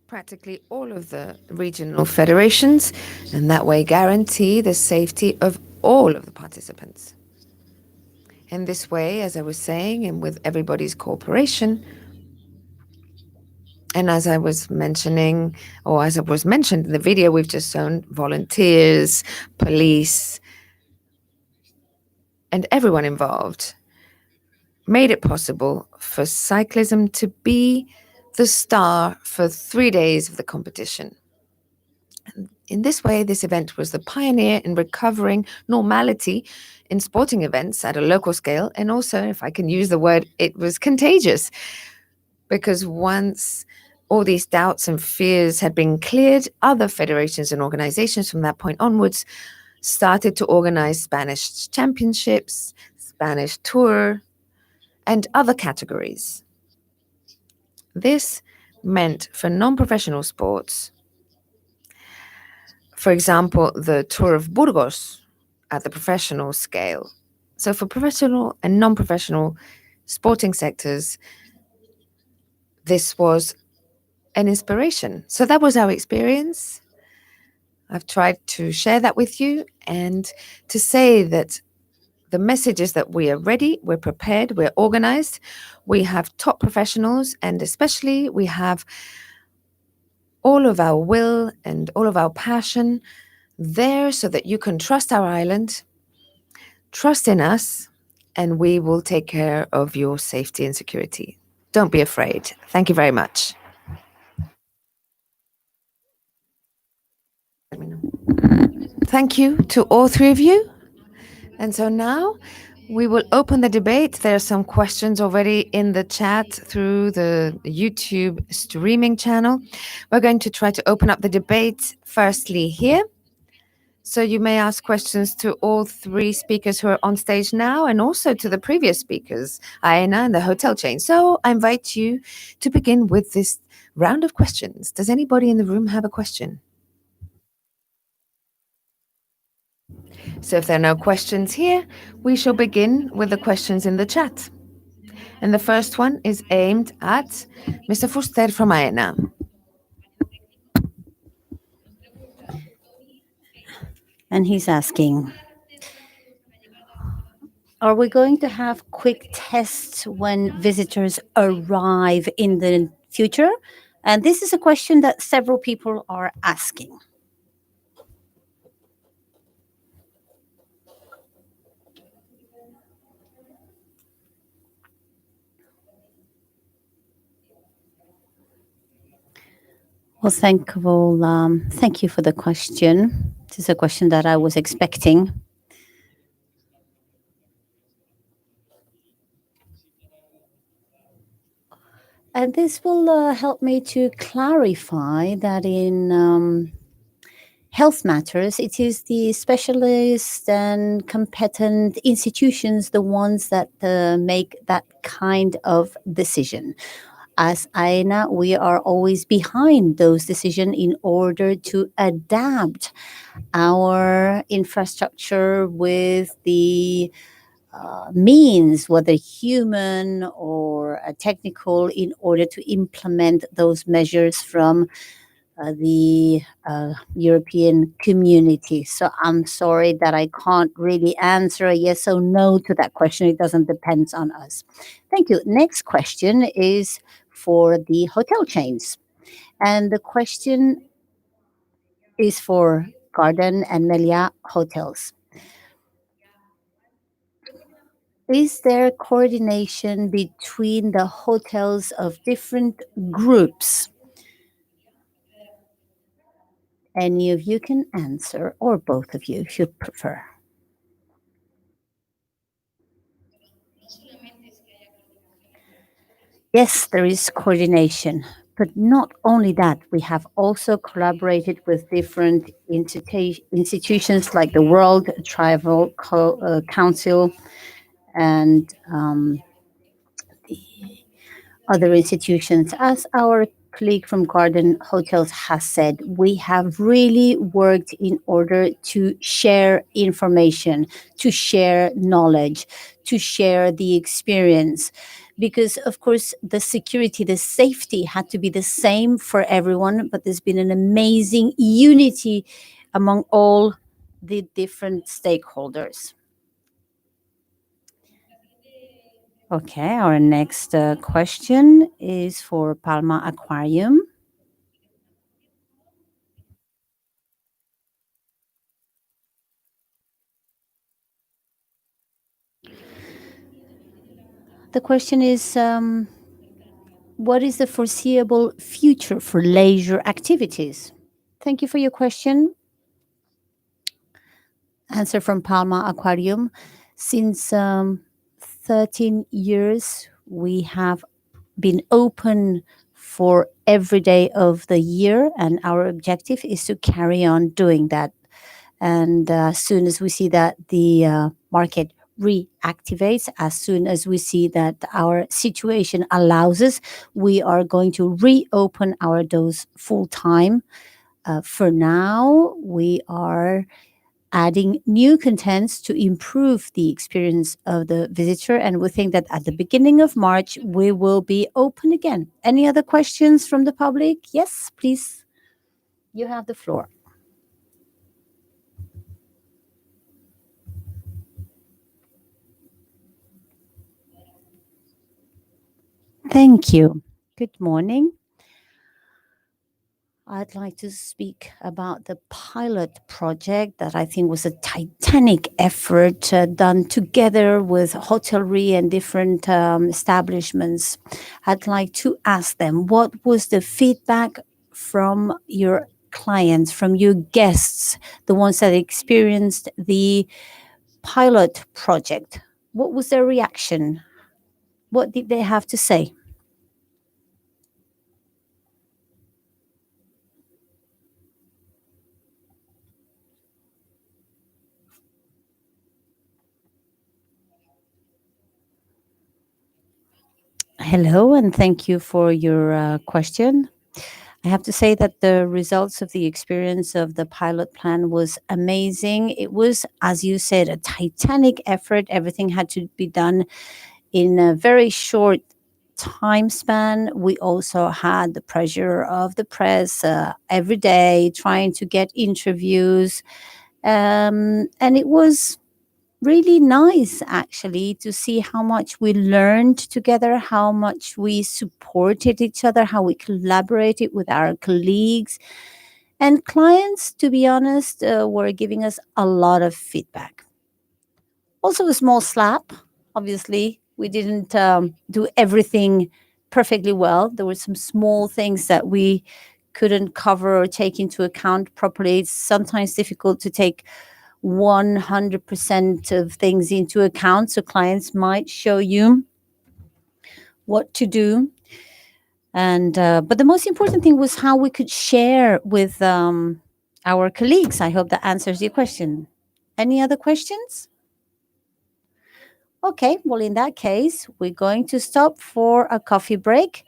practically all of the regional federations, and that way guarantee the safety of all of the participants. In this way, as I was saying, and with everybody's cooperation, and as I was mentioning, or as it was mentioned in the video we've just shown, volunteers, police, and everyone involved made it possible for cyclism to be the star for 3 days of the competition. In this way, this event was the pioneer in recovering normality in sporting events at a local scale. And also, if I can use the word, it was contagious. Because once all these doubts and fears had been cleared, other federations and organizations from that point onwards started to organize Spanish championships, Spanish tour, and other categories. This meant for non-professional sports, for example, the Tour of Burgos at the professional scale. So for professional and non-professional sporting sectors, this was an inspiration. So that was our experience. I've tried to share that with you and to say that the message is that we are ready, we're prepared, we're organized, we have top professionals, and especially we have all of our will and all of our passion there so that you can trust our island, trust in us, and we will take care of your safety and security. Don't be afraid. Thank you very much. Thank you to all three of you. And so now we will open the debate. There are some questions already in the chat through the YouTube streaming channel. We're going to try to open up the debate firstly here. So you may ask questions to all three speakers who are on stage now and also to the previous speakers, Aena and the hotel chain. So I invite you to begin with this round of questions. Does anybody in the room have a question? So if there are no questions here, we shall begin with the questions in the chat. And the first one is aimed at Mr. Fuster from Aena. And he's asking, are we going to have quick tests when visitors arrive in the future? And this is a question that several people are asking. Well, thank you for the question. This is a question that I was expecting. And this will help me to clarify that in health matters, it is the specialist and competent institutions, the ones that make that kind of decision. As AENA, we are always behind those decisions in order to adapt our infrastructure with the means, whether human or technical, in order to implement those measures from the European community. So I'm sorry that I can't really answer a yes or no to that question. It doesn't depend on us. Thank you. Next question is for the hotel chains. And the question is for Garden and Melia hotels. Is there coordination between the hotels of different groups? Any of you can answer, or both of you, if you prefer. Yes, there is coordination, but not only that, we have also collaborated with different institutions like the World Travel Council and the other institutions. As our colleague from Garden Hotels has said, we have really worked in order to share information, to share knowledge, to share the experience, because of course the security, the safety had to be the same for everyone, but there's been an amazing unity among all the different stakeholders. Okay, our next question is for Palma Aquarium. The question is, what is the foreseeable future for leisure activities? Thank you for your question. Answer from Palma Aquarium. Since 13 years, we have been open for every day of the year, and our objective is to carry on doing that. And as soon as we see that the market reactivates, as soon as we see that our situation allows us, we are going to reopen our doors full time. For now, we are adding new contents to improve the experience of the visitor. And we think that at the beginning of March, we will be open again. Any other questions from the public? Yes, please. You have the floor. Thank you. Good morning. I'd like to speak about the pilot project that I think was a titanic effort done together with hotelry and different establishments. I'd like to ask them, what was the feedback from your clients, from your guests, the ones that experienced the pilot project? What was their reaction? What did they have to say? Hello, and thank you for your question. I have to say that the results of the experience of the pilot plan was amazing. It was, as you said, a titanic effort. Everything had to be done in a very short time span. We also had the pressure of the press every day, trying to get interviews. And it was really nice actually to see how much we learned together, how much we supported each other, how we collaborated with our colleagues and clients. To be honest, were giving us a lot of feedback. Also, a small slap. Obviously, we didn't do everything perfectly well. There were some small things that we couldn't cover or take into account properly. It's sometimes difficult to take 100% of things into account. So clients might show you what to do. And but the most important thing was how we could share with our colleagues. I hope that answers your question. Any other questions? Okay, well, in that case, we're going to stop for a coffee break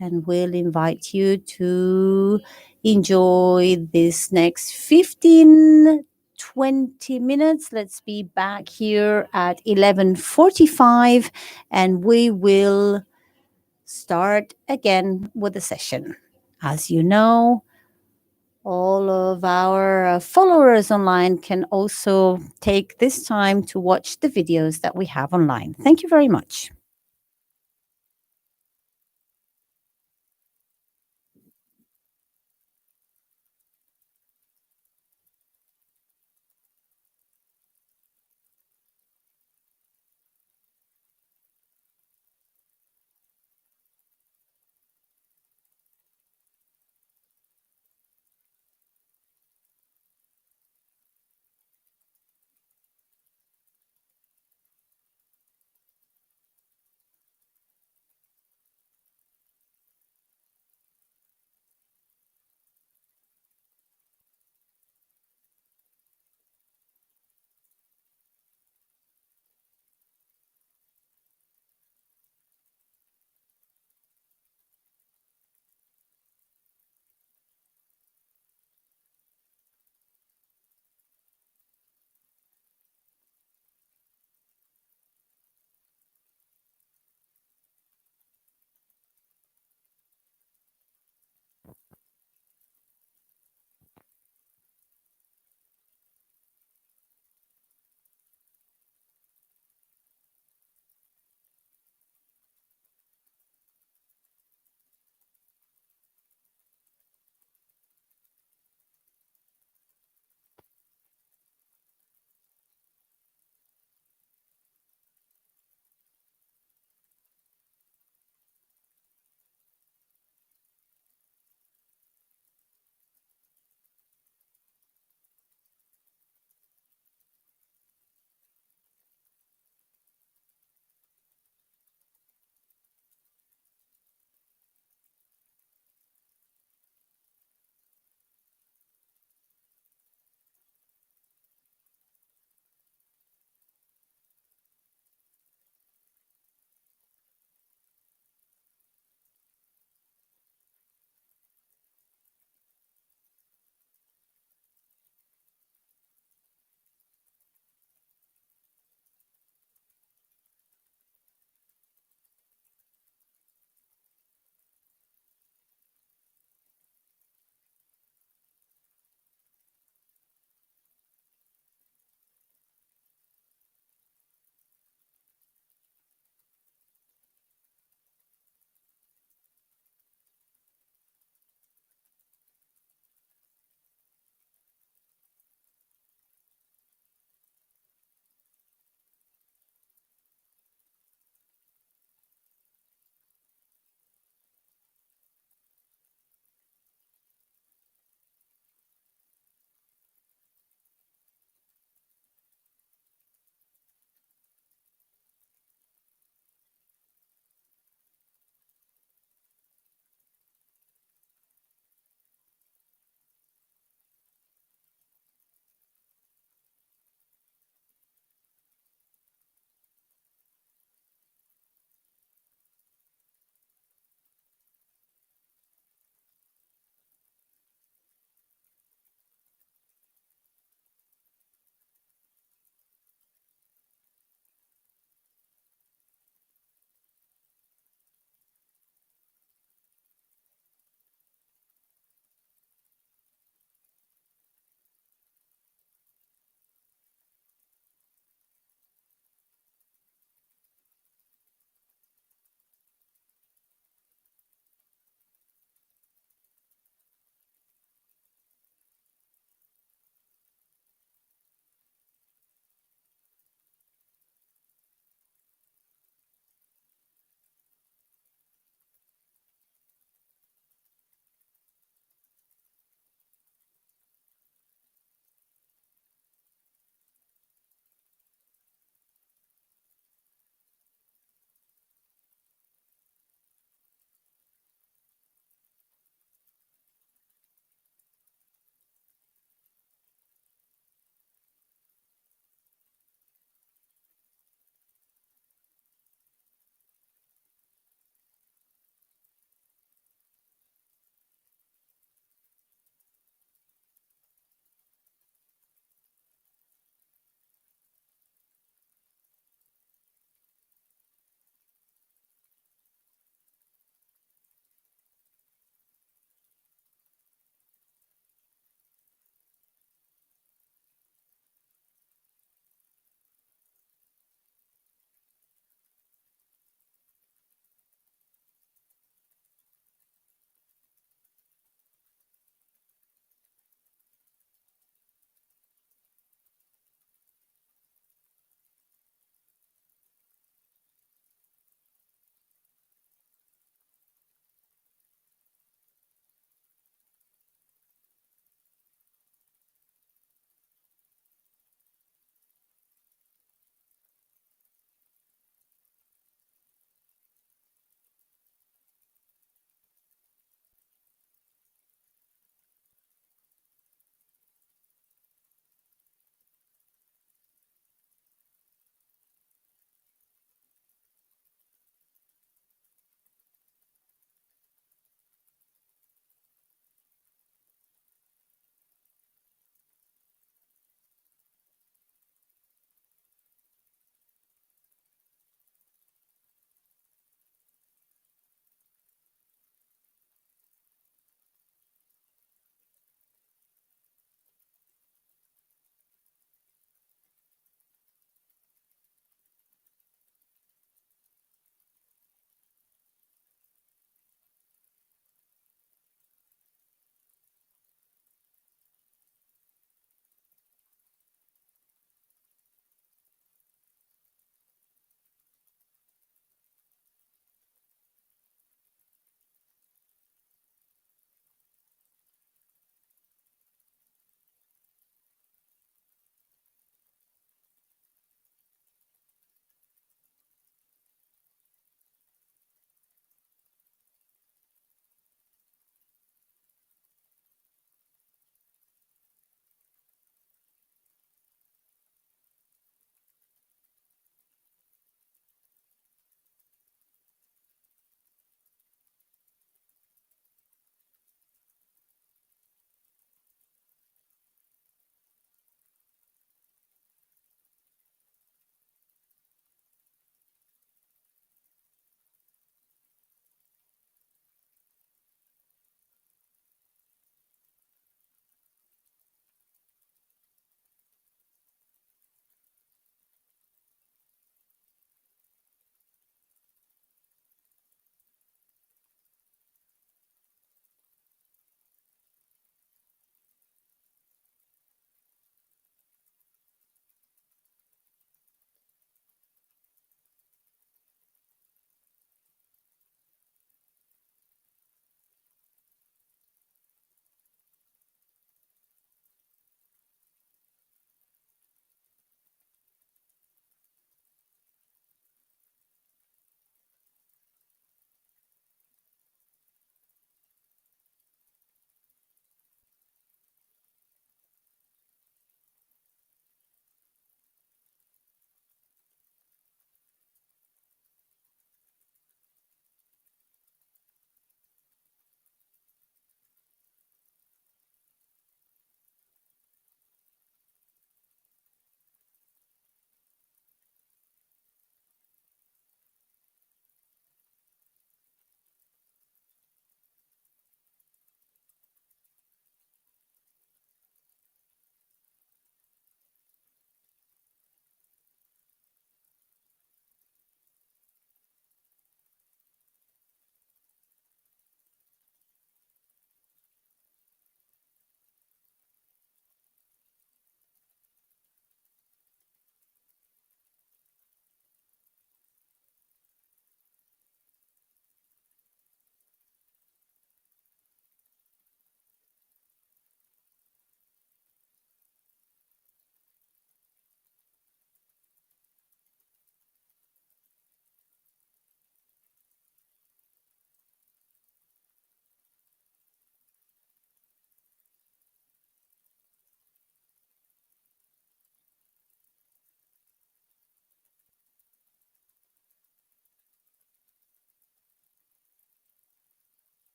and we'll invite you to enjoy this next 15-20 minutes. Let's be back here at 11:45 and we will start again with the session. As you know, all of our followers online can also take this time to watch the videos that we have online. Thank you very much.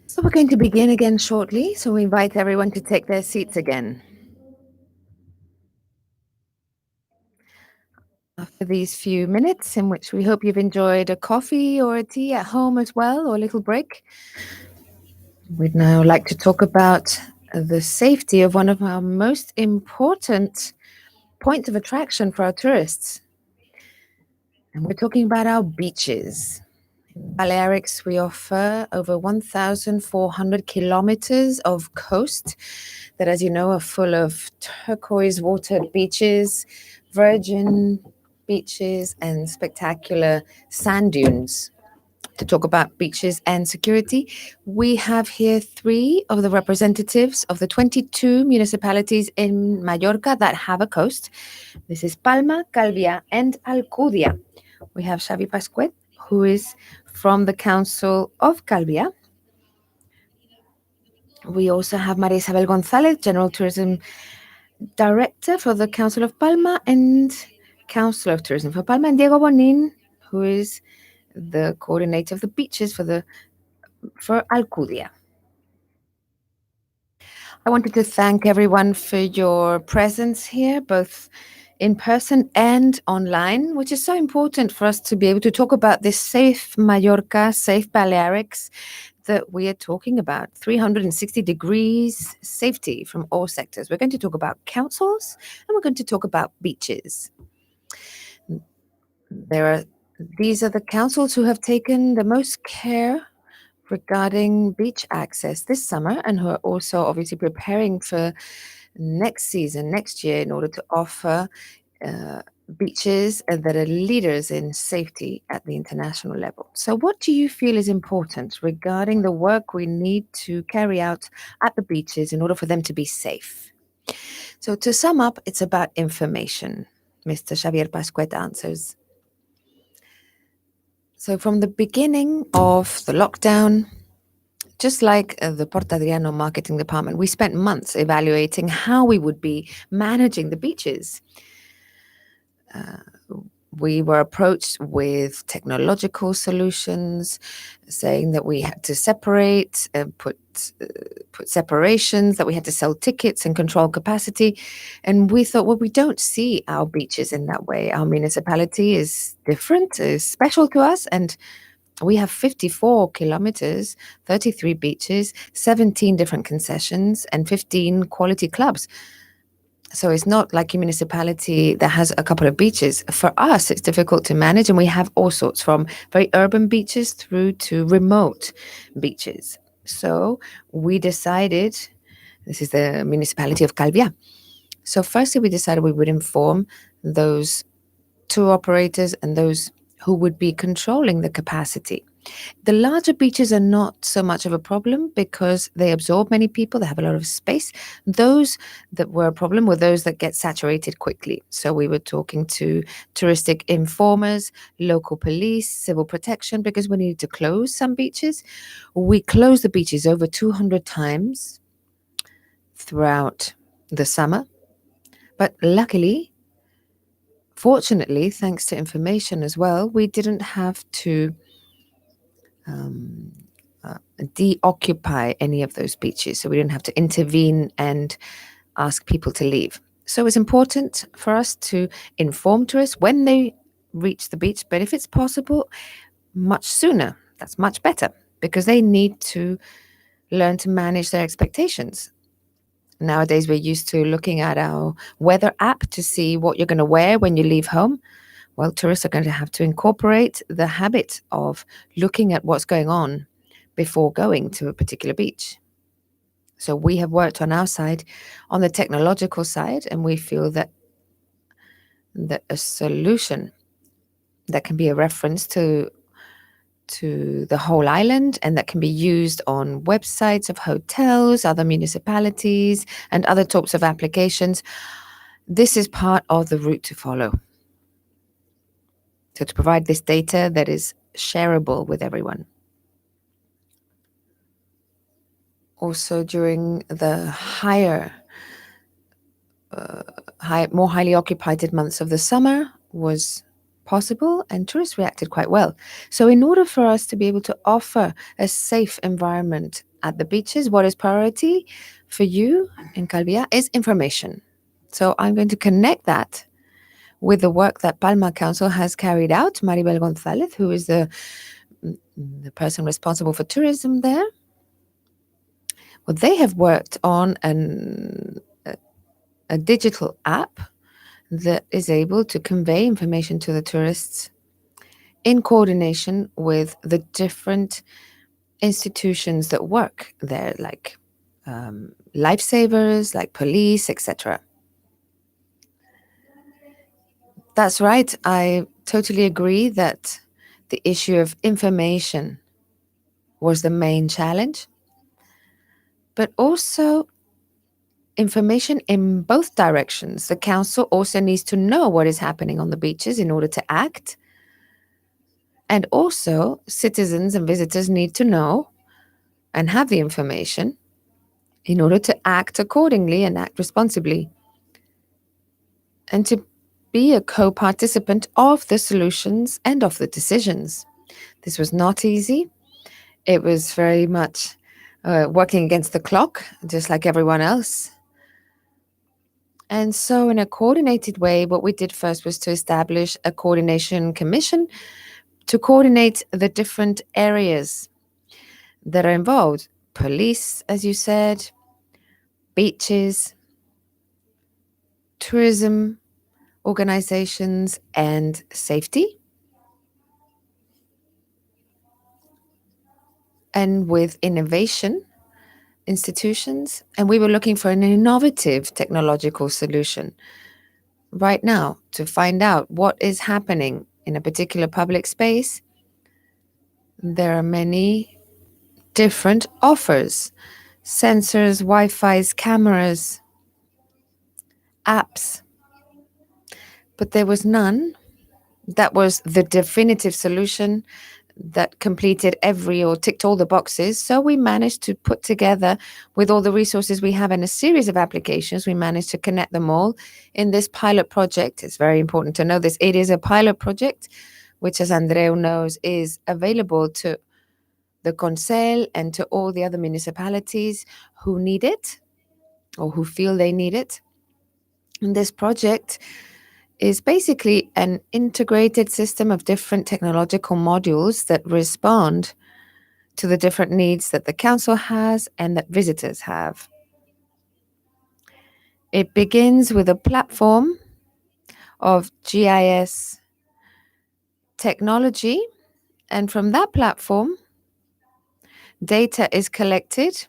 So we're going to begin again shortly. So we invite everyone to take their seats again. For these few minutes, in which we hope you've enjoyed a coffee or a tea at home as well, or a little break, we'd now like to talk about the safety of one of our most important points of attraction for our tourists. And we're talking about our beaches. In Balearics, we offer over 1,400 kilometers of coast that, as you know, are full of turquoise watered beaches, virgin beaches, and spectacular sand dunes. To talk about beaches and security, we have here three of the representatives of the 22 municipalities in Mallorca that have a coast. This is Palma, Calvia, and Alcudia. We have Xavi Pascuet, who is from the Council of Calvia. We also have Maria Isabel González, General Tourism Director for the Council of Palma and Council of Tourism for Palma, and Diego Bonin, who is the coordinator of the beaches for Alcudia. I wanted to thank everyone for your presence here, both in person and online, which is so important for us to be able to talk about this safe Mallorca, safe Balearics that we are talking about. 360 degrees safety from all sectors. We're going to talk about councils and we're going to talk about beaches. These are the councils who have taken the most care regarding beach access this summer and who are also obviously preparing for next season, next year, in order to offer uh, beaches that are leaders in safety at the international level. So, what do you feel is important regarding the work we need to carry out at the beaches in order for them to be safe? So, to sum up, it's about information. Mr. Xavier Pascuet answers. So, from the beginning of the lockdown, just like the Porta Adriano marketing department, we spent months evaluating how we would be managing the beaches. We were approached with technological solutions, saying that we had to separate, put separations, that we had to sell tickets and control capacity. And we thought, well, we don't see our beaches in that way. Our municipality is different, is special to us, and we have 54 kilometers, 33 beaches, 17 different concessions, and 15 quality clubs. So it's not like a municipality that has a couple of beaches. For us, it's difficult to manage, and we have all sorts from very urban beaches through to remote beaches. So we decided, this is the municipality of Calvia. So firstly, we decided we would inform those tour operators and those who would be controlling the capacity. The larger beaches are not so much of a problem because they absorb many people, they have a lot of space. Those that were a problem were those that get saturated quickly. So we were talking to touristic informers, local police, civil protection, because we needed to close some beaches. We closed the beaches over 200 times throughout the summer. But luckily, fortunately, thanks to information as well, we didn't have to deoccupy any of those beaches. So we didn't have to intervene and ask people to leave. So it's important for us to inform tourists when they reach the beach, but if it's possible, much sooner. That's much better because they need to learn to manage their expectations. Nowadays, we're used to looking at our weather app to see what you're going to wear when you leave home. Well, tourists are going to have to incorporate the habit of looking at what's going on before going to a particular beach. So we have worked on our side, on the technological side, and we feel that a solution that can be a reference to the whole island and that can be used on websites of hotels, other municipalities, and other types of applications. This is part of the route to follow. So to provide this data that is shareable with everyone. Also during the more highly occupied months of the summer was possible, and tourists reacted quite well. So, in order for us to be able to offer a safe environment at the beaches, what is priority for you in Calvia is information. So, I'm going to connect that with the work that Palma Council has carried out. Maribel Gonzalez, who is the person responsible for tourism there, well, they have worked on a digital app that is able to convey information to the tourists in coordination with the different institutions that work there, like lifesavers, like police, etc. That's right. I totally agree that the issue of information was the main challenge, but also information in both directions. The council also needs to know what is happening on the beaches in order to act. And also, citizens and visitors need to know and have the information in order to act accordingly and act responsibly, and to be a co participant of the solutions and of the decisions. This was not easy. It was very much working against the clock, just like everyone else. And so, in a coordinated way, what we did first was to establish a coordination commission to coordinate the different areas that are involved: police, as you said, beaches, tourism organizations, and safety. And with innovation institutions. And we were looking for an innovative technological solution right now to find out what is happening in a particular public space. There are many different offers: sensors, Wi-Fi's, cameras, apps. But there was none that was the definitive solution that completed every or ticked all the boxes. So we managed to put together, with all the resources we have and a series of applications, we managed to connect them all in this pilot project. It's very important to know this. It is a pilot project, which, as Andreu knows, is available to the Consell and to all the other municipalities who need it or who feel they need it. And this project is basically an integrated system of different technological modules that respond to the different needs that the council has and that visitors have. It begins with a platform of GIS technology, and from that platform, data is collected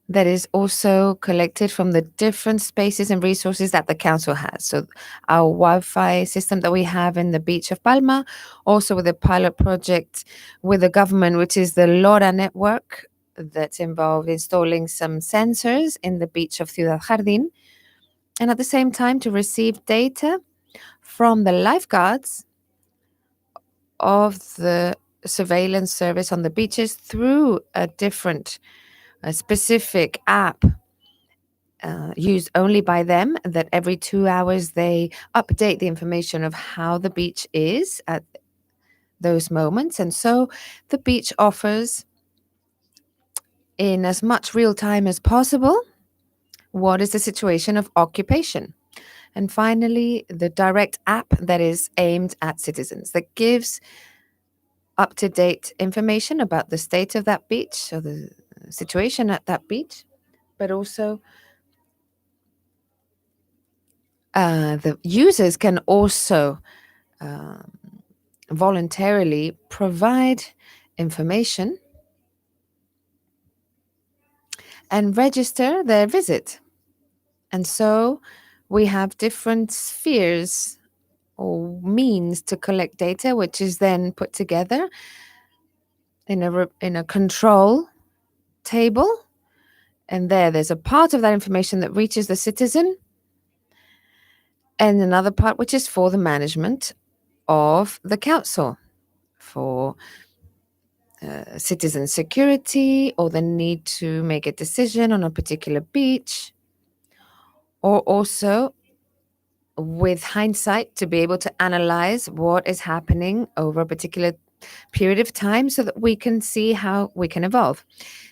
that is also collected from the different spaces and resources that the council has. So our Wi-Fi system that we have in the beach of Palma, also with a pilot project with the government, which is the LoRa network, that's involved installing some sensors in the beach of Ciudad Jardín, and at the same time to receive data from the lifeguards of the surveillance service on the beaches through a specific app used only by them, that every 2 hours they update the information of how the beach is at those moments. And so the beach offers, in as much real time as possible, what is the situation of occupation. And finally, the direct app that is aimed at citizens, that gives up-to-date information about the state of that beach or the situation at that beach, but also the users can also voluntarily provide information and register their visit. And so we have different spheres or means to collect data, which is then put together in a control table. And there's a part of that information that reaches the citizen, and another part which is for the management of the council, for citizen security, or the need to make a decision on a particular beach, or also with hindsight to be able to analyze what is happening over a particular period of time so that we can see how we can evolve.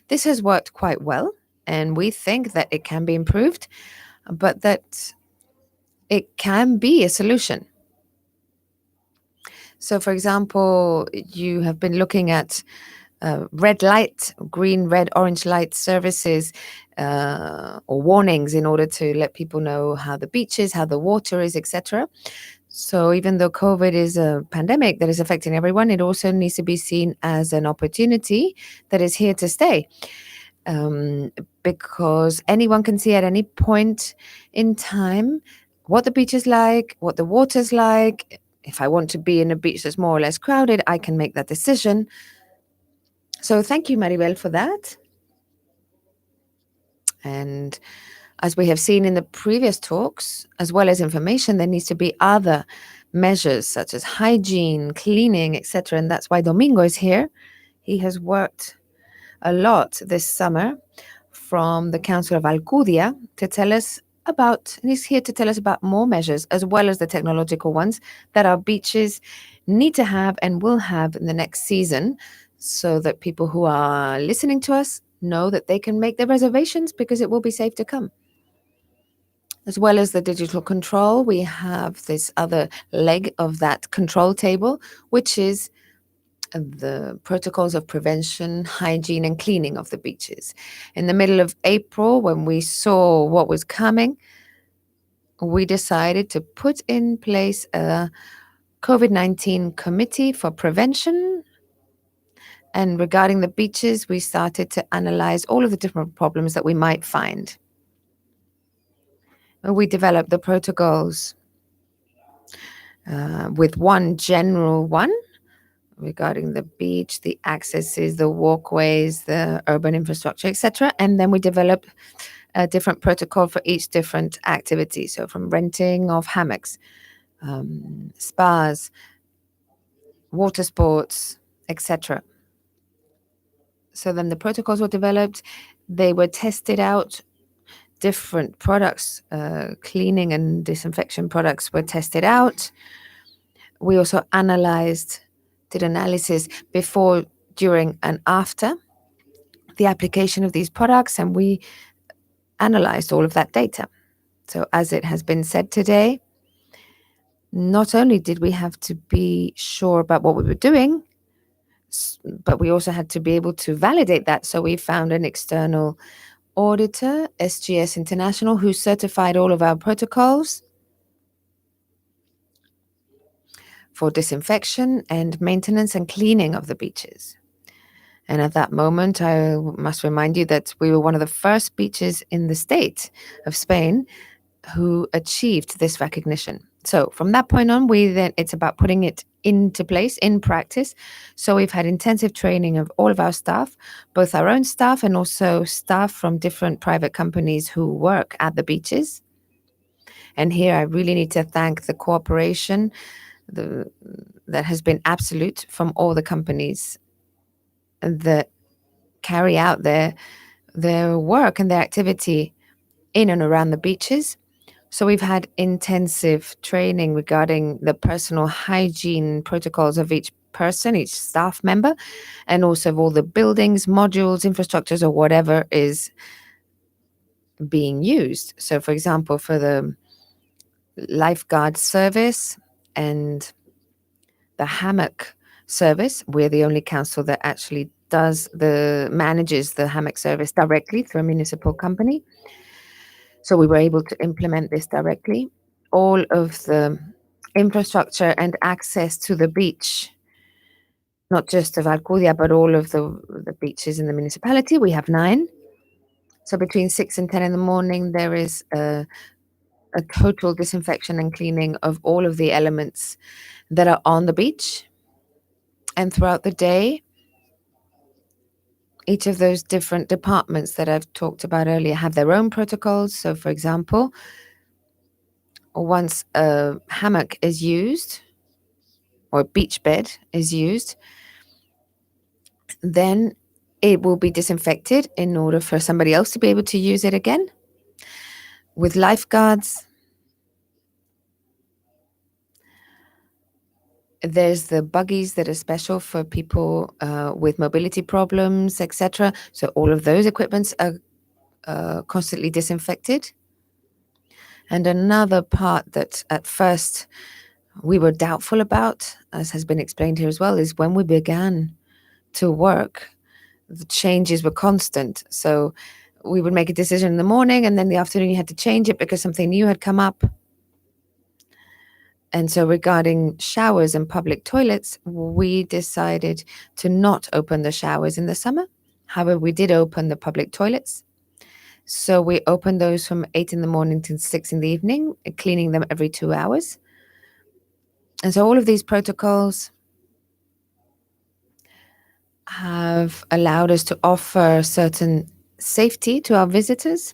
This has worked quite well, and we think that it can be improved, but that it can be a solution. So, for example, you have been looking at red light, green, red, orange light services or warnings in order to let people know how the beach is, how the water is, etc. So even though COVID is a pandemic that is affecting everyone, it also needs to be seen as an opportunity that is here to stay. Um, because anyone can see at any point in time what the beach is like, what the water's like. If I want to be in a beach that's more or less crowded, I can make that decision. So thank you, Maribel, for that. And as we have seen in the previous talks, as well as information, there needs to be other measures such as hygiene, cleaning, etc. And that's why Domingo is here. He has worked a lot this summer from the Council of Alcudia to tell us about, and he's here to tell us about more measures as well as the technological ones that our beaches need to have and will have in the next season so that people who are listening to us know that they can make their reservations because it will be safe to come. As well as the digital control, we have this other leg of that control table, which is the protocols of prevention, hygiene, and cleaning of the beaches. In the middle of April, when we saw what was coming, we decided to put in place a COVID-19 committee for prevention. And regarding the beaches, we started to analyze all of the different problems that we might find. We developed the protocols with one general one regarding the beach, the accesses, the walkways, the urban infrastructure, etc. And then we developed a different protocol for each different activity. So from renting of hammocks, spas, water sports, etc. So then the protocols were developed. They were tested out. Different products, cleaning and disinfection products were tested out. We also did analysis before, during, and after the application of these products, and we analyzed all of that data. So, as it has been said today, not only did we have to be sure about what we were doing, but we also had to be able to validate that. So, we found an external auditor, SGS International, who certified all of our protocols for disinfection and maintenance and cleaning of the beaches. And at that moment, I must remind you that we were one of the first beaches in the state of Spain who achieved this recognition. So from that point on, it's about putting it into place in practice. So we've had intensive training of all of our staff, both our own staff and also staff from different private companies who work at the beaches. And here I really need to thank the cooperation that has been absolute from all the companies that carry out their work and their activity in and around the beaches. So we've had intensive training regarding the personal hygiene protocols of each person, each staff member, and also of all the buildings, modules, infrastructures, or whatever is being used. So, for example, for the lifeguard service and the hammock service, we're the only council that actually manages the hammock service directly through a municipal company. So we were able to implement this directly. All of the infrastructure and access to the beach, not just of Alcudia, but all of the beaches in the municipality. We have 9. So between 6 and 10 in the morning, there is a total disinfection and cleaning of all of the elements that are on the beach. And throughout the day, each of those different departments that I've talked about earlier have their own protocols. So, for example, once a hammock is used or a beach bed is used, then it will be disinfected in order for somebody else to be able to use it again with lifeguards There's the buggies that are special for people with mobility problems, etc. So all of those equipments are constantly disinfected. And another part that at first we were doubtful about, as has been explained here as well, is when we began to work, the changes were constant. So we would make a decision in the morning, and then the afternoon you had to change it because something new had come up. And so, regarding showers and public toilets, we decided to not open the showers in the summer. However, we did open the public toilets. So, we opened those from 8 in the morning to 6 in the evening, cleaning them every 2 hours. And so, all of these protocols have allowed us to offer certain safety to our visitors,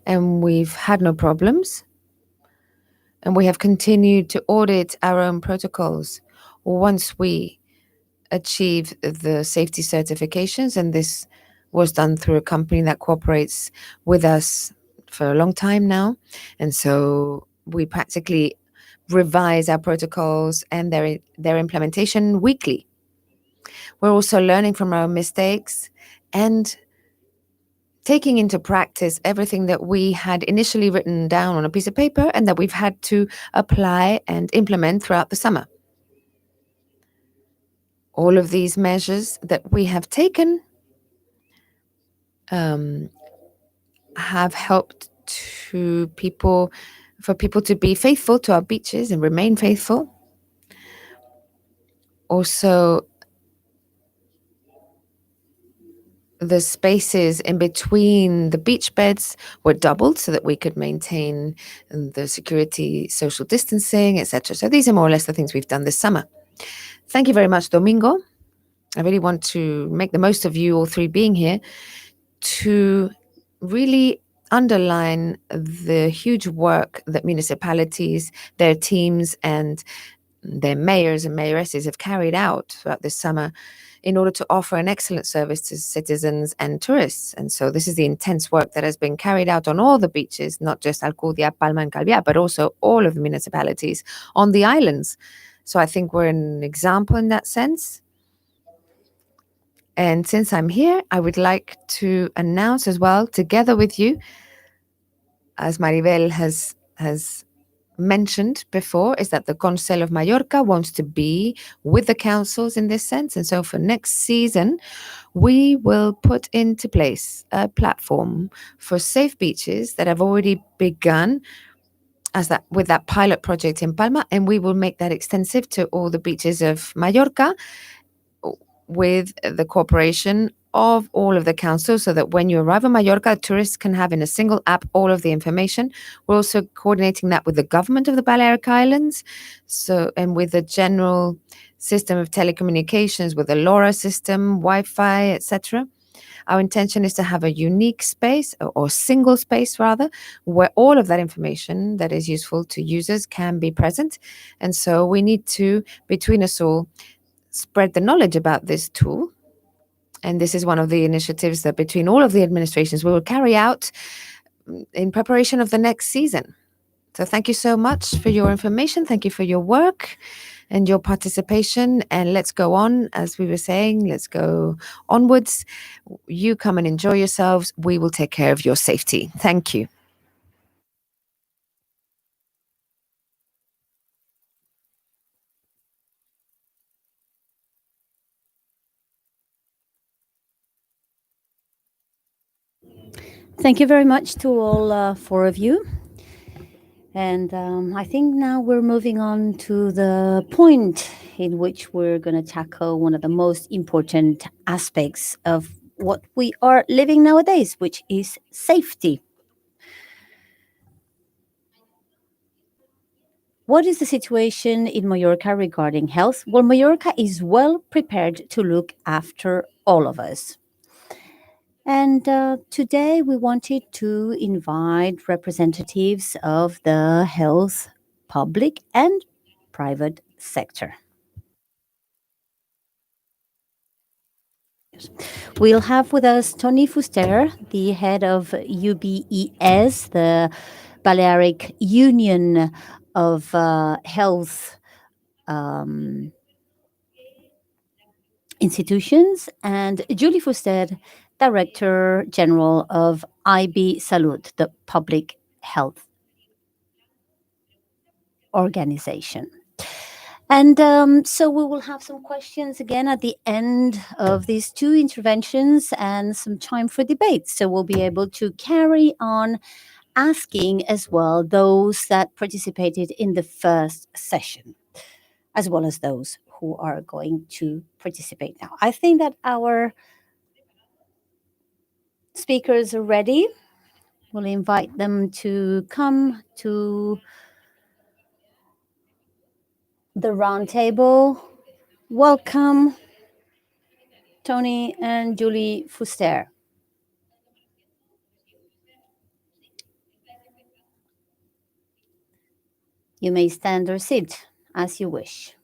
and we've had no problems. And we have continued to audit our own protocols once we achieve the safety certifications. And this was done through a company that cooperates with us for a long time now. And so we practically revise our protocols and their implementation weekly. We're also learning from our mistakes and taking into practice everything that we had initially written down on a piece of paper and that we've had to apply and implement throughout the summer. All of these measures that we have taken have helped for people to be faithful to our beaches and remain faithful. Also, the spaces in between the beach beds were doubled so that we could maintain the security, social distancing, etc. So these are more or less the things we've done this summer. Thank you very much, Domingo. I really want to make the most of you all three being here to really underline the huge work that municipalities, their teams, and their mayors and mayoresses have carried out throughout this summer in order to offer an excellent service to citizens and tourists. And so this is the intense work that has been carried out on all the beaches, not just Alcudia, Palma, and Calviá, but also all of the municipalities on the islands. So I think we're an example in that sense. And since I'm here, I would like to announce as well, together with you, as Maribel has mentioned before, is that the Consell of Mallorca wants to be with the councils in this sense. And so for next season, we will put into place a platform for safe beaches that have already begun with that pilot project in Palma, and we will make that extensive to all the beaches of Mallorca with the cooperation of all of the councils, so that when you arrive in Mallorca, tourists can have in a single app all of the information. We're also coordinating that with the government of the Balearic Islands, and with the general system of telecommunications, with the LoRa system, Wi-Fi, etc. Our intention is to have a unique space, or single space rather, where all of that information that is useful to users can be present. And so we need to, between us all, spread the knowledge about this tool. And this is one of the initiatives that between all of the administrations we will carry out in preparation of the next season. So thank you so much for your information. Thank you for your work and your participation. And let's go on, as we were saying, let's go onwards. You come and enjoy yourselves. We will take care of your safety. Thank you. Thank you very much to all four of you. And I think now we're moving on to the point in which we're going to tackle one of the most important aspects of what we are living nowadays, which is safety. What is the situation in Mallorca regarding health? Well, Mallorca is well prepared to look after all of us. And today we wanted to invite representatives of the health, public, and private sector. We'll have with us Tony Fuster, the head of UBES, the Balearic Union of Health um, institutions, and Julie Fuster, Director General of IB Salud, the Public Health Organization. And so we will have some questions again at the end of these two interventions and some time for debate. So we'll be able to carry on asking as well those that participated in the first session, as well as those who are going to participate now. I think that our speakers are ready. We'll invite them to come to the round table. Welcome, Tony and Julie Fuster. You may stand or sit as you wish.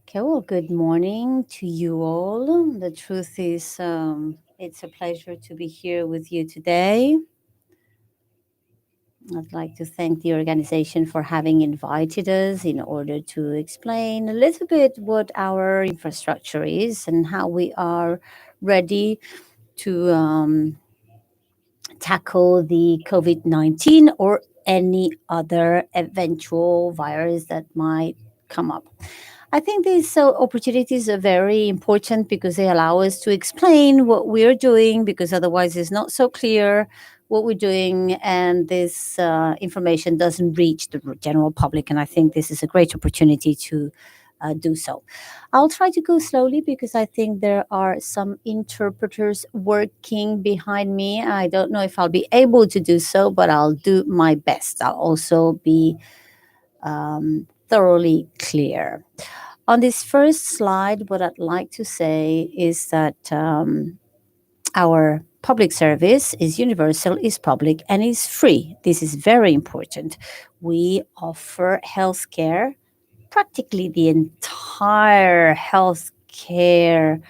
Okay, well, good morning to you all. The truth is, it's a pleasure to be here with you today. I'd like to thank the organization for having invited us in order to explain a little bit what our infrastructure is and how we are ready to tackle the COVID 19 or any other eventual virus that might come up. I think these opportunities are very important because they allow us to explain what we're doing, because otherwise it's not so clear what we're doing, and this information doesn't reach the general public. And I think this is a great opportunity to do so. I'll try to go slowly because I think there are some interpreters working behind me. I don't know if I'll be able to do so, but I'll do my best. I'll also be thoroughly clear. On this first slide, what I'd like to say is that our public service is universal, is public, and is free. This is very important. We offer healthcare, practically the entire healthcare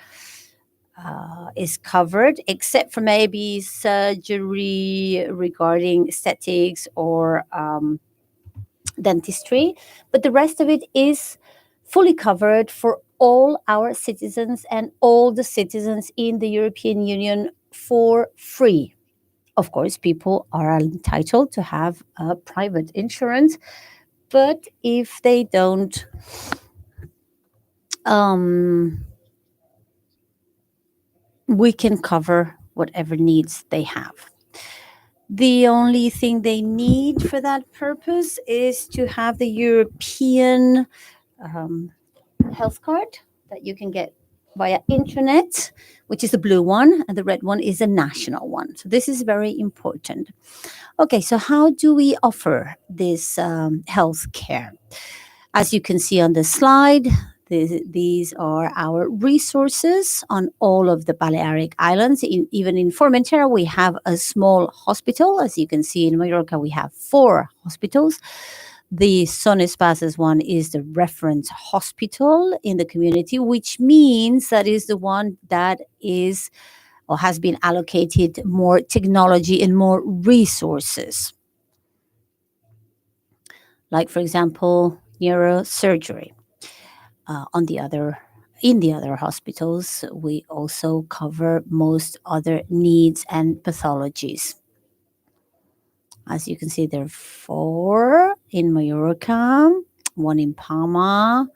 is covered, except for maybe surgery regarding aesthetics or dentistry, but the rest of it is fully covered for all our citizens and all the citizens in the European Union for free. Of course, people are entitled to have a private insurance, but if they don't we can cover whatever needs they have. The only thing they need for that purpose is to have the European health card that you can get via internet, which is the blue one, and the red one is a national one. So this is very important. Okay, so how do we offer this health care? As you can see on the slide, these are our resources on all of the Balearic Islands. Even in Formentera, we have a small hospital. As you can see in Mallorca, we have 4 hospitals. The Son Espaces one is the reference hospital in the community, which means that is the one that is or has been allocated more technology and more resources. Like, for example, neurosurgery. On the other In the other hospitals, we also cover most other needs and pathologies. As you can see, there are 4 in Mallorca, 1 in Palma,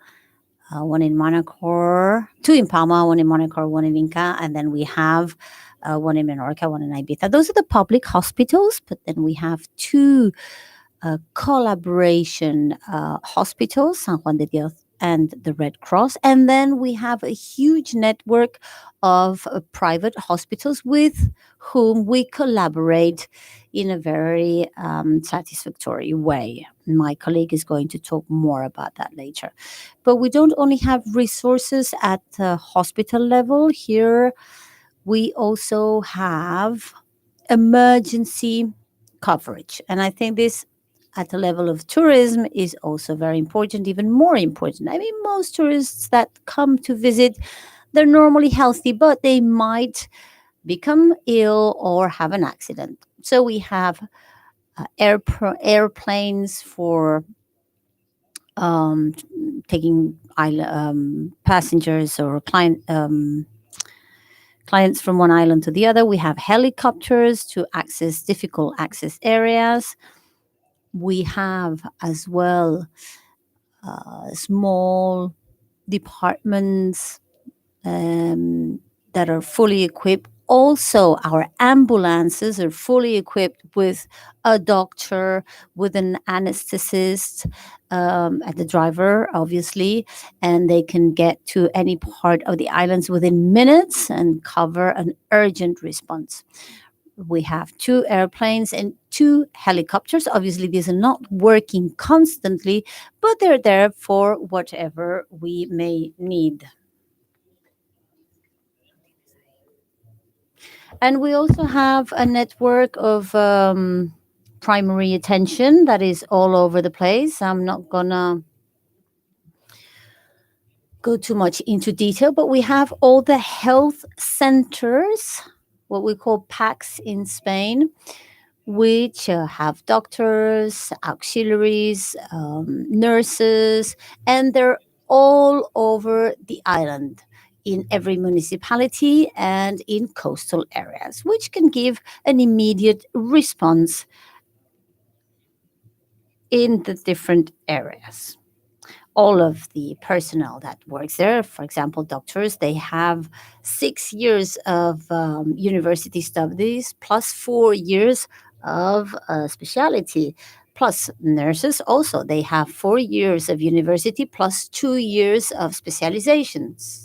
1 in Manacor, 2 in Palma, 1 in Manacor, 1 in Inca, and then we have 1 in Menorca, 1 in Ibiza. Those are the public hospitals, but then we have 2 collaboration hospitals, San Juan de Dios and the Red Cross. And then we have a huge network of private hospitals with whom we collaborate in a very satisfactory way. My colleague is going to talk more about that later. But we don't only have resources at the hospital level. Here we also have emergency coverage. And I think this at the level of tourism is also very important, even more important. I mean, most tourists that come to visit, they're normally healthy, but they might become ill or have an accident. So we have airplanes for um, taking passengers or clients from one island to the other. We have helicopters to access difficult access areas. We have as well small departments um, that are fully equipped. Also, our ambulances are fully equipped with a doctor, with an anesthetist, and the driver, obviously, and they can get to any part of the islands within minutes and cover an urgent response. We have two airplanes and two helicopters. Obviously, these are not working constantly, but they're there for whatever we may need. And we also have a network of primary attention that is all over the place. I'm not gonna go too much into detail, but we have all the health centers, what we call PACs in Spain, which have doctors, auxiliaries, nurses, and they're all over the island in every municipality and in coastal areas, which can give an immediate response in the different areas. All of the personnel that works there, for example, doctors, they have 6 years of university studies plus 4 years of specialty. Plus, nurses also, they have 4 years of university plus 2 years of specializations.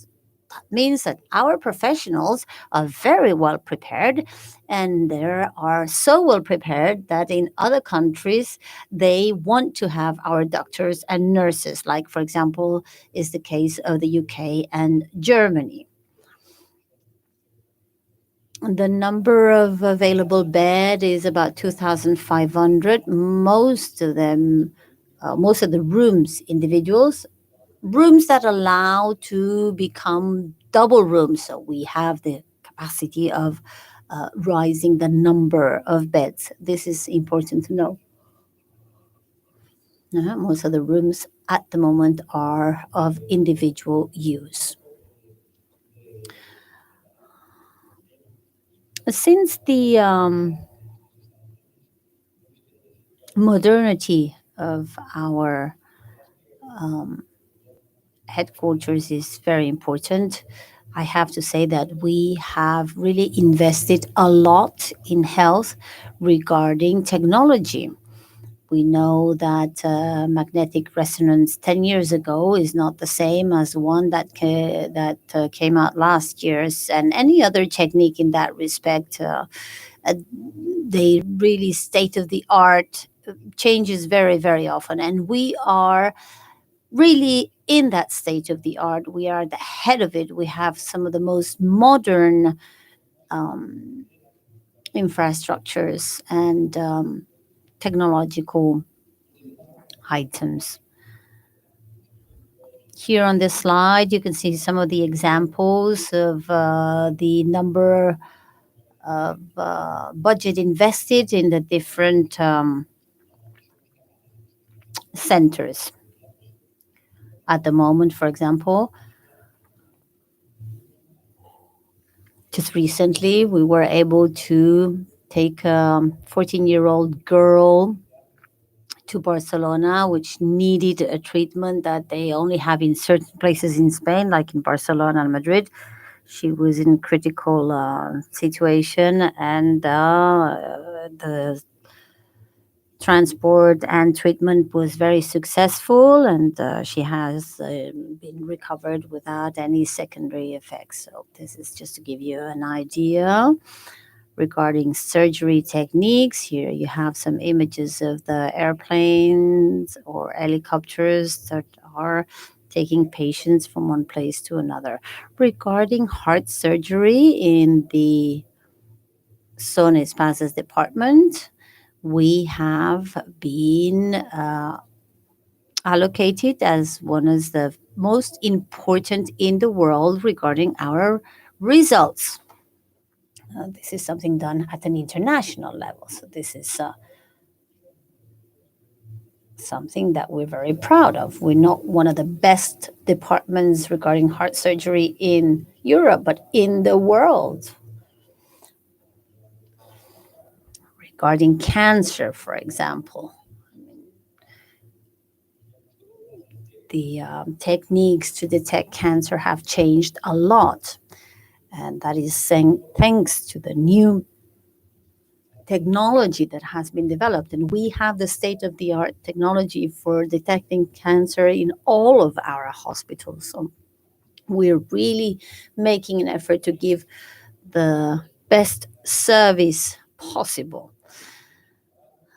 That means that our professionals are very well prepared, and they are so well prepared that in other countries they want to have our doctors and nurses, like, for example, is the case of the UK and Germany. The number of available bed is about 2,500. Most of them, most of the rooms, individuals, rooms that allow to become double rooms. So we have the capacity of rising the number of beds. This is important to know. Most of the rooms at the moment are of individual use. Since the modernity of our headquarters is very important, I have to say that we have really invested a lot in health regarding technology. We know that magnetic resonance 10 years ago is not the same as one that came out last year, and any other technique in that respect. Uh, they really state of the art changes very, very often. And we are really in that state of the art. We are the head of it. We have some of the most modern um, infrastructures and technological items. Here on this slide, you can see some of the examples of the number of budget invested in the different centers. At the moment, for example, just recently, we were able to take a 14-year-old girl to Barcelona, which needed a treatment that they only have in certain places in Spain, like in Barcelona and Madrid. She was in critical situation, and the transport and treatment was very successful, and she has been recovered without any secondary effects. So this is just to give you an idea regarding surgery techniques. Here you have some images of the airplanes or helicopters that are taking patients from one place to another. Regarding heart surgery in the Son Espaces department, we have been allocated as one of the most important in the world regarding our results. This is something done at an international level. So this is something that we're very proud of. We're not one of the best departments regarding heart surgery in Europe, but in the world. Regarding cancer, for example, the techniques to detect cancer have changed a lot. And that is thanks to the new technology that has been developed. And we have the state of the art technology for detecting cancer in all of our hospitals. So we're really making an effort to give the best service possible.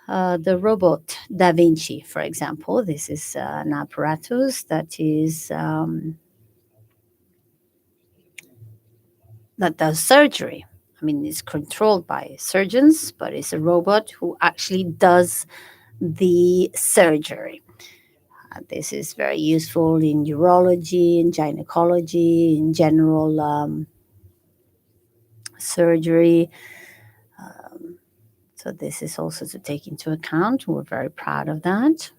The robot Da Vinci, for example, this is an apparatus that does surgery. I mean, it's controlled by surgeons, but it's a robot who actually does the surgery. This is very useful in urology, in gynecology, in general surgery. So, this is also to take into account. We're very proud of that.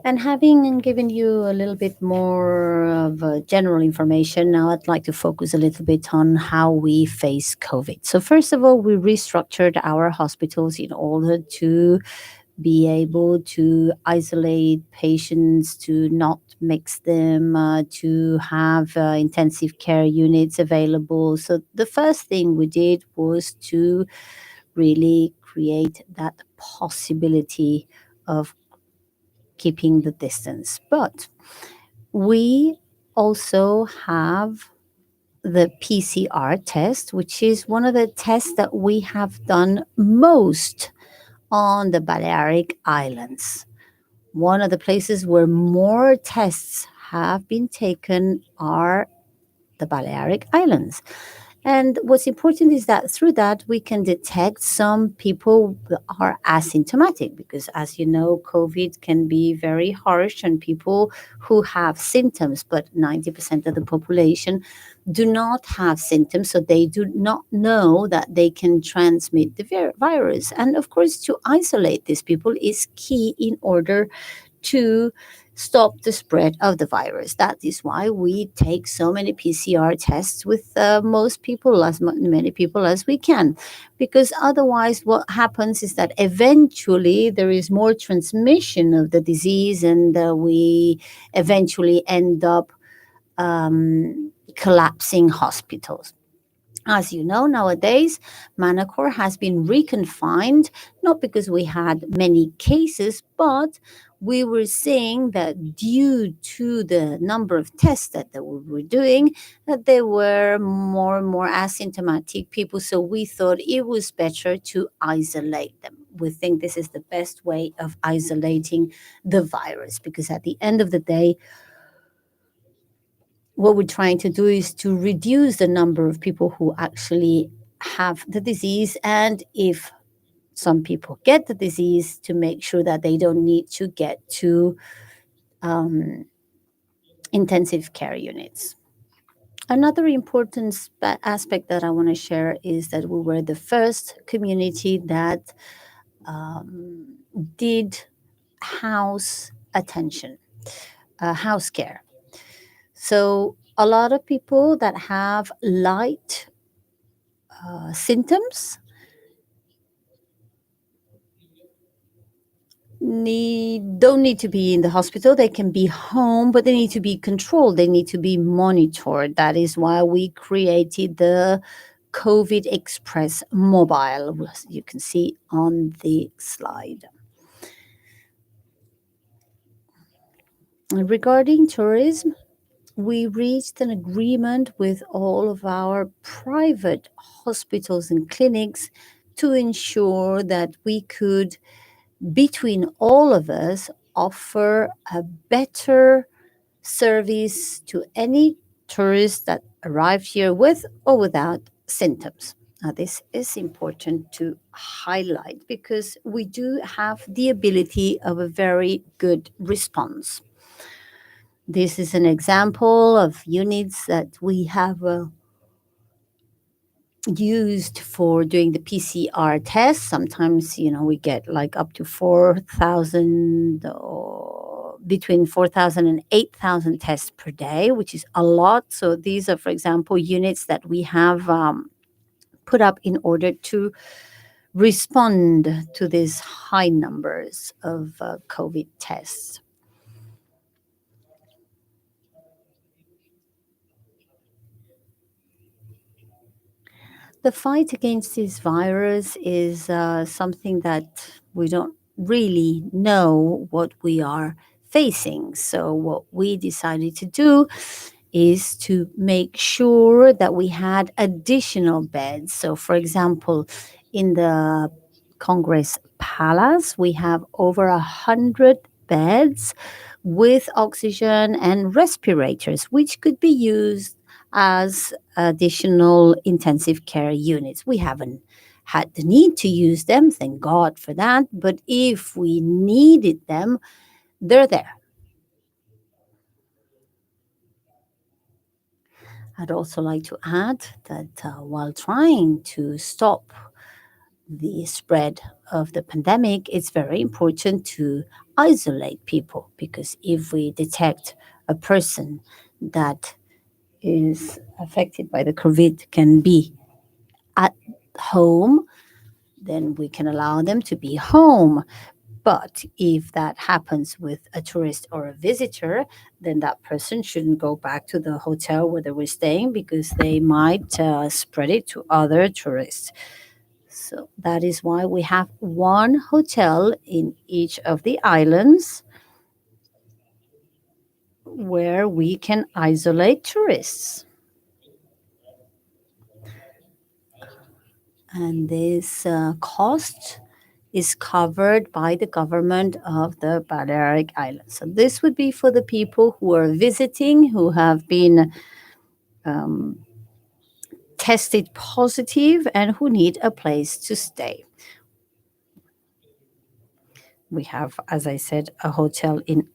And having given you a little bit more of general information, now I'd like to focus a little bit on how we face COVID. So, first of all, we restructured our hospitals in order to be able to isolate patients, to not mix them, to have intensive care units available. So, the first thing we did was to really create that possibility of keeping the distance. But we also have the PCR test, which is one of the tests that we have done most on the Balearic Islands. One of the places where more tests have been taken are the Balearic Islands. And what's important is that through that, we can detect some people that are asymptomatic because, as you know, COVID can be very harsh on people who have symptoms, but 90% of the population do not have symptoms, so they do not know that they can transmit the virus. And of course, to isolate these people is key in order to stop the spread of the virus. That is why we take so many PCR tests with most people, as many people as we can, because otherwise, what happens is that eventually there is more transmission of the disease, and we eventually end up collapsing hospitals. As you know, nowadays, Manacor has been reconfined, not because we had many cases, but we were seeing that due to the number of tests that we were doing, that there were more and more asymptomatic people. So we thought it was better to isolate them. We think this is the best way of isolating the virus because at the end of the day, what we're trying to do is to reduce the number of people who actually have the disease, and if some people get the disease, to make sure that they don't need to get to um, intensive care units. Another important aspect that I want to share is that we were the first community that um, did house attention, house care. So a lot of people that have light symptoms don't need to be in the hospital. They can be home, but they need to be controlled. They need to be monitored. That is why we created the COVID Express mobile, as you can see on the slide. Regarding tourism, we reached an agreement with all of our private hospitals and clinics to ensure that we could, between all of us, offer a better service to any tourist that arrived here with or without symptoms. Now, this is important to highlight because we do have the ability of a very good response. This is an example of units that we have used for doing the PCR test. Sometimes, we get like up to 4,000 or between 4,000 and 8,000 tests per day, which is a lot. So these are, for example, units that we have put up in order to respond to these high numbers of COVID tests. The fight against this virus is something that we don't really know what we are facing. So, what we decided to do is to make sure that we had additional beds. So, for example, in the Congress Palace, we have over 100 beds with oxygen and respirators, which could be used as additional intensive care units. We haven't had the need to use them, thank God for that. But if we needed them, they're there. I'd also like to add that while trying to stop the spread of the pandemic, it's very important to isolate people, because if we detect a person that is affected by the COVID can be at home, then we can allow them to be home. But if that happens with a tourist or a visitor, then that person shouldn't go back to the hotel where they were staying, because they might spread it to other tourists. So that is why we have one hotel in each of the islands where we can isolate tourists. And this cost is covered by the government of the Balearic Islands. So this would be for the people who are visiting, who have been um, tested positive and who need a place to stay. We have, as I said, a hotel in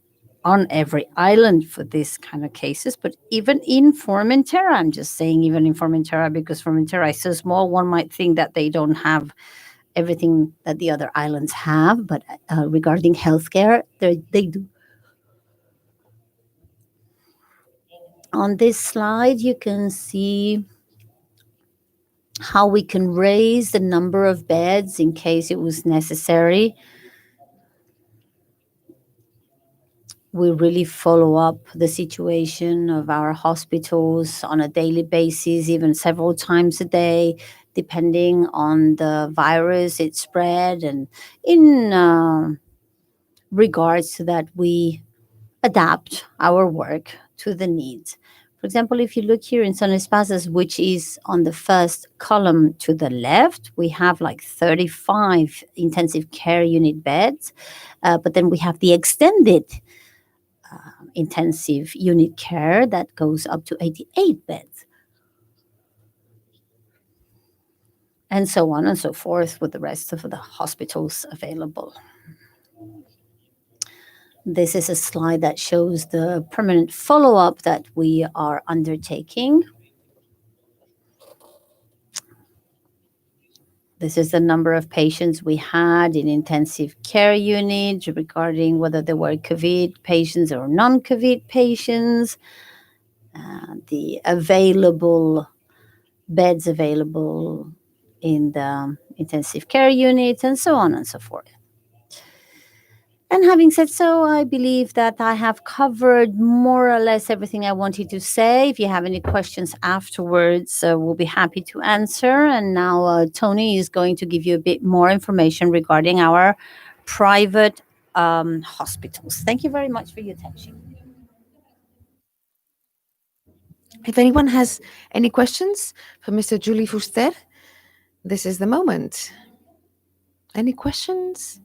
on every island for this kind of cases, but even in Formentera, I'm just saying even in Formentera because Formentera is so small, one might think that they don't have everything that the other islands have, but regarding healthcare, they do. On this slide, you can see how we can raise the number of beds in case it was necessary. We really follow up the situation of our hospitals on a daily basis, even several times a day, depending on the virus it spread. And in regards to that, we adapt our work to the needs. For example, if you look here in Son Espaces, which is on the first column to the left, we have like 35 intensive care unit beds, but then we have the extended intensive unit care that goes up to 88 beds, and so on and so forth with the rest of the hospitals available. This is a slide that shows the permanent follow up that we are undertaking. This is the number of patients we had in intensive care units regarding whether they were COVID patients or non COVID patients, the available beds available in the intensive care units, and so on and so forth. And having said so, I believe that I have covered more or less everything I wanted to say. If you have any questions afterwards, we'll be happy to answer. And now Tony is going to give you a bit more information regarding our private hospitals. Thank you very much for your attention. If anyone has any questions for Mr. Julie Fuster, this is the moment. Any questions?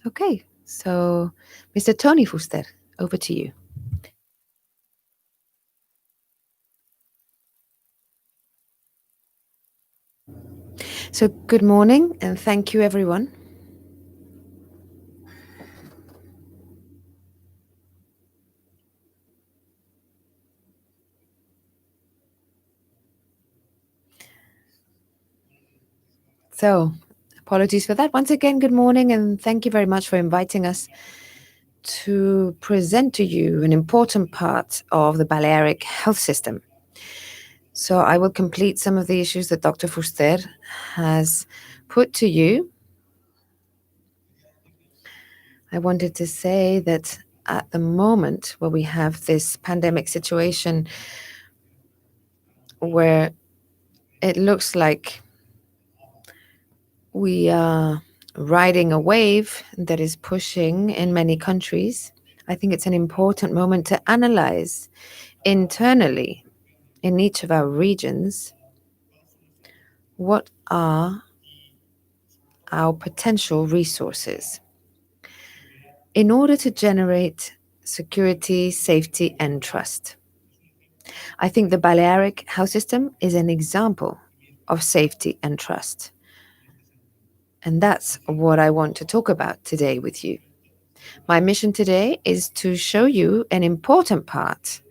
Okay, so Mr. Tony Fuster, over to you. So, good morning and thank you, everyone. So, apologies for that. Once again, good morning, and thank you very much for inviting us to present to you an important part of the Balearic health system. So, I will complete some of the issues that Dr. Fuster has put to you. I wanted to say that at the moment where we have this pandemic situation where it looks like we are riding a wave that is pushing in many countries, I think it's an important moment to analyze internally in each of our regions what are our potential resources in order to generate security, safety, and trust. I think the Balearic health system is an example of safety and trust. And that's what I want to talk about today with you. My mission today is to show you an important part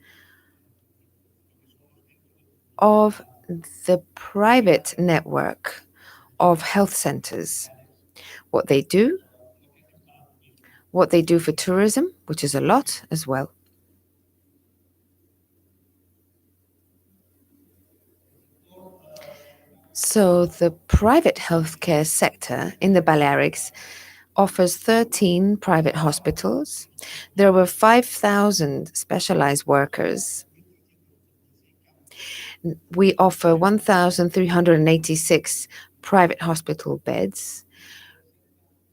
of the private network of health centers, what they do for tourism, which is a lot as well. So, the private healthcare sector in the Balearics offers 13 private hospitals. There were 5,000 specialized workers. We offer 1,386 private hospital beds.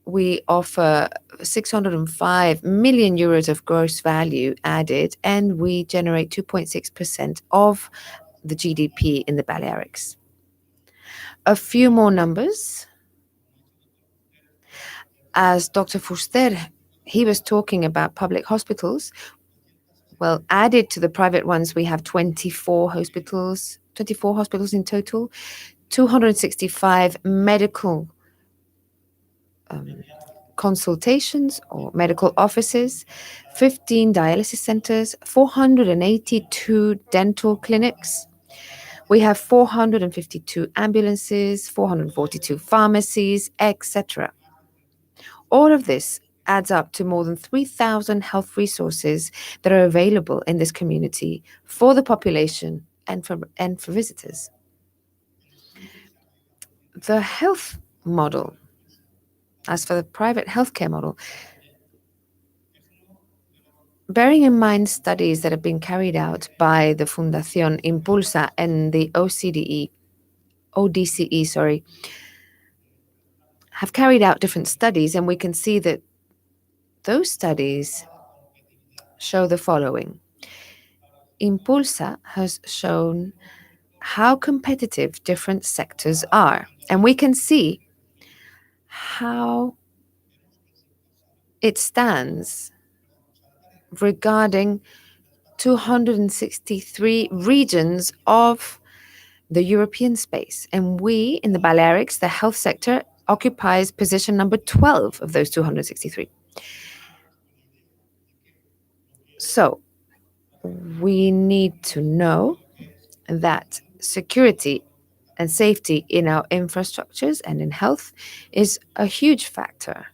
We offer 605 million euros of gross value added, and we generate 2.6% of the GDP in the Balearics. A few more numbers. As Dr. Fuster, he was talking about public hospitals. Well, added to the private ones, we have 24 hospitals in total, 265 medical consultations or medical offices, 15 dialysis centers, 482 dental clinics. We have 452 ambulances, 442 pharmacies, etc. All of this adds up to more than 3,000 health resources that are available in this community for the population and for visitors. The health model, as for the private healthcare model, bearing in mind studies that have been carried out by the Fundación Impulsa and the ODCE, have carried out different studies, and we can see that those studies show the following. Impulsa has shown how competitive different sectors are, and we can see how it stands regarding 263 regions of the European space. And we, in the Balearics, the health sector, occupies position number 12 of those 263. So we need to know that security and safety in our infrastructures and in health is a huge factor.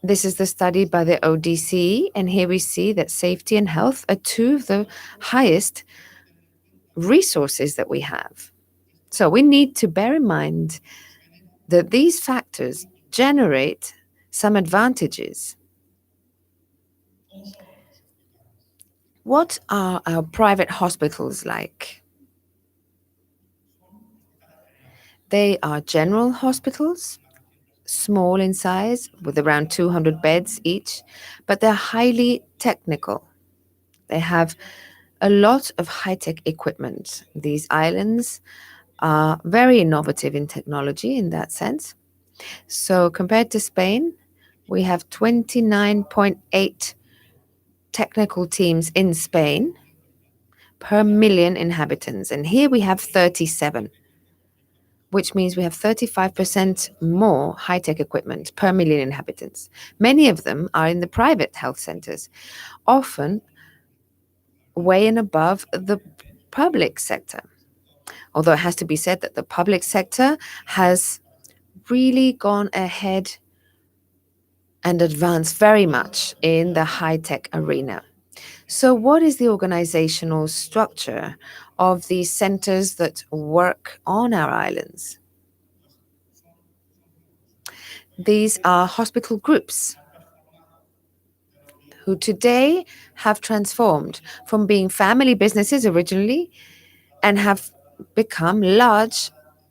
This is the study by the ODCE, and here we see that safety and health are two of the highest resources that we have. So we need to bear in mind that these factors generate some advantages. What are our private hospitals like? They are general hospitals, small in size, with around 200 beds each, but they're highly technical. They have a lot of high-tech equipment. These islands are very innovative in technology in that sense. So compared to Spain, we have 29.8 technical teams in Spain per million inhabitants. And here we have 37, which means we have 35% more high-tech equipment per million inhabitants. Many of them are in the private health centers, often way and above the public sector. Although it has to be said that the public sector has really gone ahead and advanced very much in the high-tech arena. So what is the organizational structure of these centers that work on our islands? These are hospital groups who today have transformed from being family businesses originally and have become large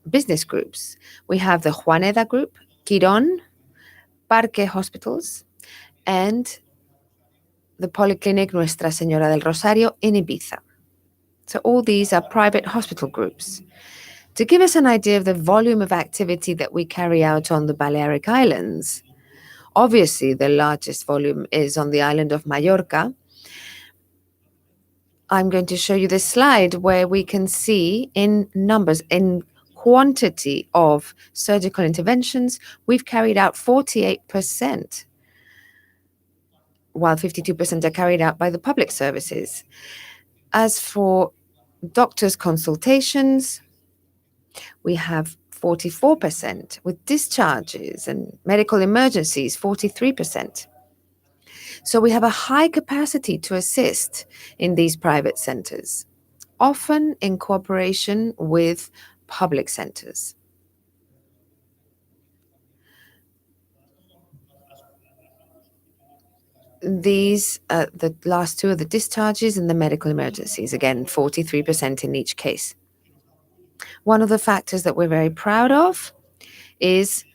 business groups. We have the Juaneda Group, Quirón, Parque Hospitals, and the Polyclinic Nuestra Señora del Rosario in Ibiza. So all these are private hospital groups. To give us an idea of the volume of activity that we carry out on the Balearic Islands, obviously the largest volume is on the island of Mallorca. I'm going to show you this slide where we can see in numbers, in quantity of surgical interventions, we've carried out 48%, while 52% are carried out by the public services. As for doctors' consultations, we have 44%, with discharges and medical emergencies, 43%. So we have a high capacity to assist in these private centers, often in cooperation with public centers. These, the last two are the discharges and the medical emergencies, again, 43% in each case. One of the factors that we're very proud of is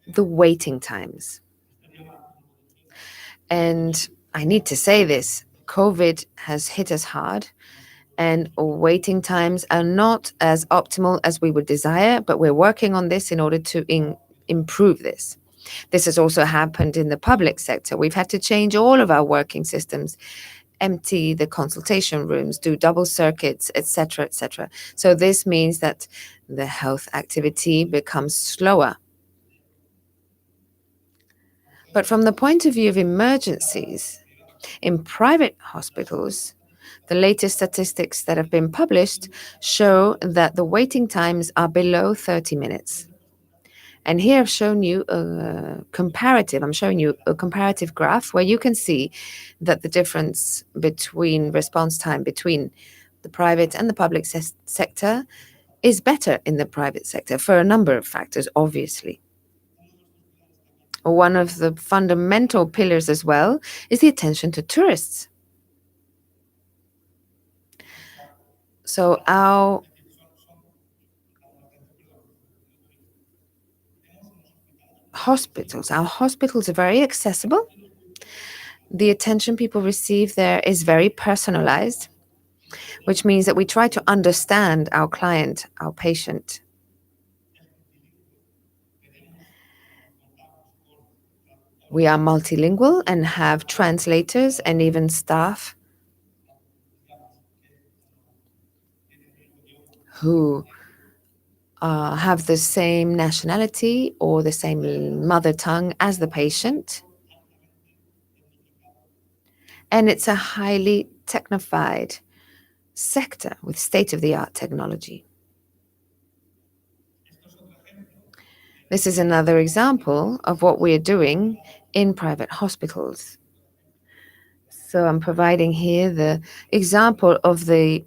the waiting times. And I need to say this, COVID has hit us hard, and waiting times are not as optimal as we would desire, but we're working on this in order to improve this. This has also happened in the public sector. We've had to change all of our working systems, empty the consultation rooms, do double circuits, etc., etc. So this means that the health activity becomes slower. But from the point of view of emergencies, in private hospitals, the latest statistics that have been published show that the waiting times are below 30 minutes. And here I've shown you a comparative. I'm showing you a comparative graph where you can see that the difference between response time between the private and the public sector is better in the private sector for a number of factors, obviously. One of the fundamental pillars as well is the attention to tourists. So our hospitals are very accessible. The attention people receive there is very personalized, which means that we try to understand our client, our patient. We are multilingual and have translators and even staff who have the same nationality or the same mother tongue as the patient. And it's a highly technified sector with state-of-the-art technology. This is another example of what we are doing in private hospitals. So I'm providing here the example of the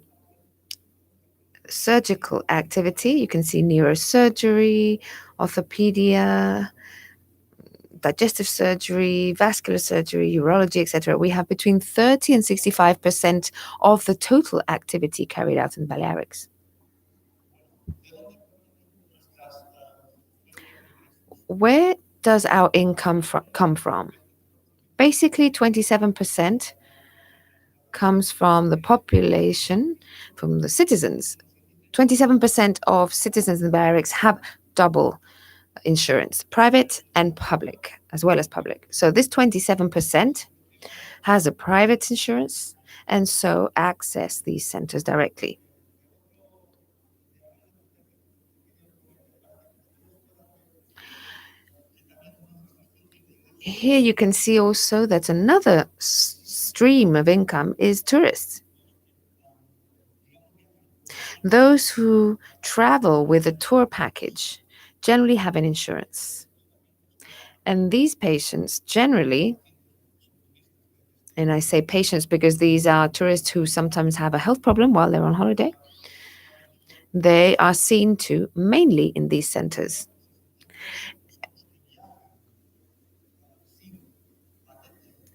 surgical activity. You can see neurosurgery, orthopedia, digestive surgery, vascular surgery, urology, etc. We have between 30 and 65% of the total activity carried out in Balearics. Where does our income come from? Basically, 27% comes from the population, from the citizens. 27% of citizens in the Balearics have double insurance, private and public, as well as public. So this 27% has a private insurance and so access these centers directly. Here you can see also that another stream of income is tourists. Those who travel with a tour package generally have an insurance. And these patients generally, and I say patients because these are tourists who sometimes have a health problem while they're on holiday, they are seen to mainly in these centers.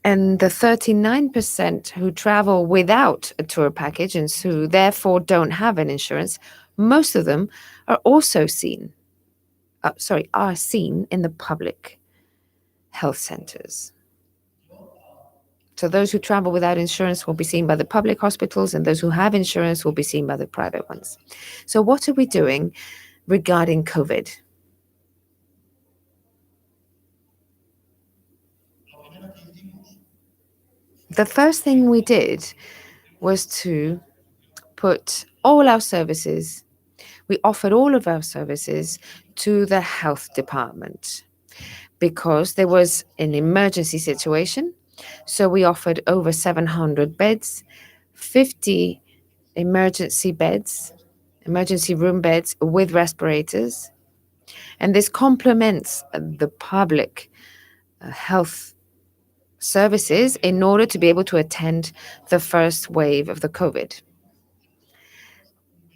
And the 39% who travel without a tour package and who therefore don't have an insurance, most of them are also seen, are seen in the public health centers. So those who travel without insurance will be seen by the public hospitals, and those who have insurance will be seen by the private ones. So what are we doing regarding COVID? The first thing we did was to put all our services, we offered all of our services to the health department because there was an emergency situation. So we offered over 700 beds, 50 emergency beds, emergency room beds with respirators. And this complements the public health services in order to be able to attend the first wave of the COVID.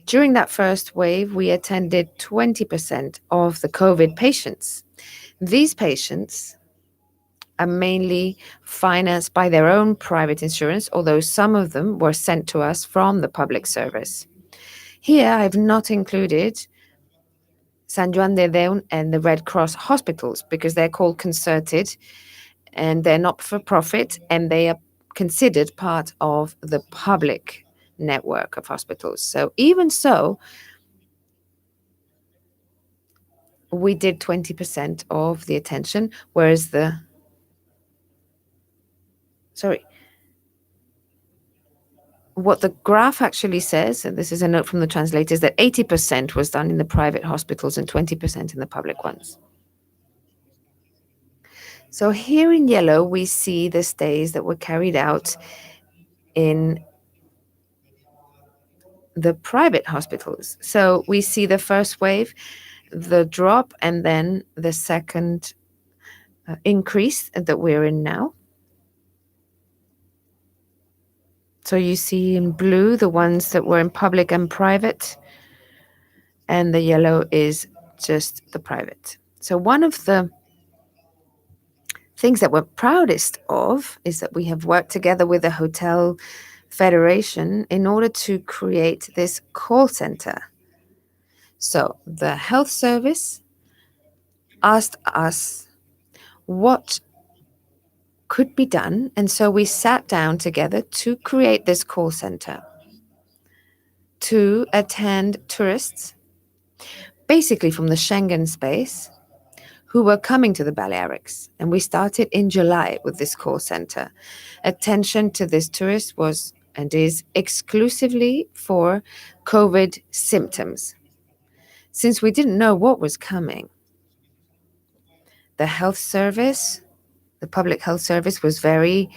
During that first wave, we attended 20% of the COVID patients. These patients are mainly financed by their own private insurance, although some of them were sent to us from the public service. Here, I've not included San Juan de Deun and the Red Cross hospitals because they're called concerted and they're not for profit and they are considered part of the public network of hospitals. So even so, we did 20% of the attention, whereas what the graph actually says, and this is a note from the translator, is that 80% was done in the private hospitals and 20% in the public ones. So here in yellow, we see the stays that were carried out in the private hospitals. So we see the first wave, the drop, and then the second increase that we're in now. So you see in blue the ones that were in public and private, and the yellow is just the private. So one of the things that we're proudest of is that we have worked together with the Hotel Federation in order to create this call center. So the health service asked us what could be done, and so we sat down together to create this call center to attend tourists, basically from the Schengen space, who were coming to the Balearics. And we started in July with this call center. Attention to this tourist was and is exclusively for COVID symptoms. Since we didn't know what was coming, the health service, the public health service, was very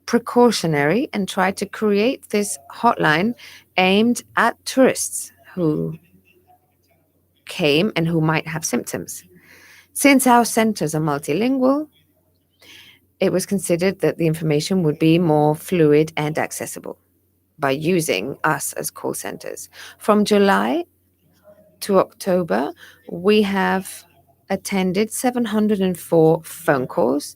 precautionary and tried to create this hotline aimed at tourists who came and who might have symptoms. Since our centers are multilingual, it was considered that the information would be more fluid and accessible by using us as call centers. From July to October, we have attended 704 phone calls,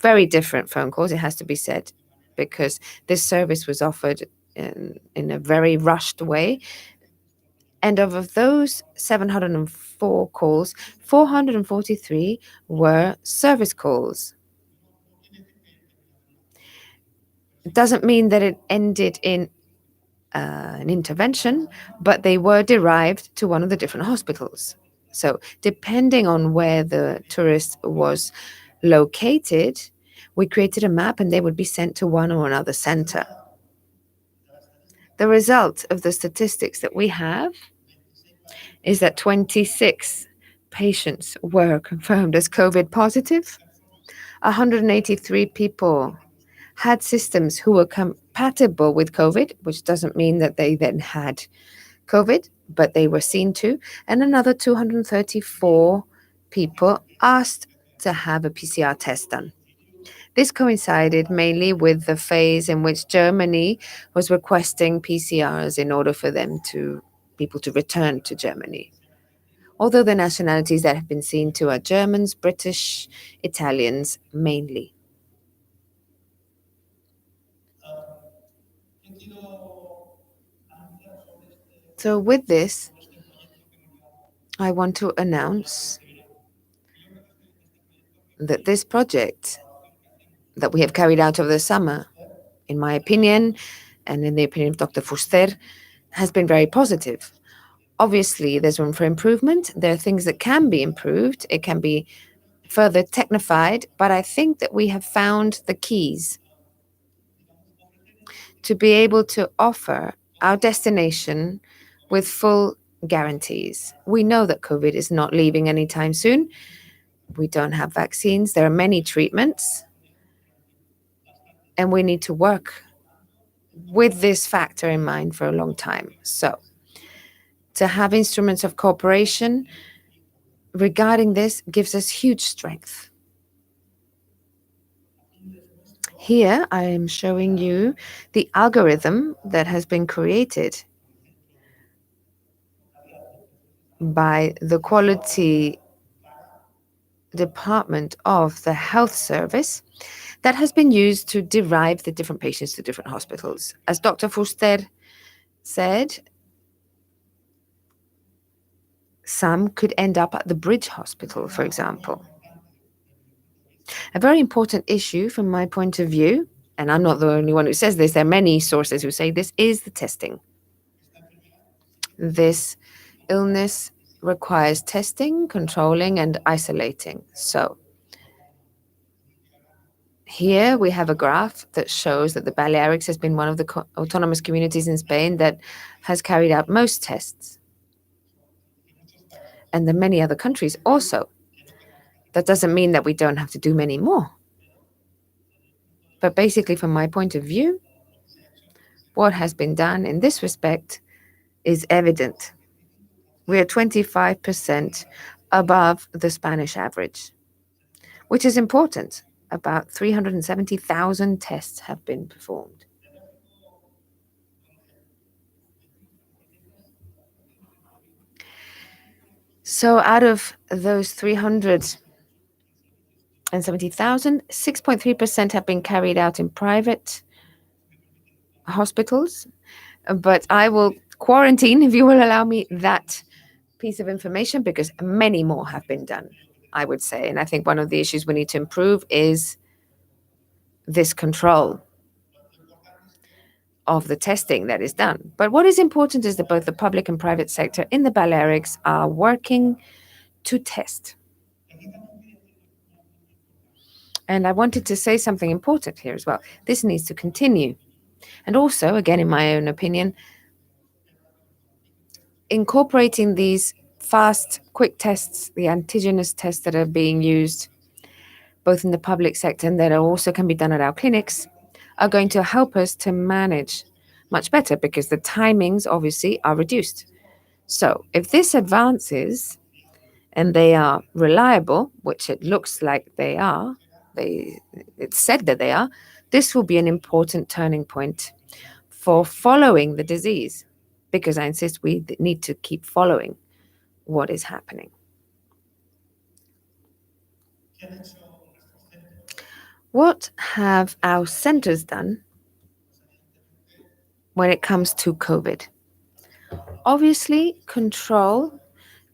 very different phone calls, it has to be said, because this service was offered in a very rushed way. And of those 704 calls, 443 were service calls. It doesn't mean that it ended in an intervention, but they were derived to one of the different hospitals. So depending on where the tourist was located, we created a map and they would be sent to one or another center. The result of the statistics that we have is that 26 patients were confirmed as COVID positive. 183 people had systems who were compatible with COVID, which doesn't mean that they then had COVID, but they were seen to, and another 234 people asked to have a PCR test done. This coincided mainly with the phase in which Germany was requesting PCRs in order for them to people to return to Germany. Although the nationalities that have been seen to are Germans, British, Italians mainly. So with this, I want to announce that this project that we have carried out over the summer, in my opinion, and in the opinion of Dr. Fuster, has been very positive. Obviously, there's room for improvement. There are things that can be improved. It can be further technified, but I think that we have found the keys to be able to offer our destination with full guarantees. We know that COVID is not leaving anytime soon. We don't have vaccines. There are many treatments, and we need to work with this factor in mind for a long time. So, to have instruments of cooperation regarding this gives us huge strength. Here, I am showing you the algorithm that has been created by the quality department of the health service that has been used to derive the different patients to different hospitals. As Dr. Fuster said, some could end up at the Bridge Hospital, for example. A very important issue from my point of view, and I'm not the only one who says this, there are many sources who say this, is the testing. This illness requires testing, controlling, and isolating. So, here we have a graph that shows that the Balearics has been one of the autonomous communities in Spain that has carried out most tests. And the many other countries also. That doesn't mean that we don't have to do many more. But basically, from my point of view, what has been done in this respect is evident. We are 25% above the Spanish average, which is important. About 370,000 tests have been performed. So out of those 370,000, 6.3% have been carried out in private hospitals. But I will quarantine, if you will allow me, that piece of information because many more have been done, I would say. And I think one of the issues we need to improve is this control of the testing that is done. But what is important is that both the public and private sector in the Balearics are working to test. And I wanted to say something important here as well. This needs to continue. And also, again, in my own opinion, incorporating these fast, quick tests, the antigenous tests that are being used both in the public sector and that also can be done at our clinics, are going to help us to manage much better because the timings obviously are reduced. So if this advances and they are reliable, which it looks like they are, it's said that they are, this will be an important turning point for following the disease, because I insist we need to keep following what is happening. What have our centers done when it comes to COVID? Obviously, control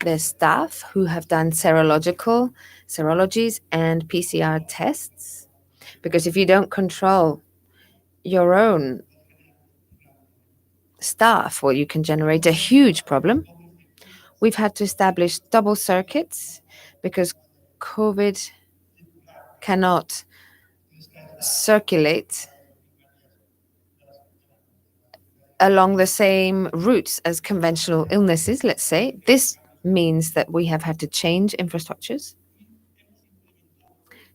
their staff who have done serologies and PCR tests, because if you don't control your own staff, well, you can generate a huge problem. We've had to establish double circuits because COVID cannot circulate along the same routes as conventional illnesses, let's say. This means that we have had to change infrastructures.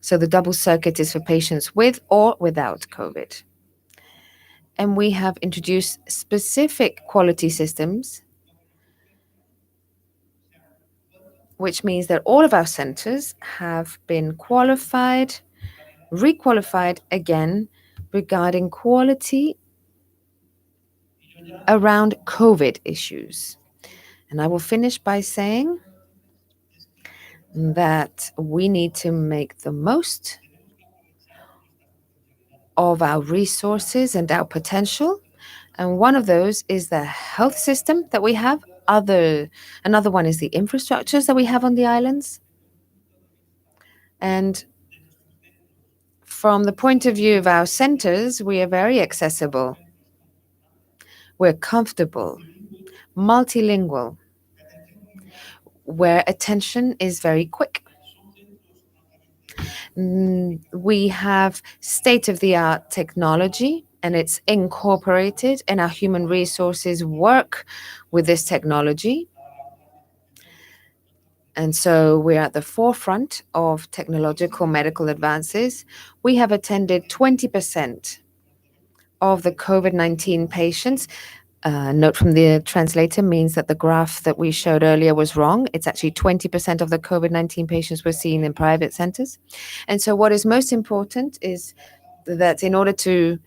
So the double circuit is for patients with or without COVID. And we have introduced specific quality systems, which means that all of our centers have been qualified, requalified again regarding quality around COVID issues. And I will finish by saying that we need to make the most of our resources and our potential. And one of those is the health system that we have. Another one is the infrastructures that we have on the islands. And from the point of view of our centers, we are very accessible. We're comfortable, multilingual, where attention is very quick. We have state-of-the-art technology, and it's incorporated, and our human resources work with this technology. And so we're at the forefront of technological medical advances. We have attended 20% of the COVID-19 patients. Note from the translator means that the graph that we showed earlier was wrong. It's actually 20% of the COVID-19 patients were seen in private centers. And so what is most important is that in order to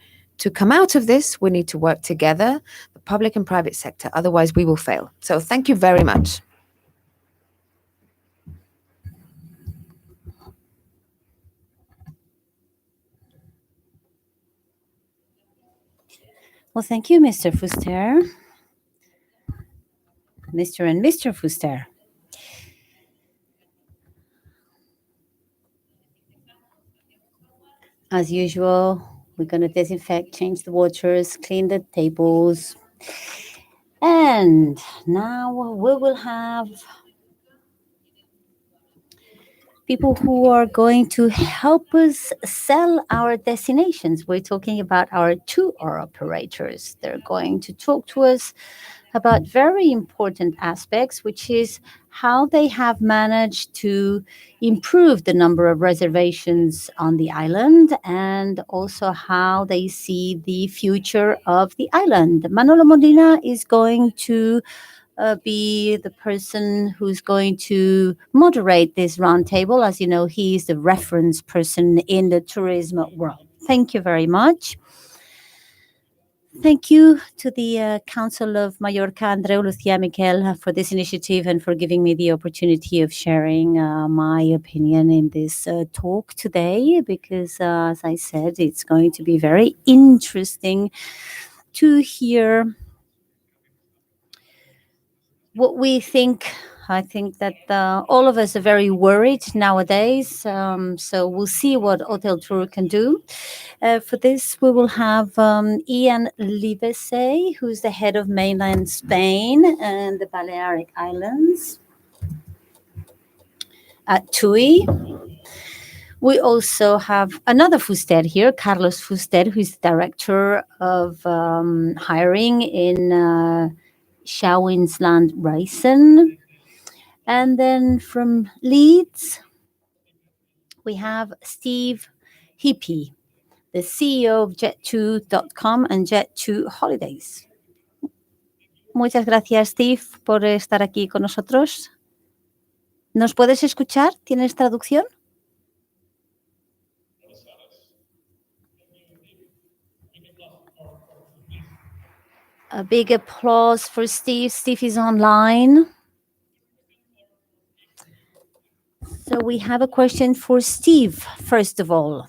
come out of this, we need to work together, the public and private sector. Otherwise, we will fail. So thank you very much. Well, thank you, Mr. Fuster. Mr. and Mr. Fuster. As usual, we're going to disinfect, change the waters, clean the tables. And now we will have people who are going to help us sell our destinations. We're talking about our tour operators. They're going to talk to us about very important aspects, which is how they have managed to improve the number of reservations on the island and also how they see the future of the island. Manolo Molina is going to be the person who's going to moderate this roundtable. As you know, he is the reference person in the tourism world. Thank you very much. Thank you to the Council of Mallorca, Andreu, Lucia, Miquel, for this initiative and for giving me the opportunity of sharing my opinion in this talk today, because, as I said, it's going to be very interesting to hear what we think. I think that all of us are very worried nowadays. So we'll see what Hotel Tour can do. For this, we will have Ian Livesey, who's the head of mainland Spain and the Balearic Islands at TUI. We also have another Fuster here, Carlos Fuster, who's the director of hiring in Schouwinsland Reisen. And then from Leeds, we have Steve Hippie, the CEO of Jet2.com and Jet2 Holidays. Muchas gracias, Steve, por estar aquí con nosotros. ¿Nos puedes escuchar? ¿Tienes traducción? A big applause for Steve. Steve is online. So we have a question for Steve, first of all.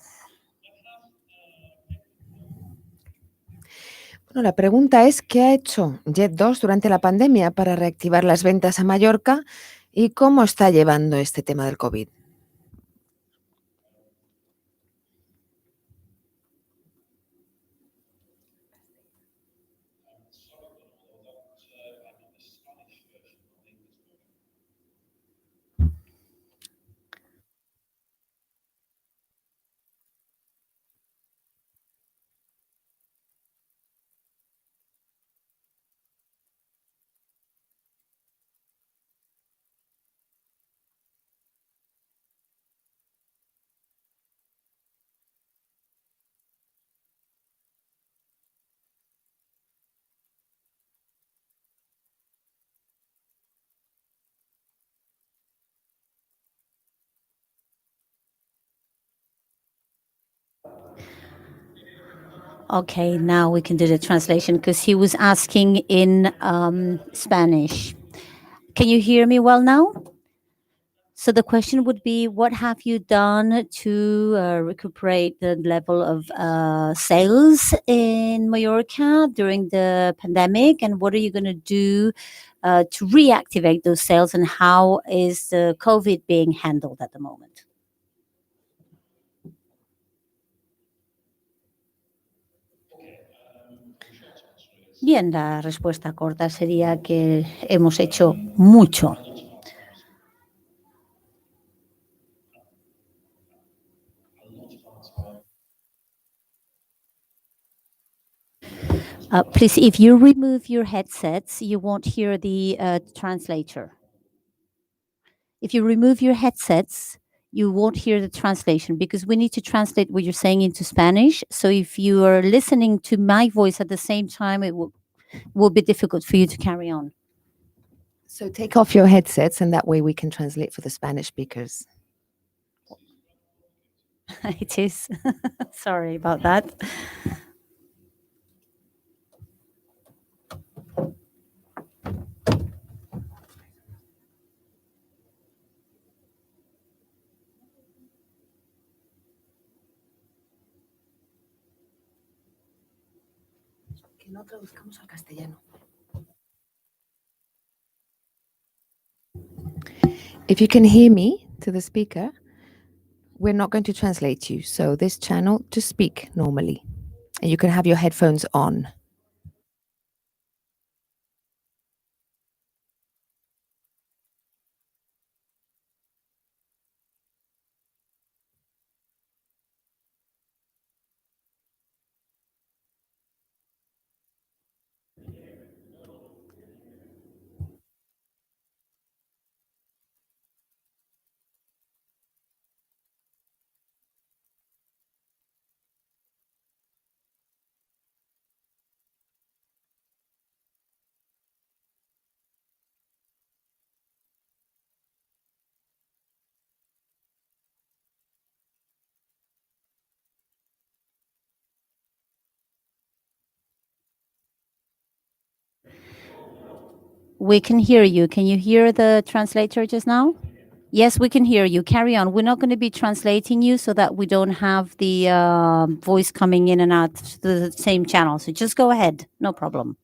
Bueno, la pregunta es, ¿qué ha hecho Jet2 durante la pandemia para reactivar las ventas a Mallorca y cómo está llevando este tema del COVID? Okay, now we can do the translation because he was asking in Spanish. Can you hear me well now? So the question would be, what have you done to recuperate the level of sales in Mallorca during the pandemic, and what are you going to do to reactivate those sales, and how is the COVID being handled at the moment? Bien, la respuesta corta sería que hemos hecho mucho. Please, if you remove your headsets, you won't hear the translator. If you remove your headsets, you won't hear the translation because we need to translate what you're saying into Spanish. So if you are listening to my voice at the same time, will be difficult for you to carry on. So take off your headsets, and that way we can translate for the Spanish speakers. It is. Sorry about that. Que no traduzcamos al castellano. If you can hear me to the speaker, we're not going to translate you. So this channel, just speak normally. And you can have your headphones on. We can hear you. Can you hear the translator just now? Yes, we can hear you. Carry on. We're not going to be translating you so that we don't have the voice coming in and out to the same channel. So just go ahead. No problem.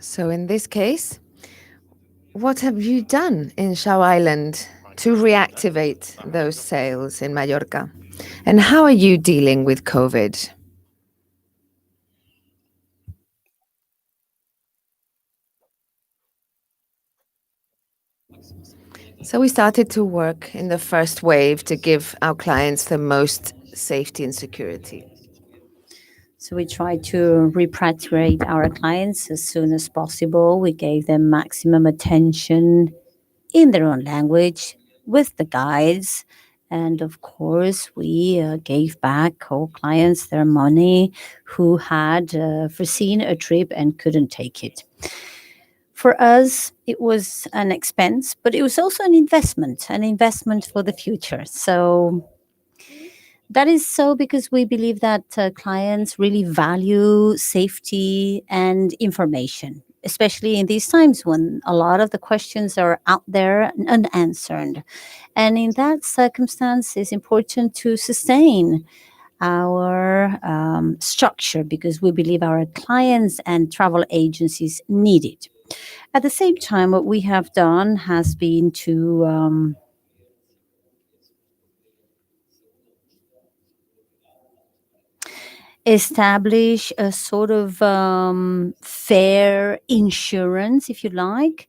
So, in this case, what have you done in Shao Island to reactivate those sales in Mallorca? And how are you dealing with COVID? So, we started to work in the first wave to give our clients the most safety and security. So we tried to repatriate our clients as soon as possible. We gave them maximum attention in their own language with the guides. And of course, we gave back all clients their money who had foreseen a trip and couldn't take it. For us, it was an expense, but it was also an investment for the future. So that is so because we believe that clients really value safety and information, especially in these times when a lot of the questions are out there and unanswered. And in that circumstance, it's important to sustain our structure because we believe our clients and travel agencies need it. At the same time, what we have done has been to establish a sort of fair insurance, if you like,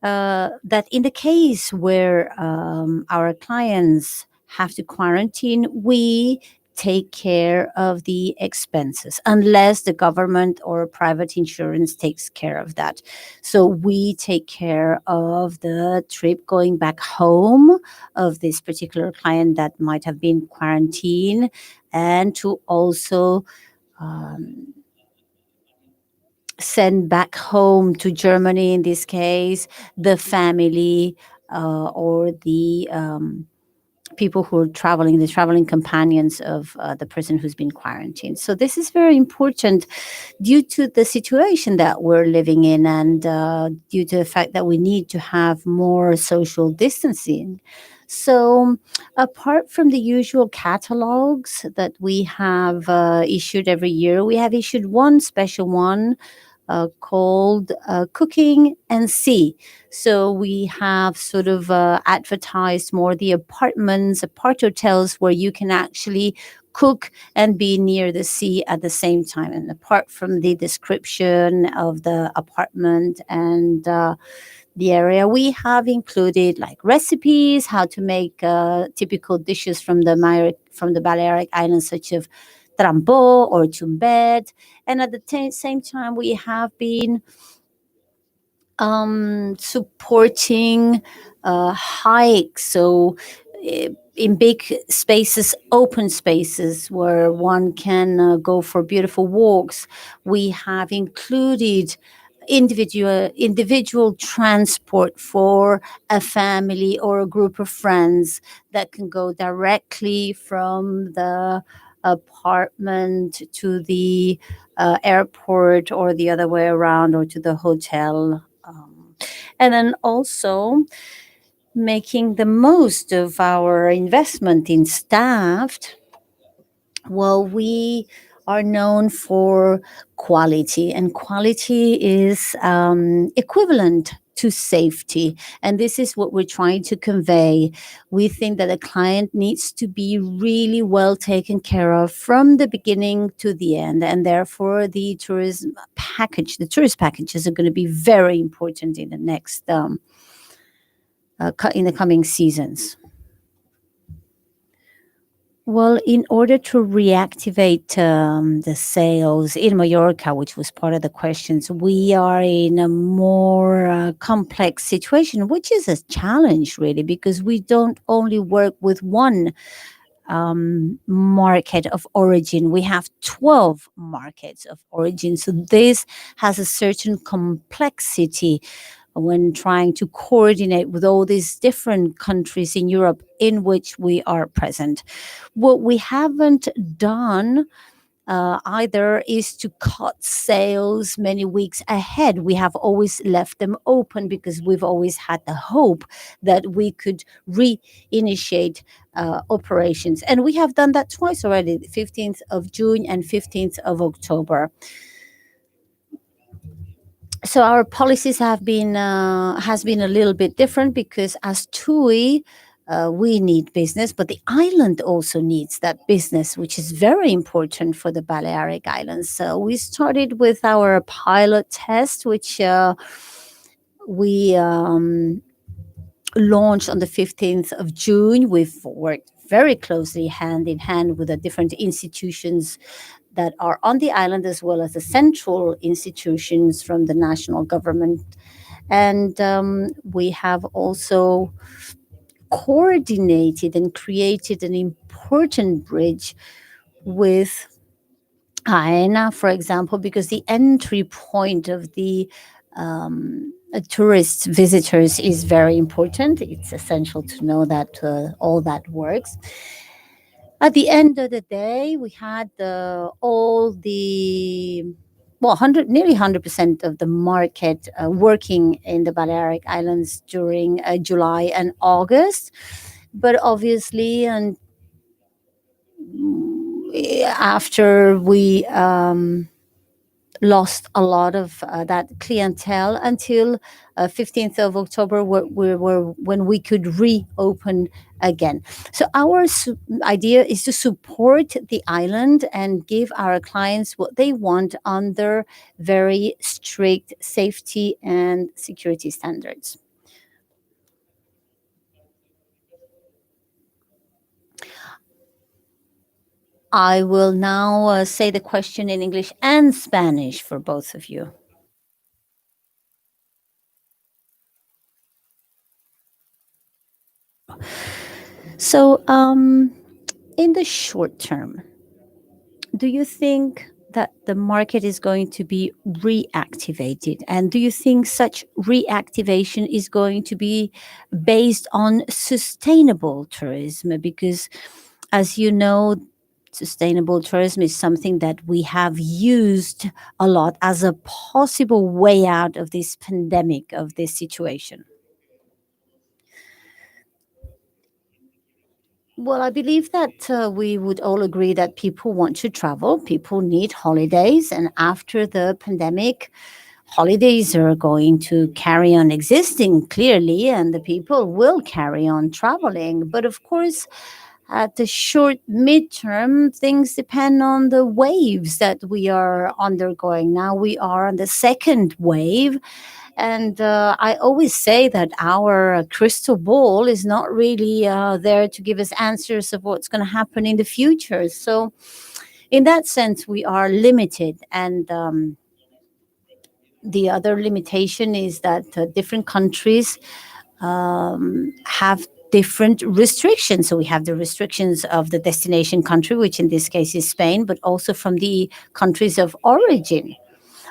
that in the case where our clients have to quarantine, we take care of the expenses unless the government or private insurance takes care of that. So we take care of the trip going back home of this particular client that might have been quarantined, and to also um, send back home to Germany, in this case, the family or the people who are traveling, the traveling companions of the person who's been quarantined. So this is very important due to the situation that we're living in and due to the fact that we need to have more social distancing. So, apart from the usual catalogs that we have issued every year, we have issued one special one called Cooking and Sea. So we have sort of advertised more the apartments, apart hotels where you can actually cook and be near the sea at the same time. And apart from the description of the apartment and the area, we have included like recipes, how to make typical dishes from from the Balearic Islands, such as trampo or chumbet. And at the same time, we have been supporting hikes. So, in big spaces, open spaces where one can go for beautiful walks, we have included individual transport for a family or a group of friends that can go directly from the apartment to the airport or the other way around or to the hotel. And then also making the most of our investment in staff. Well, we are known for quality, and quality is equivalent to safety. And this is what we're trying to convey. We think that a client needs to be really well taken care of from the beginning to the end. And therefore, the tourist packages are going to be very important in the next, in the coming seasons. Well, in order to reactivate the sales in Mallorca, which was part of the questions, we are in a more complex situation, which is a challenge, really, because we don't only work with one market of origin. We have 12 markets of origin. So this has a certain complexity when trying to coordinate with all these different countries in Europe in which we are present. What we haven't done either is to cut sales many weeks ahead. We have always left them open because we've always had the hope that we could reinitiate operations. And we have done that twice already, the 15th of June and 15th of October. So our policies have been has been a little bit different because as TUI, we need business, but the island also needs that business, which is very important for the Balearic Islands. So we started with our pilot test, which we launched on the 15th of June. We've worked very closely hand in hand with the different institutions that are on the island, as well as the central institutions from the national government. And we have also coordinated and created an important bridge with AENA, for example, because the entry point of the tourist visitors is very important. It's essential to know that all that works. At the end of the day, we had all the well, 100, nearly 100% of the market working in the Balearic Islands during July and August. But obviously, and after we lost a lot of that clientele until 15th of October, when we could reopen again. So our idea is to support the island and give our clients what they want under very strict safety and security standards. I will now say the question in English and Spanish for both of you. So, in the short term, do you think that the market is going to be reactivated? And do you think such reactivation is going to be based on sustainable tourism? Because, as you know, sustainable tourism is something that we have used a lot as a possible way out of this pandemic, of this situation. Well, I believe that we would all agree that people want to travel, people need holidays, and after the pandemic, holidays are going to carry on existing clearly, and the people will carry on traveling. But of course, at the short midterm, things depend on the waves that we are undergoing. Now we are on the second wave, and I always say that our crystal ball is not really there to give us answers of what's going to happen in the future. So, in that sense, we are limited. And the other limitation is that different countries have different restrictions. So we have the restrictions of the destination country, which in this case is Spain, but also from the countries of origin.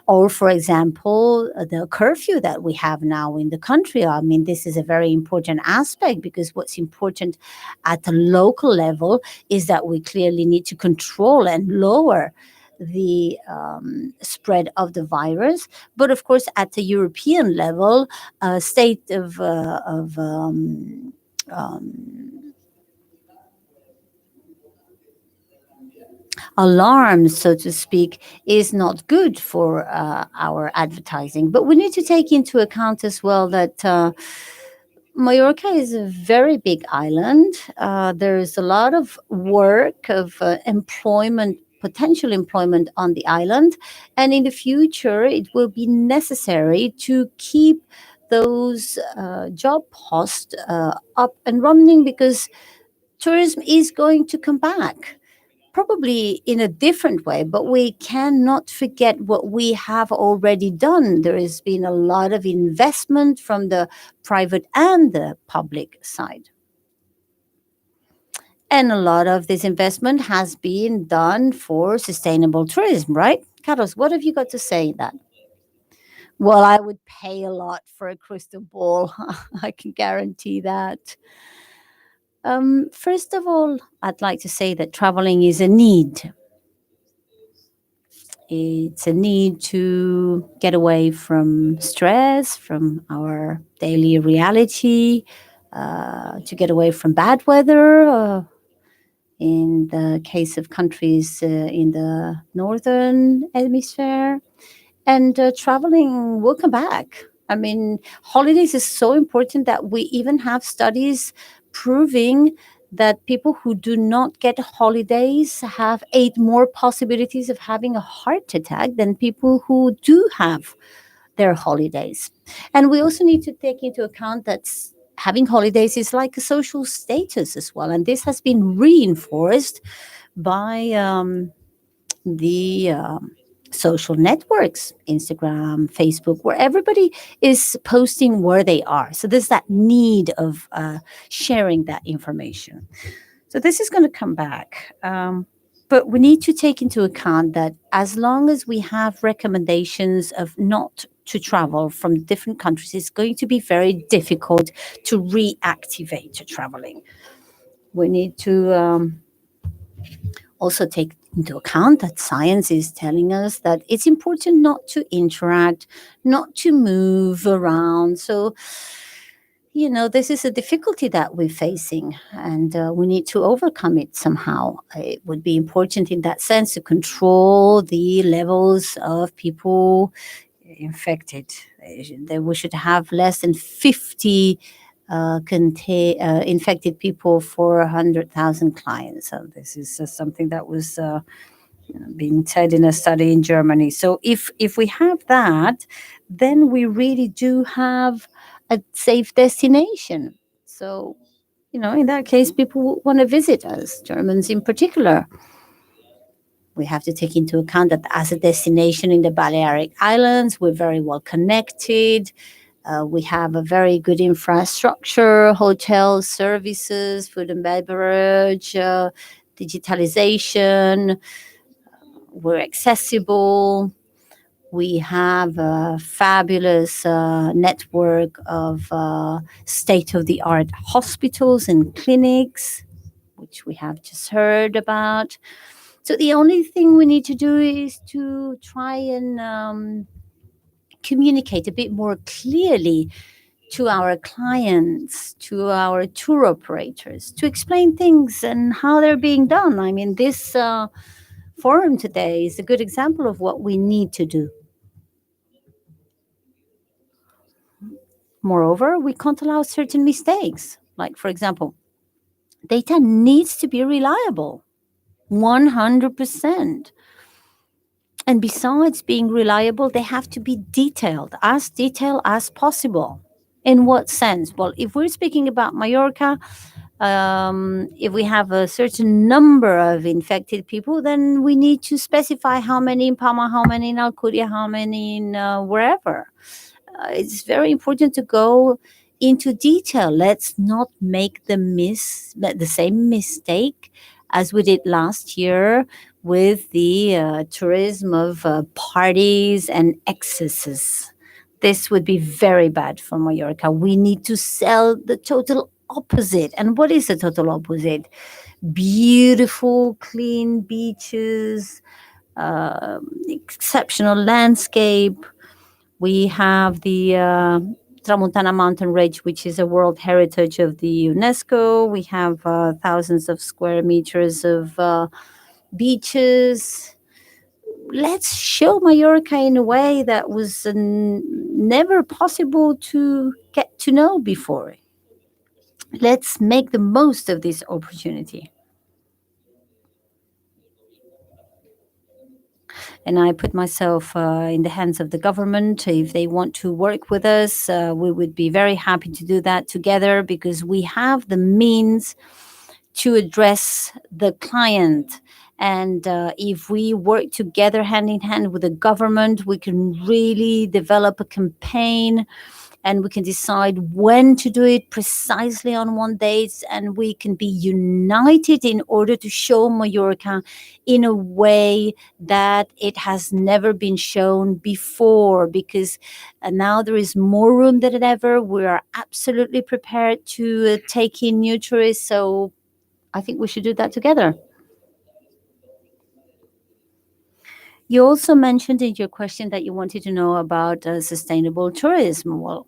Or, for example, the curfew that we have now in the country. I mean, this is a very important aspect because what's important at the local level is that we clearly need to control and lower the spread of the virus. But of course, at the European level, a state of alarm, so to speak, is not good for our advertising. But we need to take into account as well that Mallorca is a very big island. There is a lot of work, of employment, potential employment on the island. And in the future, it will be necessary to keep those job posts up and running because tourism is going to come back, probably in a different way, but we cannot forget what we have already done. There has been a lot of investment from the private and the public side. And a lot of this investment has been done for sustainable tourism, right? Carlos, what have you got to say in that? Well, I would pay a lot for a crystal ball. I can guarantee that. First of all, I'd like to say that traveling is a need. It's a need to get away from stress, from our daily reality, to get away from bad weather. In the case of countries in the northern hemisphere, and traveling will come back. I mean, holidays is so important that we even have studies proving that people who do not get holidays have eight more possibilities of having a heart attack than people who do have their holidays. And we also need to take into account that having holidays is like a social status as well. And this has been reinforced by the social networks, Instagram, Facebook, where everybody is posting where they are. So there's that need of sharing that information. So this is going to come back. But we need to take into account that as long as we have recommendations of not to travel from different countries, it's going to be very difficult to reactivate traveling. We need to also take into account that science is telling us that it's important not to interact, not to move around. So, this is a difficulty that we're facing, and we need to overcome it somehow. It would be important in that sense to control the levels of people infected. We should have less than 50 infected people for 100,000 clients. So this is something that was being said in a study in Germany. So if we have that, then we really do have a safe destination. So in that case, people want to visit us, Germans in particular. We have to take into account that as a destination in the Balearic Islands, we're very well connected. We have a very good infrastructure, hotel services, food and beverage, digitalization. We're accessible. We have a fabulous network of state of the art hospitals and clinics, which we have just heard about. So the only thing we need to do is to try and communicate a bit more clearly to our clients, to our tour operators, to explain things and how they're being done. I mean, this forum today is a good example of what we need to do. Moreover, we can't allow certain mistakes. Like, for example, data needs to be reliable, 100%. And besides being reliable, they have to be detailed as possible. In what sense? Well, if we're speaking about Mallorca, if we have a certain number of infected people, then we need to specify how many in Palma, how many in Alcudia, how many in wherever. It's very important to go into detail. Let's not make the same mistake as we did last year with the tourism of parties and excesses. This would be very bad for Mallorca. We need to sell the total opposite. And what is the total opposite? Beautiful, clean beaches, exceptional landscape. We have the Tramontana Mountain Range, which is a World Heritage of the UNESCO. We have thousands of square meters of beaches. Let's show Mallorca in a way that was never possible to get to know before. Let's make the most of this opportunity. And I put myself in the hands of the government. If they want to work with us, we would be very happy to do that together because we have the means to address the client. And if we work together hand in hand with the government, we can really develop a campaign and we can decide when to do it precisely on one date, and we can be united in order to show Mallorca in a way that it has never been shown before, because now there is more room than ever. We are absolutely prepared to take in new tourists, so I think we should do that together. You also mentioned in your question that you wanted to know about sustainable tourism. Well,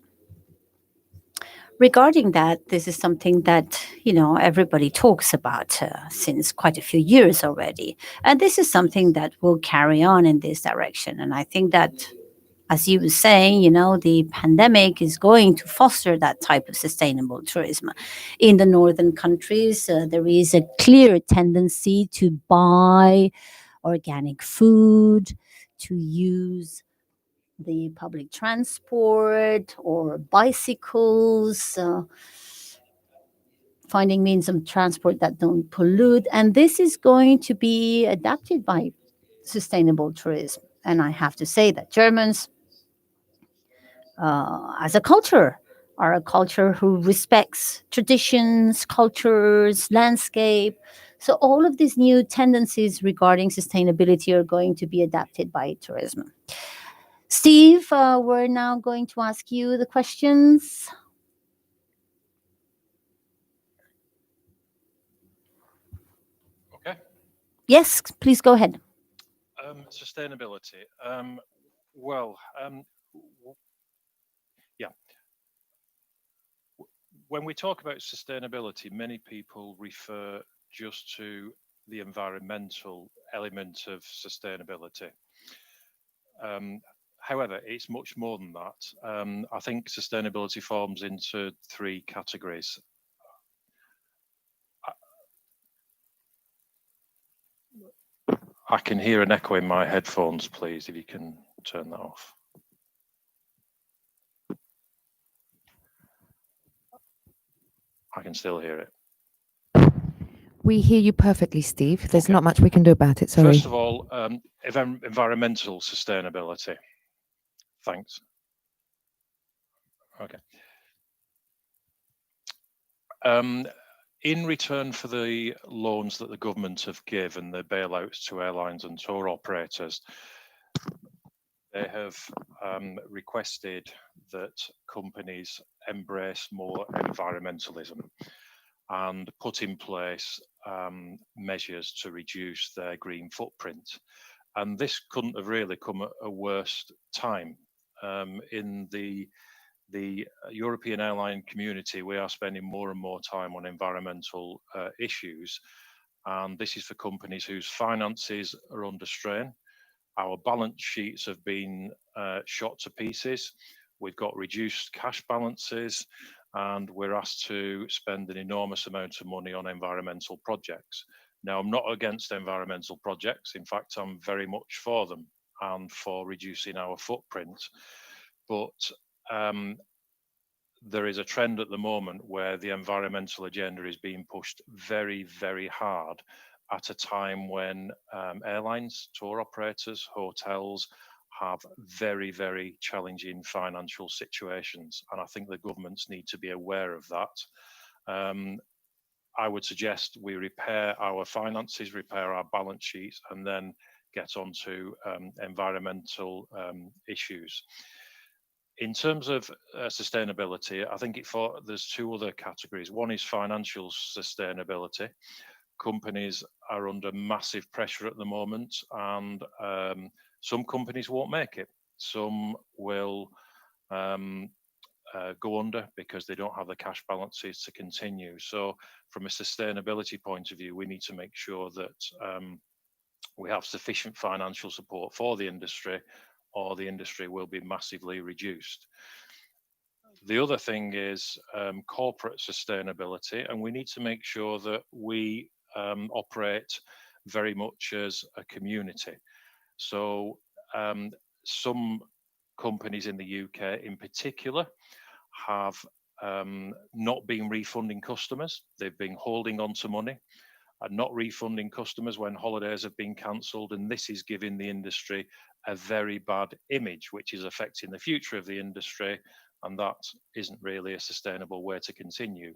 regarding that, this is something that everybody talks about since quite a few years already, and this is something that will carry on in this direction. And I think that as you were saying, the pandemic is going to foster that type of sustainable tourism. In the northern countries, there is a clear tendency to buy organic food, to use the public transport or bicycles, finding means of transport that don't pollute. And this is going to be adapted by sustainable tourism. And I have to say that Germans, as a culture, are a culture who respects traditions, cultures, landscape. So all of these new tendencies regarding sustainability are going to be adapted by tourism. Steve, we're now going to ask you the questions. Okay. Yes, please go ahead. Sustainability. Well, yeah. When we talk about sustainability, many people refer just to the environmental element of sustainability. However, it's much more than that. I think sustainability forms into three categories. I can hear an echo in my headphones, please, if you can turn that off. I can still hear it. We hear you perfectly, Steve. There's Okay. not much we can do about it. Sorry. First of all, environmental sustainability. Thanks. Okay. In return for the loans that the government have given, the bailouts to airlines and tour operators, they have requested that companies embrace more environmentalism and put in place measures to reduce their green footprint. And this couldn't have really come at a worse time. In the European airline community, we are spending more and more time on environmental issues. And this is for companies whose finances are under strain. Our balance sheets have been shot to pieces. We've got reduced cash balances, and we're asked to spend an enormous amount of money on environmental projects. Now, I'm not against environmental projects. In fact, I'm very much for them and for reducing our footprint. But there is a trend at the moment where the environmental agenda is being pushed very, very hard at a time when airlines, tour operators, hotels have very, very challenging financial situations. And I think the governments need to be aware of that. I would suggest we repair our finances, repair our balance sheets, and then get on to environmental issues. In terms of sustainability, I think there's two other categories. One is financial sustainability. Companies are under massive pressure at the moment, and some companies won't make it. Some will go under because they don't have the cash balances to continue. So, from a sustainability point of view, we need to make sure that we have sufficient financial support for the industry, or the industry will be massively reduced. The other thing is corporate sustainability, and we need to make sure that we operate very much as a community. So some companies in the UK in particular have not been refunding customers. They've been holding on to money and not refunding customers when holidays have been cancelled. And this is giving the industry a very bad image, which is affecting the future of the industry. And that isn't really a sustainable way to continue.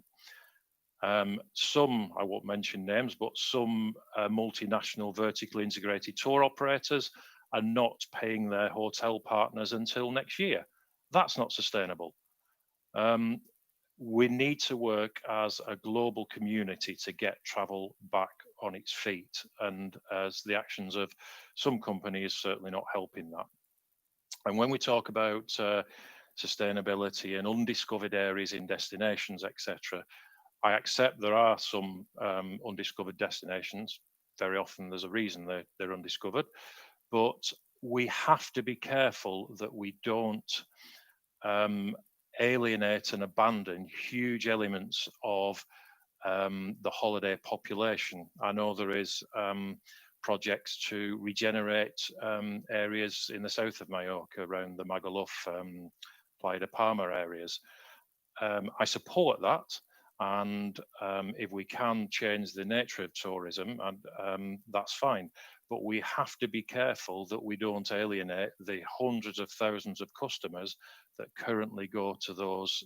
Some, I won't mention names, but some multinational vertically integrated tour operators are not paying their hotel partners until next year. That's not sustainable. We need to work as a global community to get travel back on its feet. And as the actions of some companies certainly not helping that. And when we talk about sustainability and undiscovered areas in destinations, etc., I accept there are some undiscovered destinations. Very often there's a reason they're undiscovered. But we have to be careful that we don't um, alienate and abandon huge elements of the holiday population. I know there is projects to regenerate areas in the south of Mallorca around the Magaluf, Playa de Palma areas. I support that. And if we can change the nature of tourism, and that's fine. But we have to be careful that we don't alienate the hundreds of thousands of customers that currently go to those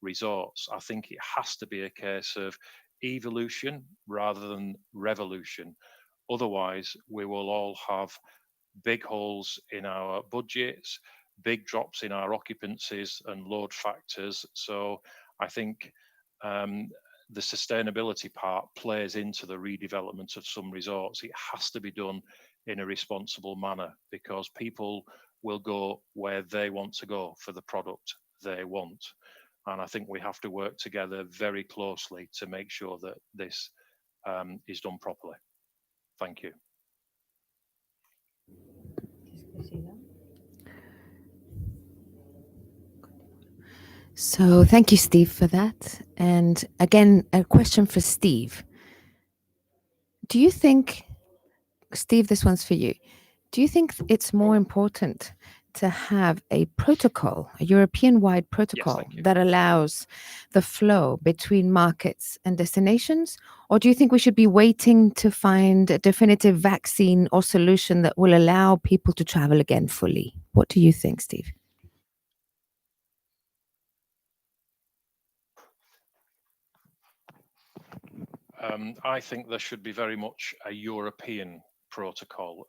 resorts. I think it has to be a case of evolution rather than revolution. Otherwise, we will all have big holes in our budgets, big drops in our occupancies and load factors. So I think um, the sustainability part plays into the redevelopment of some resorts. It has to be done in a responsible manner because people will go where they want to go for the product they want. And I think we have to work together very closely to make sure that this is done properly. Thank you. So thank you, Steve, for that. And again, a question for Steve. Do you think, Steve, this one's for you. Do you think it's more important to have a protocol, a European wide Yes, protocol thank you. that allows the flow between markets and destinations? Or do you think we should be waiting to find a definitive vaccine or solution that will allow people to travel again fully? What do you think, Steve? I think there should be very much a European protocol.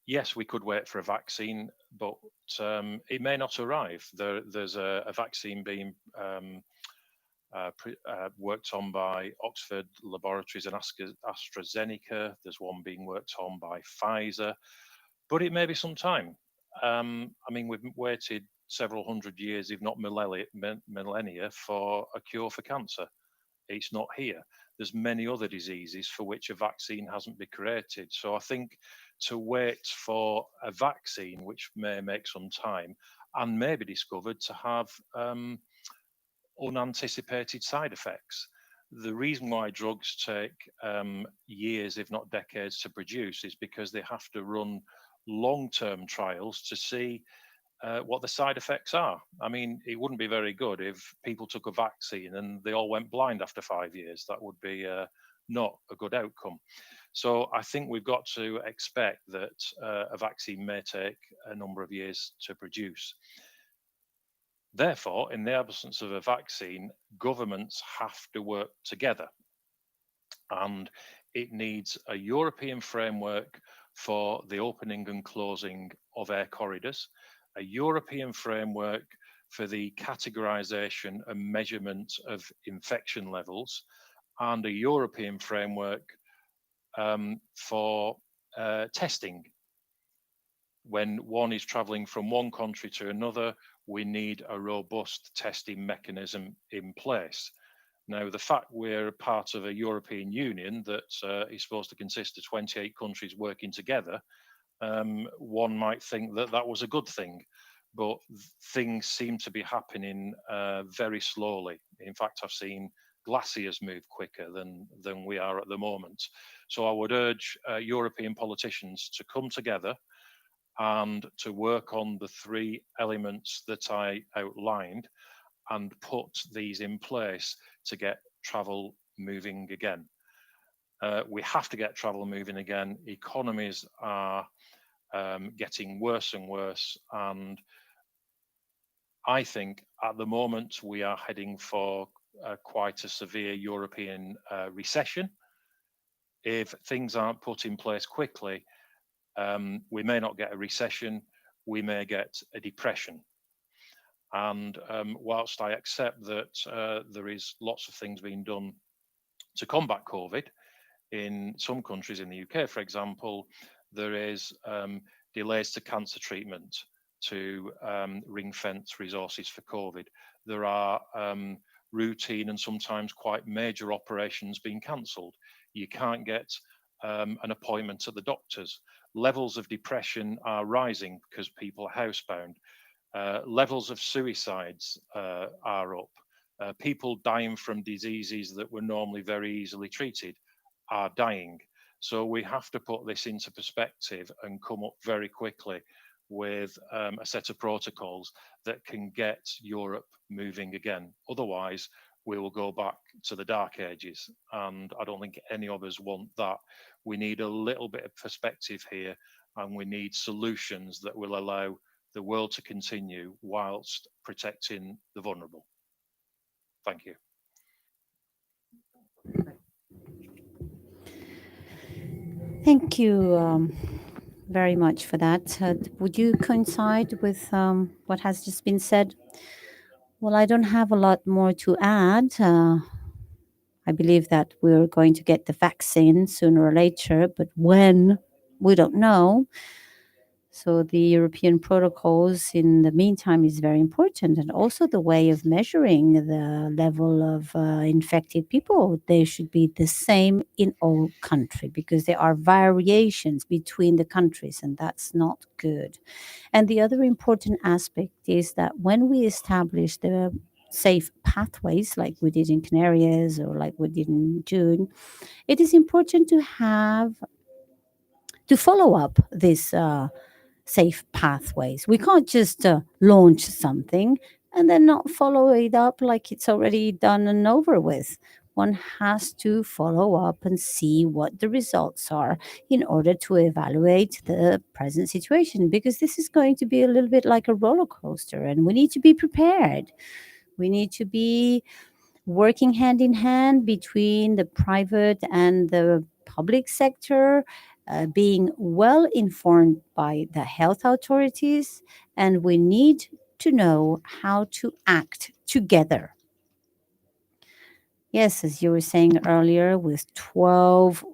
Yes, we could wait for a vaccine, but it may not arrive. There's a vaccine being worked on by Oxford Laboratories and AstraZeneca. There's one being worked on by Pfizer, but it may be some time. I mean, we've waited several hundred years, if not millennia, for a cure for cancer. It's not here. There's many other diseases for which a vaccine hasn't been created. So I think to wait for a vaccine, which may make some time and may be discovered to have unanticipated side effects. The reason why drugs take years, if not decades, to produce is because they have to run long term trials to see what the side effects are. I mean, it wouldn't be very good if people took a vaccine and they all went blind after 5 years. That would be not a good outcome. So I think we've got to expect that a vaccine may take a number of years to produce. Therefore, in the absence of a vaccine, governments have to work together. And it needs a European framework for the opening and closing of air corridors, a European framework for the categorization and measurement of infection levels, and a European framework for testing. When one is traveling from one country to another, we need a robust testing mechanism in place. Now, the fact we're part of a European Union that is supposed to consist of 28 countries working together, one might think that that was a good thing. But things seem to be happening very slowly. In fact, I've seen glaciers move quicker than we are at the moment. So I would urge European politicians to come together and to work on the three elements that I outlined and put these in place to get travel moving again. We have to get travel moving again. Economies are getting worse and worse. And I think at the moment we are heading for quite a severe European recession. If things aren't put in place quickly, we may not get a recession, we may get a depression. And whilst I accept that there is lots of things being done to combat COVID, in some countries in the UK, for example, there is delays to cancer treatment to ring fence resources for COVID. There are routine and sometimes quite major operations being cancelled. You can't get an appointment at the doctor's. Levels of depression are rising because people are housebound. Levels of suicides are up. People dying from diseases that were normally very easily treated are dying. So we have to put this into perspective and come up very quickly with a set of protocols that can get Europe moving again. Otherwise, we will go back to the dark ages. And I don't think any of us want that. We need a little bit of perspective here, and we need solutions that will allow the world to continue whilst protecting the vulnerable. Thank you. Thank you very much for that. Would you coincide with what has just been said? Well, I don't have a lot more to add. I believe that we're going to get the vaccine sooner or later, but when, we don't know. So the European protocols in the meantime is very important, and also the way of measuring the level of infected people. They should be the same in all country because there are variations between the countries, and that's not good. And the other important aspect is that when we establish the safe pathways like we did in Canarias or like we did in June, it is important to have to follow up this safe pathways. We can't just launch something and then not follow it up like it's already done and over with. One has to follow up and see what the results are in order to evaluate the present situation, because this is going to be a little bit like a roller coaster and we need to be prepared. We need to be working hand in hand between the private and the public sector, being well informed by the health authorities, and we need to know how to act together. Yes, as you were saying earlier, with 12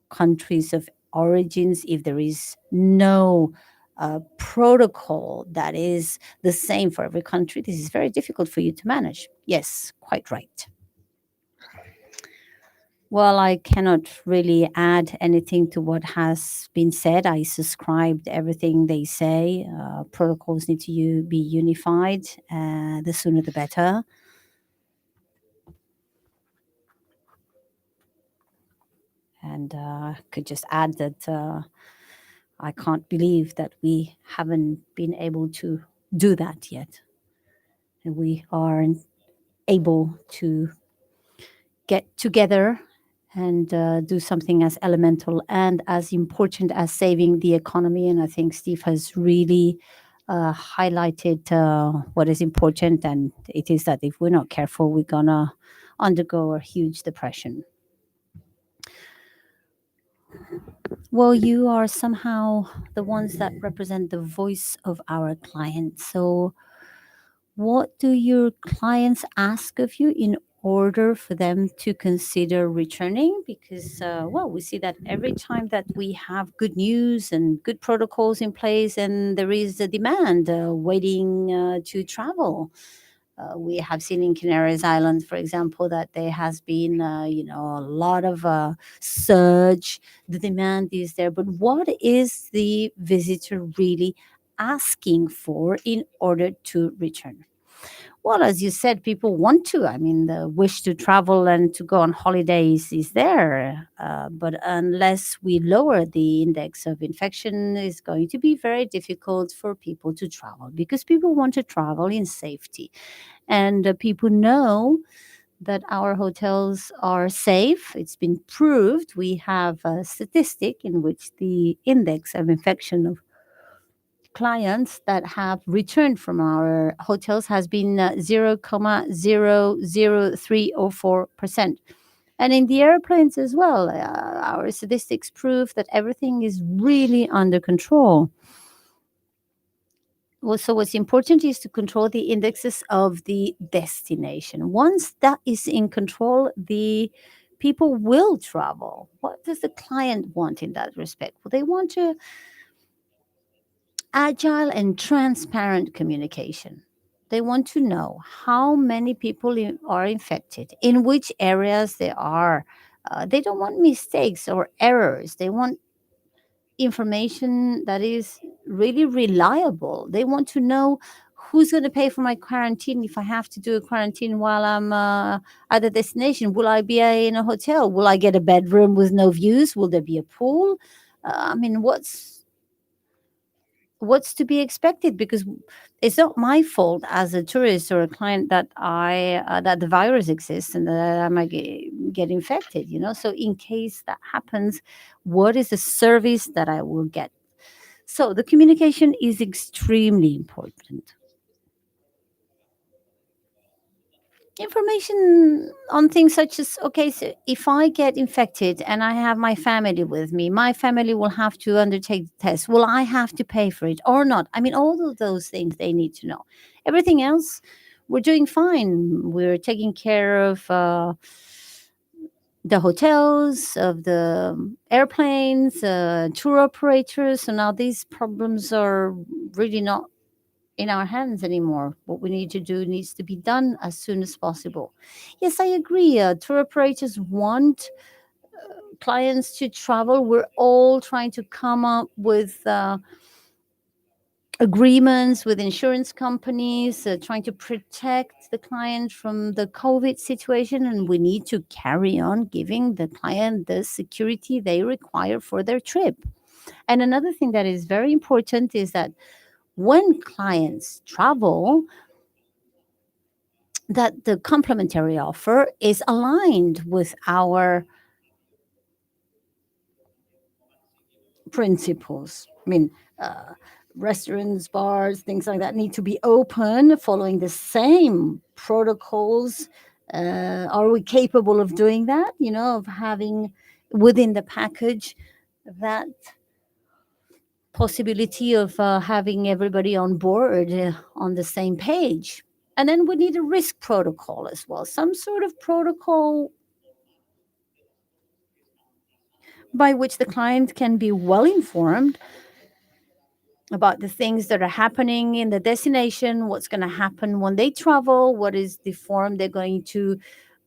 countries of origins, if there is no protocol that is the same for every country, this is very difficult for you to manage. Yes, quite right. Well, I cannot really add anything to what has been said. I subscribed everything they say. Protocols need to be unified. The sooner the better. And could just add that I can't believe that we haven't been able to do that yet. And we aren't able to get together and do something as elemental and as important as saving the economy. And I think Steve has really highlighted what is important, and it is that if we're not careful, we're gonna undergo a huge depression. Well, you are somehow the ones that represent the voice of our clients. So what do your clients ask of you in order for them to consider returning? Because, well, we see that every time that we have good news and good protocols in place, and there is a demand waiting to travel. We have seen in Canaries Islands, for example, that there has been, a lot of surge. The demand is there, but what is the visitor really asking for in order to return? Well, as you said, people want to. I mean, the wish to travel and to go on holidays is there. But unless we lower the index of infection, it's going to be very difficult for people to travel because people want to travel in safety. And people know that our hotels are safe. It's been proved. We have a statistic in which the index of infection of clients that have returned from our hotels has been 0.00304%. And in the airplanes as well, our statistics prove that everything is really under control. Well, so what's important is to control the indexes of the destination. Once that is in control, the people will travel. What does the client want in that respect? Well, they want to agile and transparent communication. They want to know how many people are infected, in which areas they are, They don't want mistakes or errors. They want information that is really reliable. They want to know who's going to pay for my quarantine if I have to do a quarantine while I'm at the destination. Will I be in a hotel? Will I get a bedroom with no views? Will there be a pool? I mean, what's to be expected? Because it's not my fault as a tourist or a client that I that the virus exists and that I might get infected. So in case that happens, what is the service that I will get? So the communication is extremely important. Information on things such as, okay, so if I get infected and I have my family with me, my family will have to undertake the test. Will I have to pay for it or not? I mean, all of those things they need to know. Everything else, we're doing fine. We're taking care of the hotels, of the airplanes, tour operators. So now these problems are really not in our hands anymore. What we need to do needs to be done as soon as possible. Yes, I agree. Tour operators want clients to travel. We're all trying to come up with agreements with insurance companies, trying to protect the client from the COVID situation. And we need to carry on giving the client the security they require for their trip. And another thing that is very important is that when clients travel, that the complementary offer is aligned with our principles. I mean, uh, restaurants, bars, things like that need to be open following the same protocols. Are we capable of doing that? Of having within the package that possibility of having everybody on board on the same page. And then we need a risk protocol as well, some sort of protocol by which the client can be well informed about the things that are happening in the destination, what's going to happen when they travel, what is the form they're going to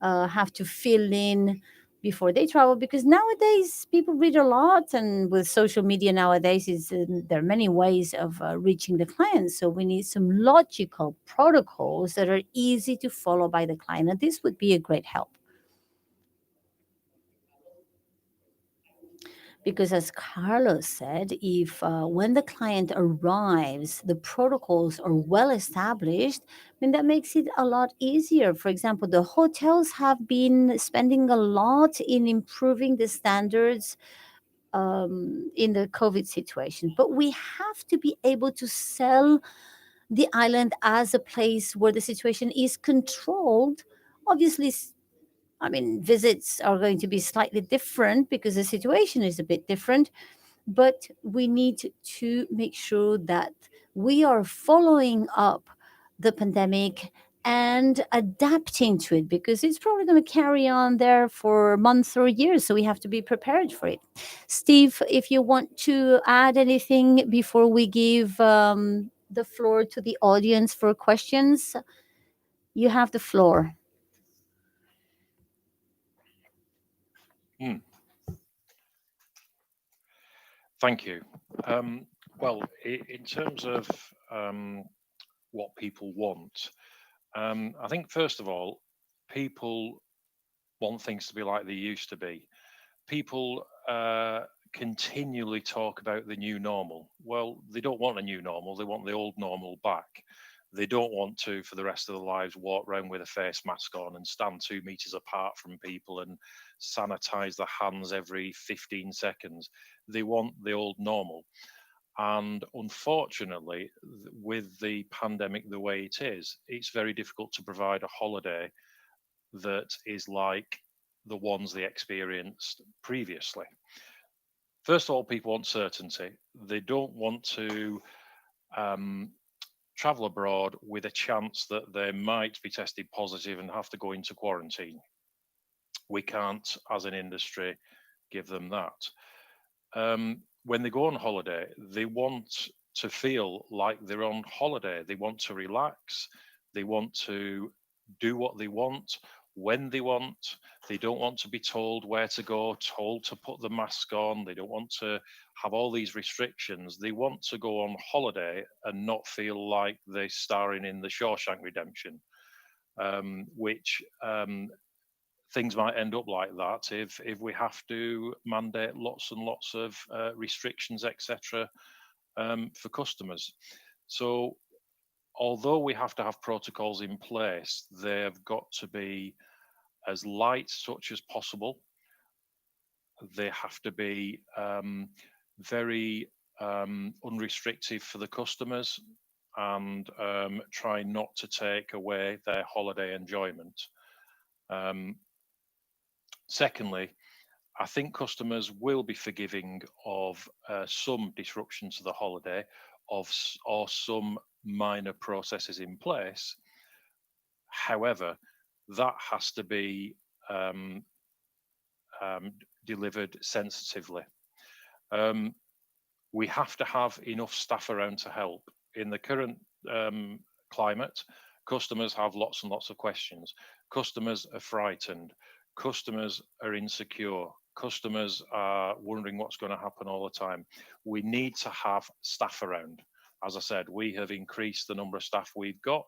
have to fill in before they travel. Because nowadays people read a lot, and with social media nowadays, there are many ways of reaching the clients. So we need some logical protocols that are easy to follow by the client, and this would be a great help. Because as Carlos said, if when the client arrives the protocols are well established, I mean, that makes it a lot easier. For example, the hotels have been spending a lot in improving the standards in the COVID situation, but we have to be able to sell the island as a place where the situation is controlled. Obviously, I mean, visits are going to be slightly different because the situation is a bit different, but we need to make sure that we are following up the pandemic and adapting to it, because it's probably going to carry on there for months or years. So we have to be prepared for it. Steve, if you want to add anything before we give the floor to the audience for questions, you have the floor. Hmm. Thank you. Well, in terms of what people want, I think first of all, people want things to be like they used to be. People continually talk about the new normal. Well, they don't want a new normal, they want the old normal back. They don't want to, for the rest of their lives, walk around with a face mask on and stand 2 meters apart from people and sanitize their hands every 15 seconds. They want the old normal. And unfortunately, with the pandemic the way it is, it's very difficult to provide a holiday that is like the ones they experienced previously. First of all, people want certainty. They don't want to um, travel abroad with a chance that they might be tested positive and have to go into quarantine. We can't, as an industry, give them that. When they go on holiday, they want to feel like they're on holiday. They want to relax. They want to do what they want when they want. They don't want to be told where to go, told to put the mask on. They don't want to have all these restrictions. They want to go on holiday and not feel like they're starring in the Shawshank Redemption, which things might end up like that if we have to mandate lots and lots of restrictions, etc., for customers. So although we have to have protocols in place, they've got to be as light touch as possible. They have to be very unrestricted for the customers, and try not to take away their holiday enjoyment. Um, Secondly, I think customers will be forgiving of some disruption to the holiday or some minor processes in place. However, that has to be um, delivered sensitively. Um, we have to have enough staff around to help. In the current climate, customers have lots and lots of questions. Customers are frightened. Customers are insecure. Customers are wondering what's going to happen all the time. We need to have staff around. As I said, we have increased the number of staff we've got.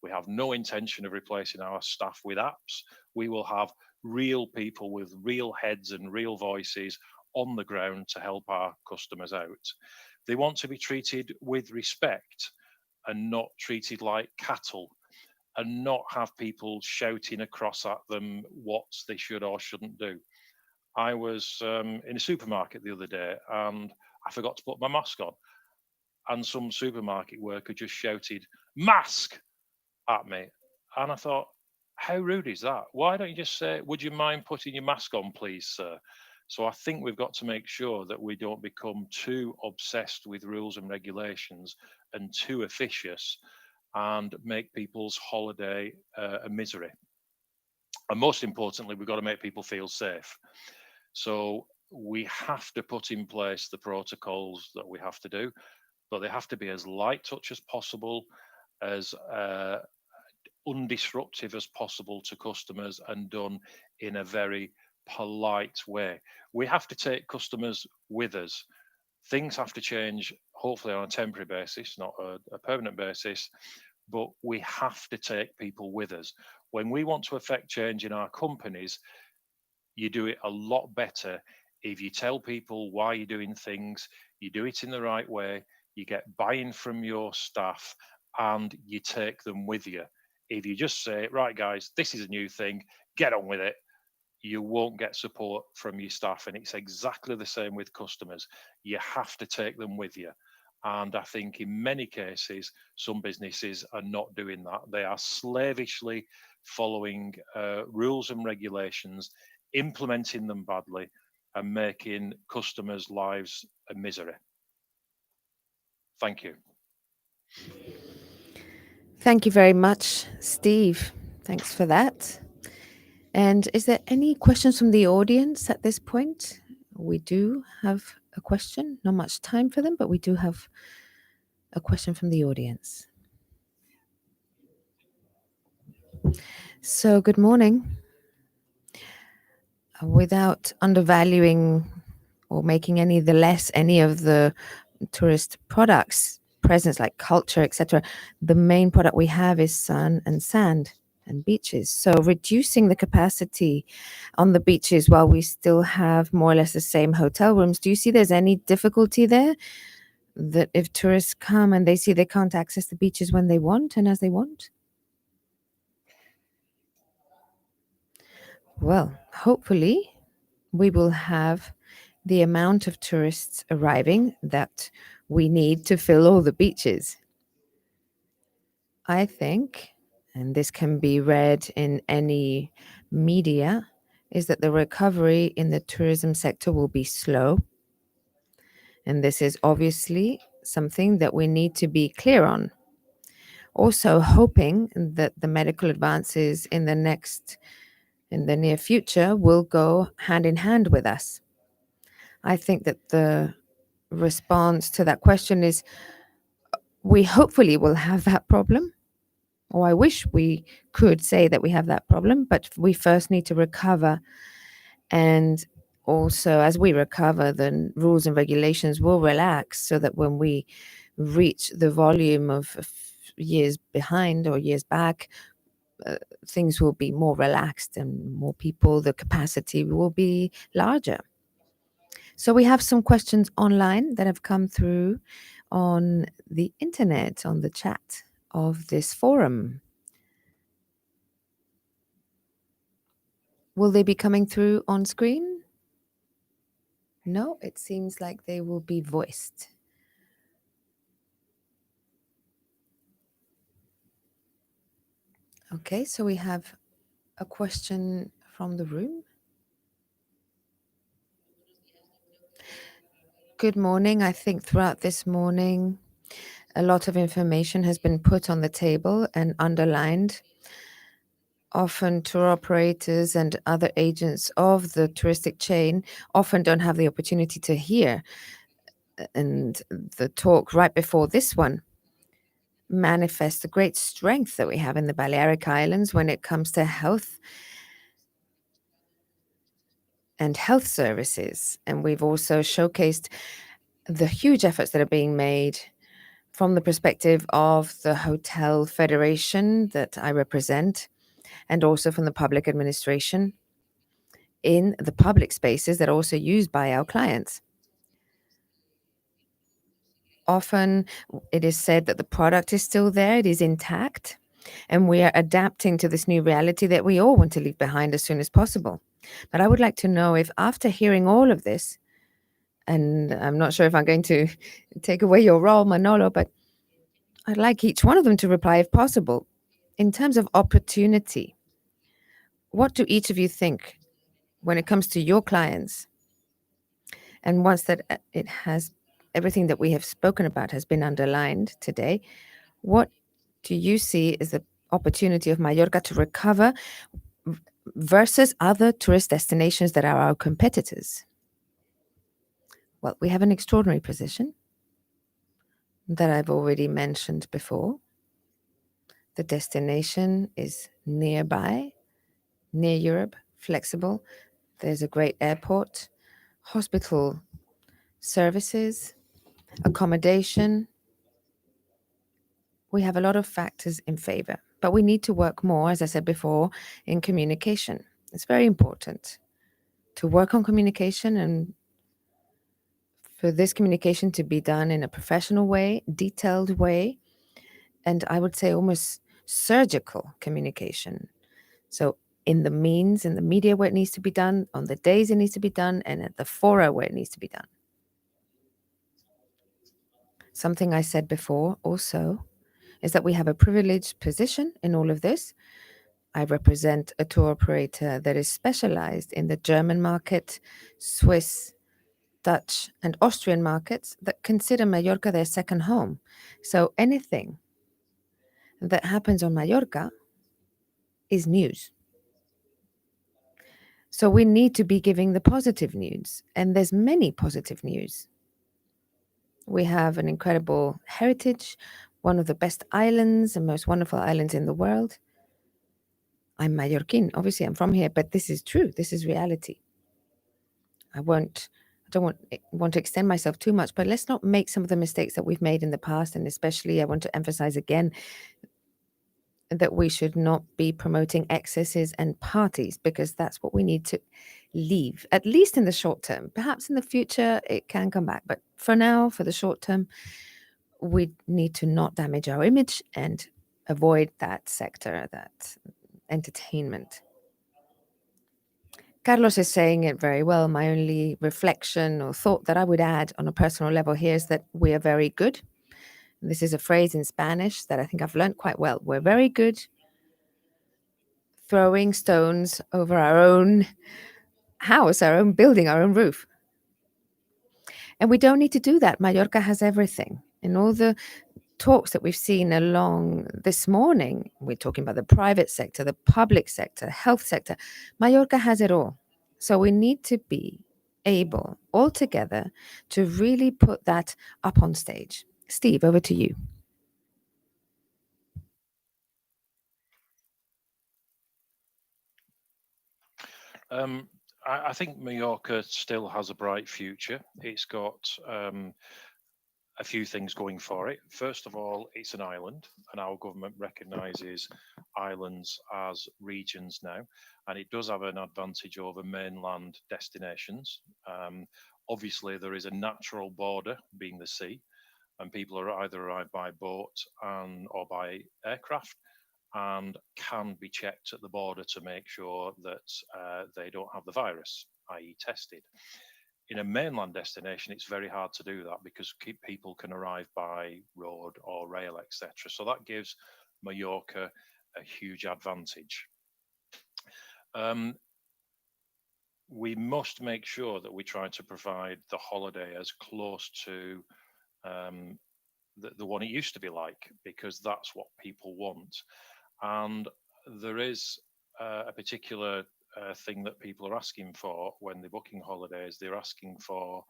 We have no intention of replacing our staff with apps. We will have real people with real heads and real voices on the ground to help our customers out. They want to be treated with respect and not treated like cattle, and not have people shouting across at them what they should or shouldn't do. I was in a supermarket the other day and I forgot to put my mask on, and some supermarket worker just shouted, "Mask!" at me. And I thought, how rude is that? Why don't you just say, "Would you mind putting your mask on, please, sir?" So I think we've got to make sure that we don't become too obsessed with rules and regulations and too officious and make people's holiday a misery. And most importantly, we've got to make people feel safe. So we have to put in place the protocols that we have to do, but they have to be as light touch as possible, as undisruptive as possible to customers, and done in a very polite way. We have to take customers with us. Things have to change, hopefully on a temporary basis, not a permanent basis, but we have to take people with us. When we want to affect change in our companies, you do it a lot better if you tell people why you're doing things, you do it in the right way, you get buy-in from your staff, and you take them with you. If you just say, "Right, guys, this is a new thing, get on with it," you won't get support from your staff. And it's exactly the same with customers. You have to take them with you. And I think in many cases, some businesses are not doing that. They are slavishly following rules and regulations, implementing them badly, and making customers' lives a misery. Thank you. Thank you very much, Steve. Thanks for that. And is there any questions from the audience at this point? We do have a question. Not much time for them, but we do have a question from the audience. So, good morning. Without undervaluing or making any the less any of the tourist products presence like culture, etc., the main product we have is sun and sand and beaches. So reducing the capacity on the beaches while we still have more or less the same hotel rooms, do you see there's any difficulty there, that if tourists come and they see they can't access the beaches when they want and as they want? Well, hopefully we will have the amount of tourists arriving that we need to fill all the beaches. I think, and this can be read in any media, is that the recovery in the tourism sector will be slow. And this is obviously something that we need to be clear on. Also hoping that the medical advances in the near future will go hand in hand with us. I think that the response to that question is we hopefully will have that problem or I wish we could say that we have that problem, but we first need to recover. And also, as we recover, the rules and regulations will relax so that when we reach the volume of years behind or years back, uh, things will be more relaxed and more people, the capacity will be larger. So we have some questions online that have come through on the internet, on the chat of this forum. Will they be coming through on screen? No, it seems like they will be voiced. Okay, so we have a question from the room. Good morning. I think throughout this morning, a lot of information has been put on the table and underlined. Often, tour operators and other agents of the touristic chain often don't have the opportunity to hear. And the talk right before this one manifests the great strength that we have in the Balearic Islands when it comes to health and health services. And we've also showcased the huge efforts that are being made from the perspective of the Hotel Federation that I represent, and also from the public administration in the public spaces that are also used by our clients. Often it is said that the product is still there, it is intact, and we are adapting to this new reality that we all want to leave behind as soon as possible. But I would like to know if, after hearing all of this, and I'm not sure if I'm going to take away your role, Manolo, but I'd like each one of them to reply if possible. In terms of opportunity, what do each of you think when it comes to your clients? And once that it has everything that we have spoken about has been underlined today, what do you see as the opportunity of Mallorca to recover versus other tourist destinations that are our competitors? Well, we have an extraordinary position that I've already mentioned before. The destination is nearby, near Europe, flexible. There's a great airport, hospital services, accommodation. We have a lot of factors in favor, but we need to work more, as I said before, in communication. It's very important to work on communication and for this communication to be done in a professional way, detailed way, and I would say almost surgical communication. So in the means, in the media where it needs to be done, on the days it needs to be done, and at the fora where it needs to be done. Something I said before also is that we have a privileged position in all of this. I represent a tour operator that is specialized in the German market, Swiss, Dutch, and Austrian markets that consider Mallorca their second home. So anything that happens on Mallorca is news. So we need to be giving the positive news, and there's many positive news. We have an incredible heritage, one of the best islands and most wonderful islands in the world. I'm Mallorquin, obviously I'm from here, but this is true. This is reality. I don't want to extend myself too much, but let's not make some of the mistakes that we've made in the past. And especially, I want to emphasize again that we should not be promoting excesses and parties, because that's what we need to leave, at least in the short term. Perhaps in the future it can come back, but for now, for the short term, we need to not damage our image and avoid that sector, that entertainment. Carlos is saying it very well. My only reflection or thought that I would add on a personal level here is that we are very good. This is a phrase in Spanish that I think I've learned quite well. We're very good throwing stones over our own house, our own building, our own roof. And we don't need to do that. Mallorca has everything. In all the talks that we've seen along this morning, we're talking about the private sector, the public sector, health sector. Mallorca has it all. So we need to be able all together to really put that up on stage. Steve, over to you. Um, I think Mallorca still has a bright future. It's got a few things going for it. First of all, it's an island, and our government recognises islands as regions now, and it does have an advantage over mainland destinations. Obviously, there is a natural border, being the sea, and people are either arrive by boat and or by aircraft, and can be checked at the border to make sure that they don't have the virus, i.e., tested. In a mainland destination, it's very hard to do that because people can arrive by road or rail, etc. So that gives Mallorca a huge advantage. Um, we must make sure that we try to provide the holiday as close to um, the one it used to be like, because that's what people want. And there is a particular thing that people are asking for when they're booking holidays. They're asking for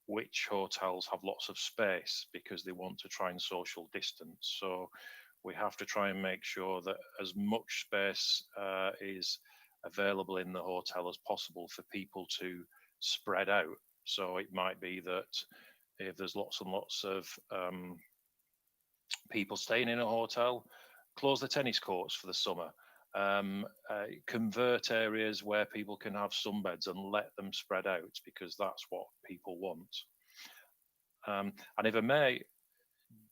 which hotels have lots of space because they want to try and social distance. So we have to try and make sure that as much space is available in the hotel as possible for people to spread out. So it might be that if there's lots and lots of people staying in a hotel, close the tennis courts for the summer. Convert areas where people can have sunbeds and let them spread out because that's what people want. And if I may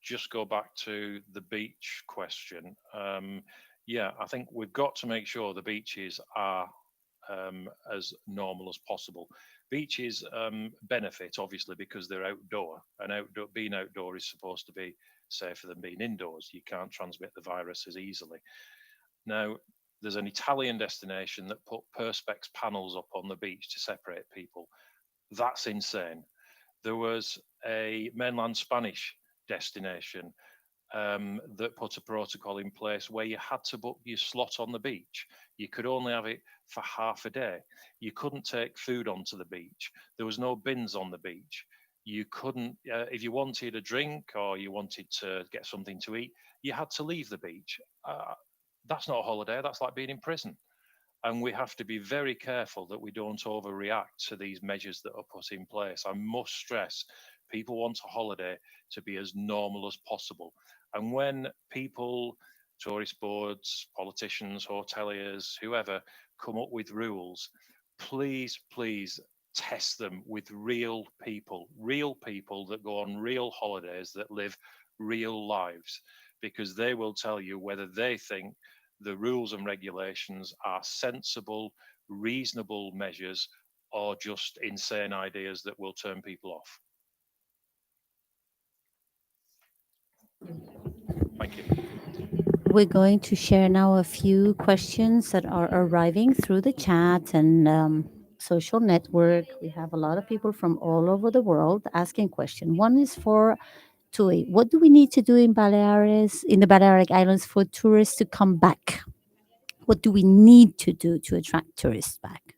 just go back to the beach question, yeah, I think we've got to make sure the beaches are as normal as possible. Beaches benefit obviously because they're outdoor, and being outdoor is supposed to be safer than being indoors. You can't transmit the virus as easily. Now, there's an Italian destination that put perspex panels up on the beach to separate people. That's insane. There was a mainland Spanish destination that put a protocol in place where you had to book your slot on the beach. You could only have it for half a day. You couldn't take food onto the beach. There was no bins on the beach. You couldn't, if you wanted a drink or you wanted to get something to eat, you had to leave the beach. That's not a holiday. That's like being in prison. And we have to be very careful that we don't overreact to these measures that are put in place. I must stress, people want a holiday to be as normal as possible. And when people, tourist boards, politicians, hoteliers, whoever, come up with rules, please, please test them with real people that go on real holidays, that live real lives, because they will tell you whether they think the rules and regulations are sensible, reasonable measures, or just insane ideas that will turn people off. Thank you. We're going to share now a few questions that are arriving through the chat and social network. We have a lot of people from all over the world asking questions. One is for Tui. What do we need to do in Baleares, in the Balearic Islands, for tourists to come back? What do we need to do to attract tourists back?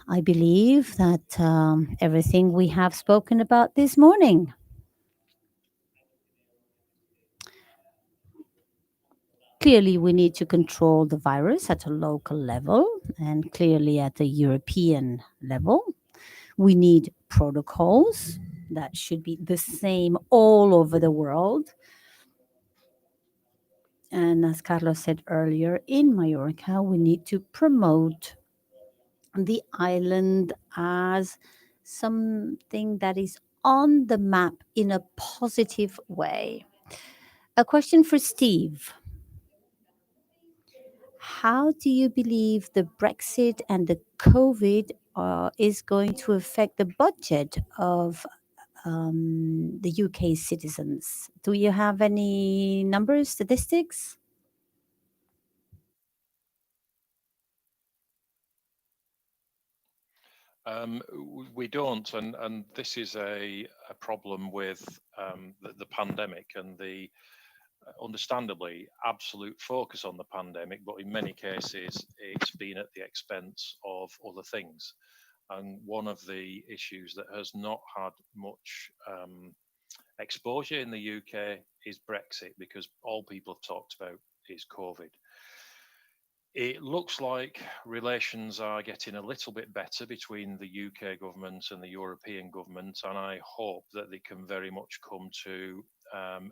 I believe that everything we have spoken about this morning. Clearly, we need to control the virus at a local level and clearly at a European level. We need protocols that should be the same all over the world. And as Carlos said earlier, in Mallorca, we need to promote the island as something that is on the map in a positive way. A question for Steve. How do you believe the Brexit and the COVID is going to affect the budget of the UK citizens? Do you have any numbers, statistics? We don't, and this is a problem with the pandemic and the understandably absolute focus on the pandemic, but in many cases it's been at the expense of other things. And one of the issues that has not had much exposure in the UK is Brexit, because all people have talked about is COVID. It looks like relations are getting a little bit better between the UK government and the European government, and I hope that they can very much come to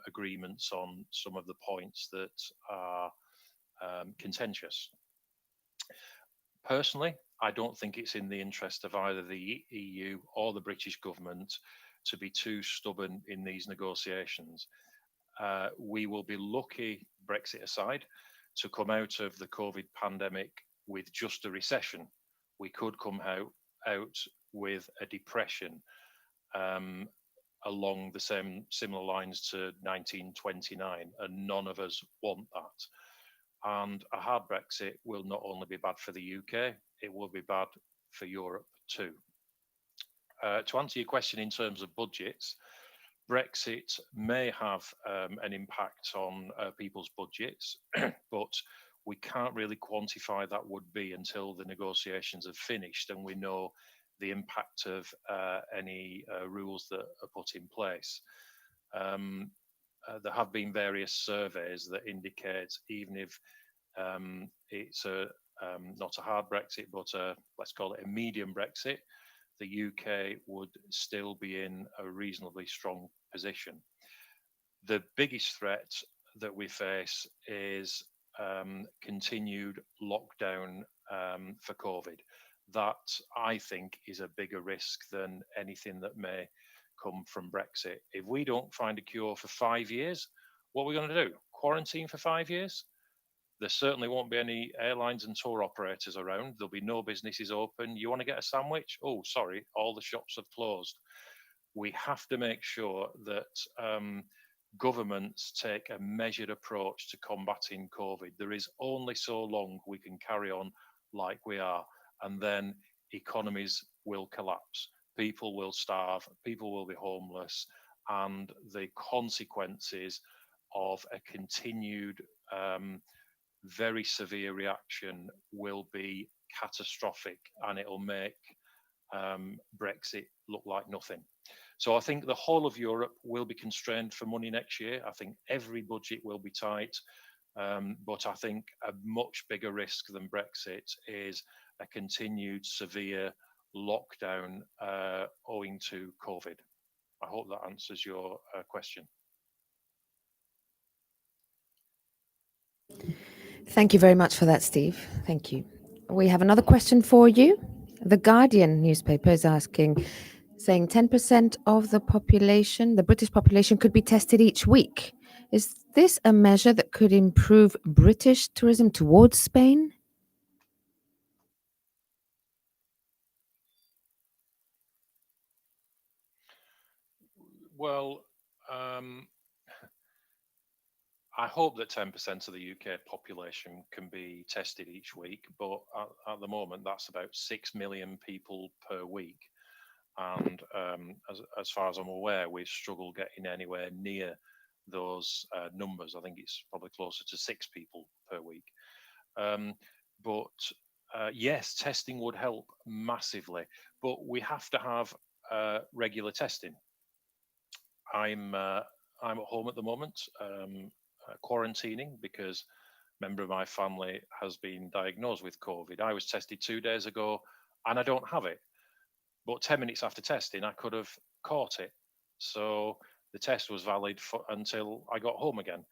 agreements on some of the points that are contentious. Personally, I don't think it's in the interest of either the EU or the British government to be too stubborn in these negotiations. We will be lucky, Brexit aside, to come out of the COVID pandemic with just a recession. We could come out with a depression um, along the same similar lines to 1929, and none of us want that. And a hard Brexit will not only be bad for the UK, it will be bad for Europe too. To answer your question in terms of budgets, Brexit may have an impact on people's budgets, but we can't really quantify that would be until the negotiations have finished and we know the impact of any rules that are put in place. Um, there have been various surveys that indicate even if it's not a hard Brexit, but let's call it a medium Brexit, the UK would still be in a reasonably strong position. The biggest threat that we face is continued lockdown for COVID. That, I think, is a bigger risk than anything that may come from Brexit. If we don't find a cure for 5 years, what are we going to do? Quarantine for 5 years? There certainly won't be any airlines and tour operators around. There'll be no businesses open. You want to get a sandwich? Oh, sorry, all the shops have closed. We have to make sure that governments take a measured approach to combating COVID. There is only so long we can carry on like we are, and then economies will collapse. People will starve, people will be homeless, and the consequences of a continued very severe reaction will be catastrophic, and it'll make Brexit look like nothing. So I think the whole of Europe will be constrained for money next year. I think every budget will be tight. But I think a much bigger risk than Brexit is a continued severe lockdown owing to COVID. I hope that answers your question. Thank you very much for that, Steve. Thank you. We have another question for you. The Guardian newspaper is asking, saying 10% of the population, the British population, could be tested each week. Is this a measure that could improve British tourism towards Spain? Well, um, I hope that 10% of the UK population can be tested each week, but at the moment, that's about 6 million people per week. And as far as I'm aware, we've struggled getting anywhere near those numbers. I think it's probably closer to 6 people per week. Um, but yes, testing would help massively, but we have to have regular testing. I'm uh, I'm at home at the moment, quarantining because a member of my family has been diagnosed with COVID. I was tested 2 days ago, and I don't have it. But 10 minutes after testing, I could have caught it. So the test was valid until I got home again.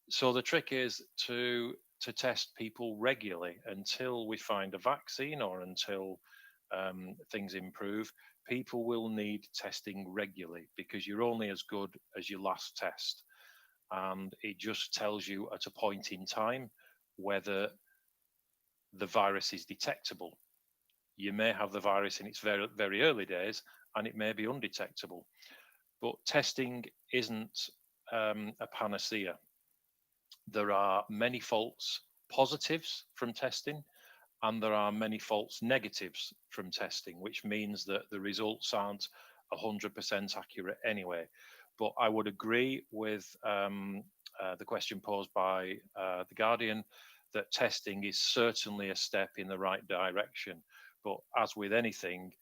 So the trick is to test people regularly until we find a vaccine or until things improve. People will need testing regularly because you're only as good as your last test, and it just tells you at a point in time whether the virus is detectable. You may have the virus in its very very early days, and it may be undetectable. But testing isn't a panacea. There are many false positives from testing, and there are many false negatives from testing, which means that the results aren't 100% accurate anyway. But I would agree with the question posed by The Guardian that testing is certainly a step in the right direction. But as with anything,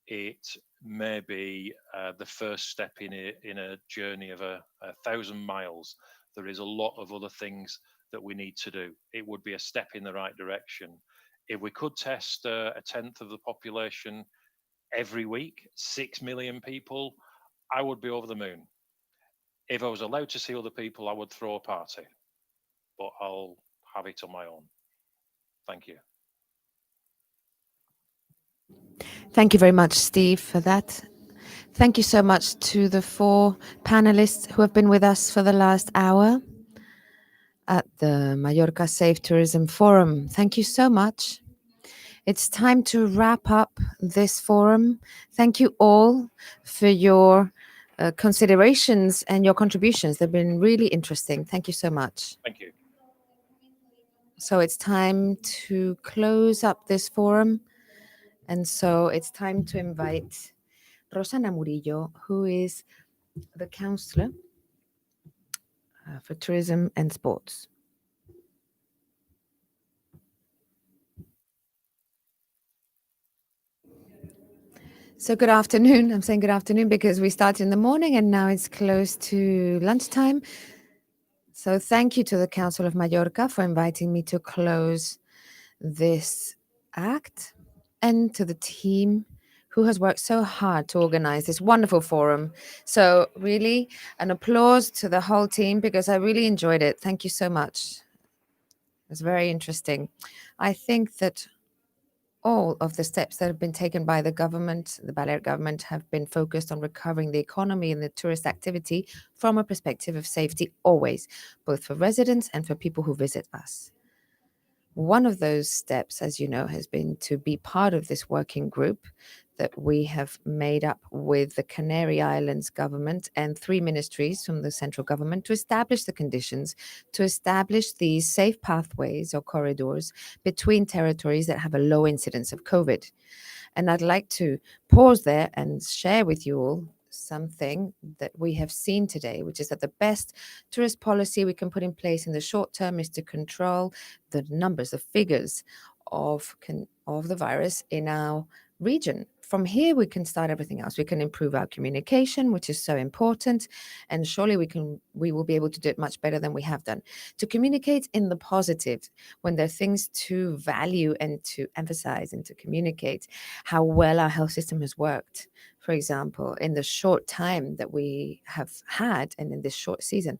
it may be the first step in a journey of a thousand miles. There is a lot of other things that we need to do. It would be a step in the right direction. If we could test a tenth of the population every week, 6 million people, I would be over the moon. If I was allowed to see other people, I would throw a party, but I'll have it on my own. Thank you. Thank you very much, Steve, for that. Thank you so much to the 4 panelists who have been with us for the last hour at the Mallorca Safe Tourism Forum. Thank you so much. It's time to wrap up this forum. Thank you all for your considerations and your contributions. They've been really interesting. Thank you so much. Thank you. So it's time to close up this forum. And so it's time to invite Rosana Murillo, who is the counselor for tourism and sports. So good afternoon. I'm saying good afternoon because we started in the morning and now it's close to lunchtime. So thank you to the Council of Mallorca for inviting me to close this act, and to the team who has worked so hard to organize this wonderful forum. So really an applause to the whole team because I really enjoyed it. Thank you so much. It was very interesting. I think that all of the steps that have been taken by the government, the Balearic government, have been focused on recovering the economy and the tourist activity from a perspective of safety always, both for residents and for people who visit us. One of those steps, as you know, has been to be part of this working group that we have made up with the Canary Islands government and 3 ministries from the central government to establish the conditions, to establish these safe pathways or corridors between territories that have a low incidence of COVID. And I'd like to pause there and share with you all something that we have seen today, which is that the best tourist policy we can put in place in the short term is to control the numbers, the figures of the virus in our region. From here, we can start everything else. We can improve our communication, which is so important, and surely we will be able to do it much better than we have done. To communicate in the positive, when there are things to value and to emphasize and to communicate how well our health system has worked. For example, in the short time that we have had and in this short season,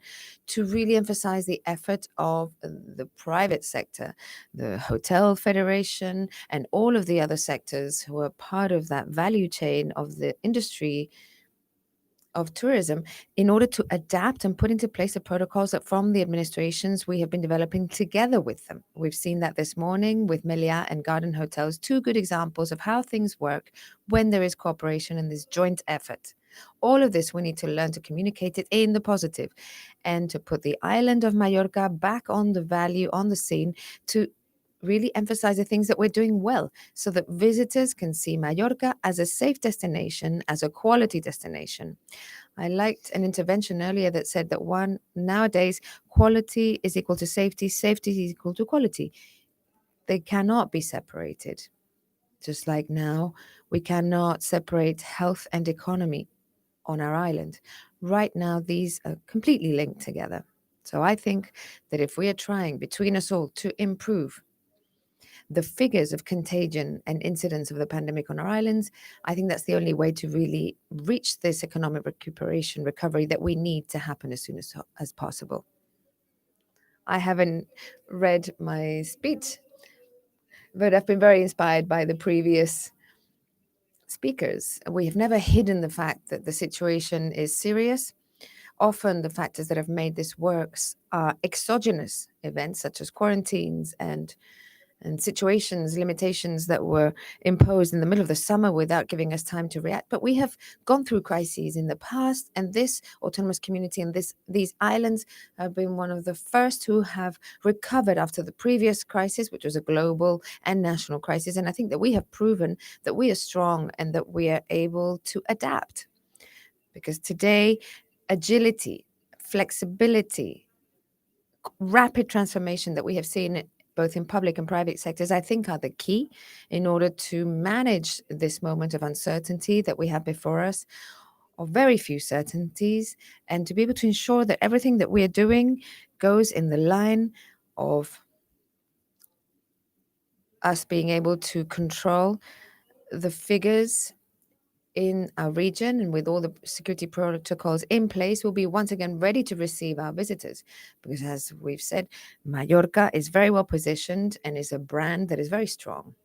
to really emphasize the effort of the private sector, the Hotel Federation, and all of the other sectors who are part of that value chain of the industry of tourism, in order to adapt and put into place the protocols that from the administrations we have been developing together with them. We've seen that this morning with Meliá and Garden Hotels, 2 good examples of how things work when there is cooperation and this joint effort. All of this we need to learn to communicate it in the positive and to put the island of Mallorca back on the value, on the scene, to really emphasize the things that we're doing well so that visitors can see Mallorca as a safe destination, as a quality destination. I liked an intervention earlier that said that nowadays quality is equal to safety, safety is equal to quality. They cannot be separated. Just like now, we cannot separate health and economy on our island. Right now, these are completely linked together. So I think that if we are trying between us all to improve the figures of contagion and incidence of the pandemic on our islands, I think that's the only way to really reach this economic recuperation, recovery that we need to happen as soon as possible. I haven't read my speech, but I've been very inspired by the previous speakers. We have never hidden the fact that the situation is serious. Often the factors that have made this worse are exogenous events such as quarantines and situations, limitations that were imposed in the middle of the summer without giving us time to react. But we have gone through crises in the past, and this autonomous community and these islands have been one of the first who have recovered after the previous crisis, which was a global and national crisis. And I think that we have proven that we are strong and that we are able to adapt. Because today, agility, flexibility, rapid transformation that we have seen both in public and private sectors, I think are the key in order to manage this moment of uncertainty that we have before us. of very few certainties, and to be able to ensure that everything that we are doing goes in the line of us being able to control the figures in our region, and with all the security protocols in place, we'll be once again ready to receive our visitors. Because as we've said, Mallorca is very well positioned and is a brand that is very strong.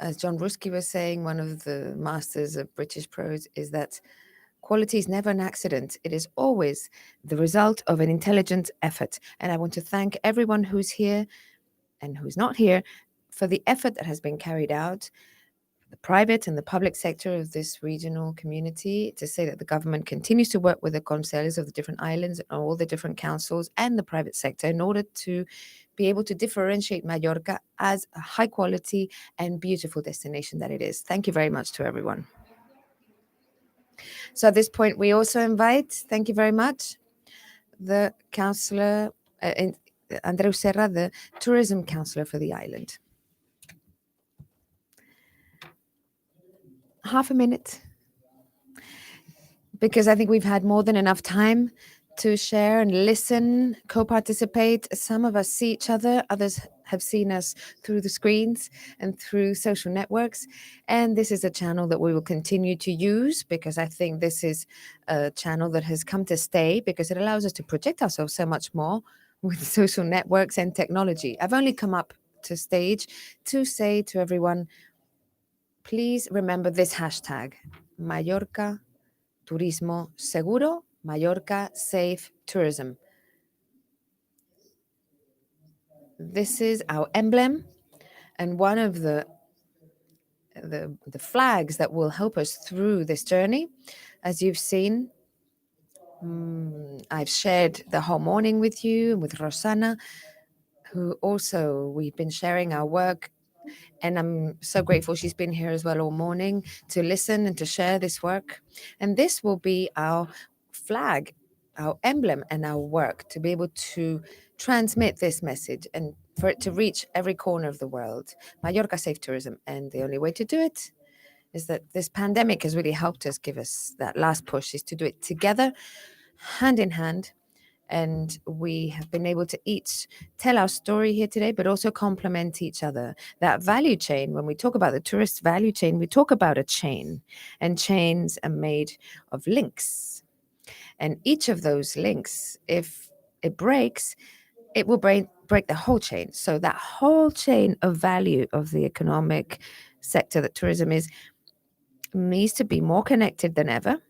As John Ruski was saying, one of the masters of British prose, is that quality is never an accident. It is always the result of an intelligent effort. And I want to thank everyone who's here and who's not here for the effort that has been carried out, the private and the public sector of this regional community, to say that the government continues to work with the conselhos of the different islands and all the different councils and the private sector in order to be able to differentiate Mallorca as a high quality and beautiful destination that it is. Thank you very much to everyone. So at this point, we also invite, thank you very much, the councillor, Andreu Serra, the tourism councillor for the island. Half a minute, because I think we've had more than enough time to share and listen, co-participate. Some of us see each other, others have seen us through the screens and through social networks. And this is a channel that we will continue to use, because I think this is a channel that has come to stay, because it allows us to project ourselves so much more with social networks and technology. I've only come up to stage to say to everyone, please remember this hashtag, Mallorca Turismo Seguro, Mallorca Safe Tourism. This is our emblem and one of the flags that will help us through this journey. As you've seen, I've shared the whole morning with you, with Rosana, who also, we've been sharing our work. And I'm so grateful she's been here as well all morning to listen and to share this work. And this will be our flag, our emblem, and our work to be able to transmit this message and for it to reach every corner of the world. Mallorca Safe Tourism. And the only way to do it is that this pandemic has really helped us give us that last push, is to do it together, hand in hand. And we have been able to each tell our story here today, but also complement each other. That value chain, when we talk about the tourist value chain, we talk about a chain, and chains are made of links. And each of those links, if it breaks, it will break the whole chain. So that whole chain of value of the economic sector that tourism is needs to be more connected than ever.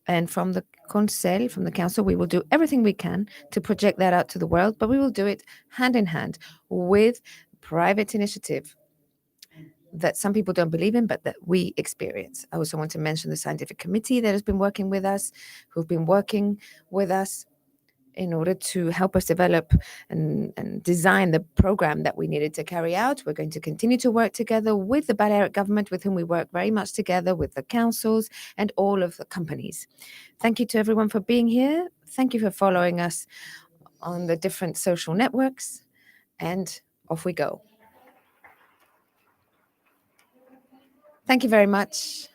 And from the Conseil, from the Council, we will do everything we can to project that out to the world, but we will do it hand in hand with private initiative that some people don't believe in, but that we experience. I also want to mention the scientific committee that has been working with us, who've been working with us in order to help us develop and design the program that we needed to carry out. We're going to continue to work together with the Balearic government, with whom we work very much together, with the councils and all of the companies. Thank you to everyone for being here. Thank you for following us on the different social networks, and off we go. Thank you very much.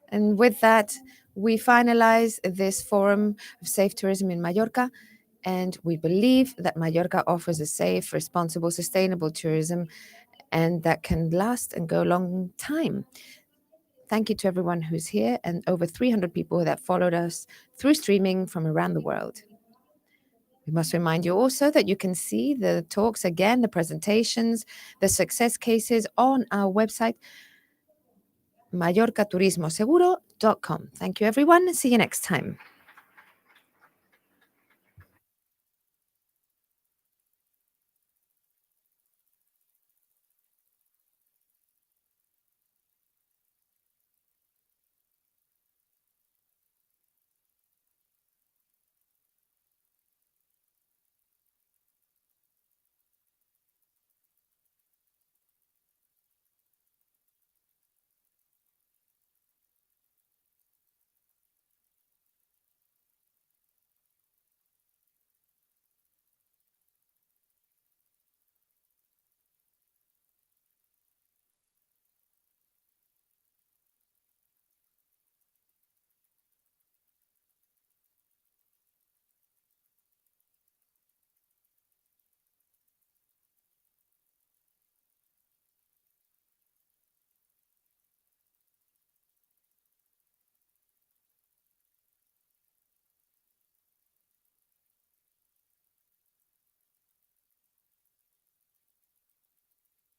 And with that, we finalize this forum of safe tourism in Mallorca. And we believe that Mallorca offers a safe, responsible, sustainable tourism, and that can last and go a long time. Thank you to everyone who's here, and over 300 people that followed us through streaming from around the world. We must remind you also that you can see the talks again, the presentations, the success cases on our website, mallorcaturismoseguro.com. Thank you, everyone, and see you next time.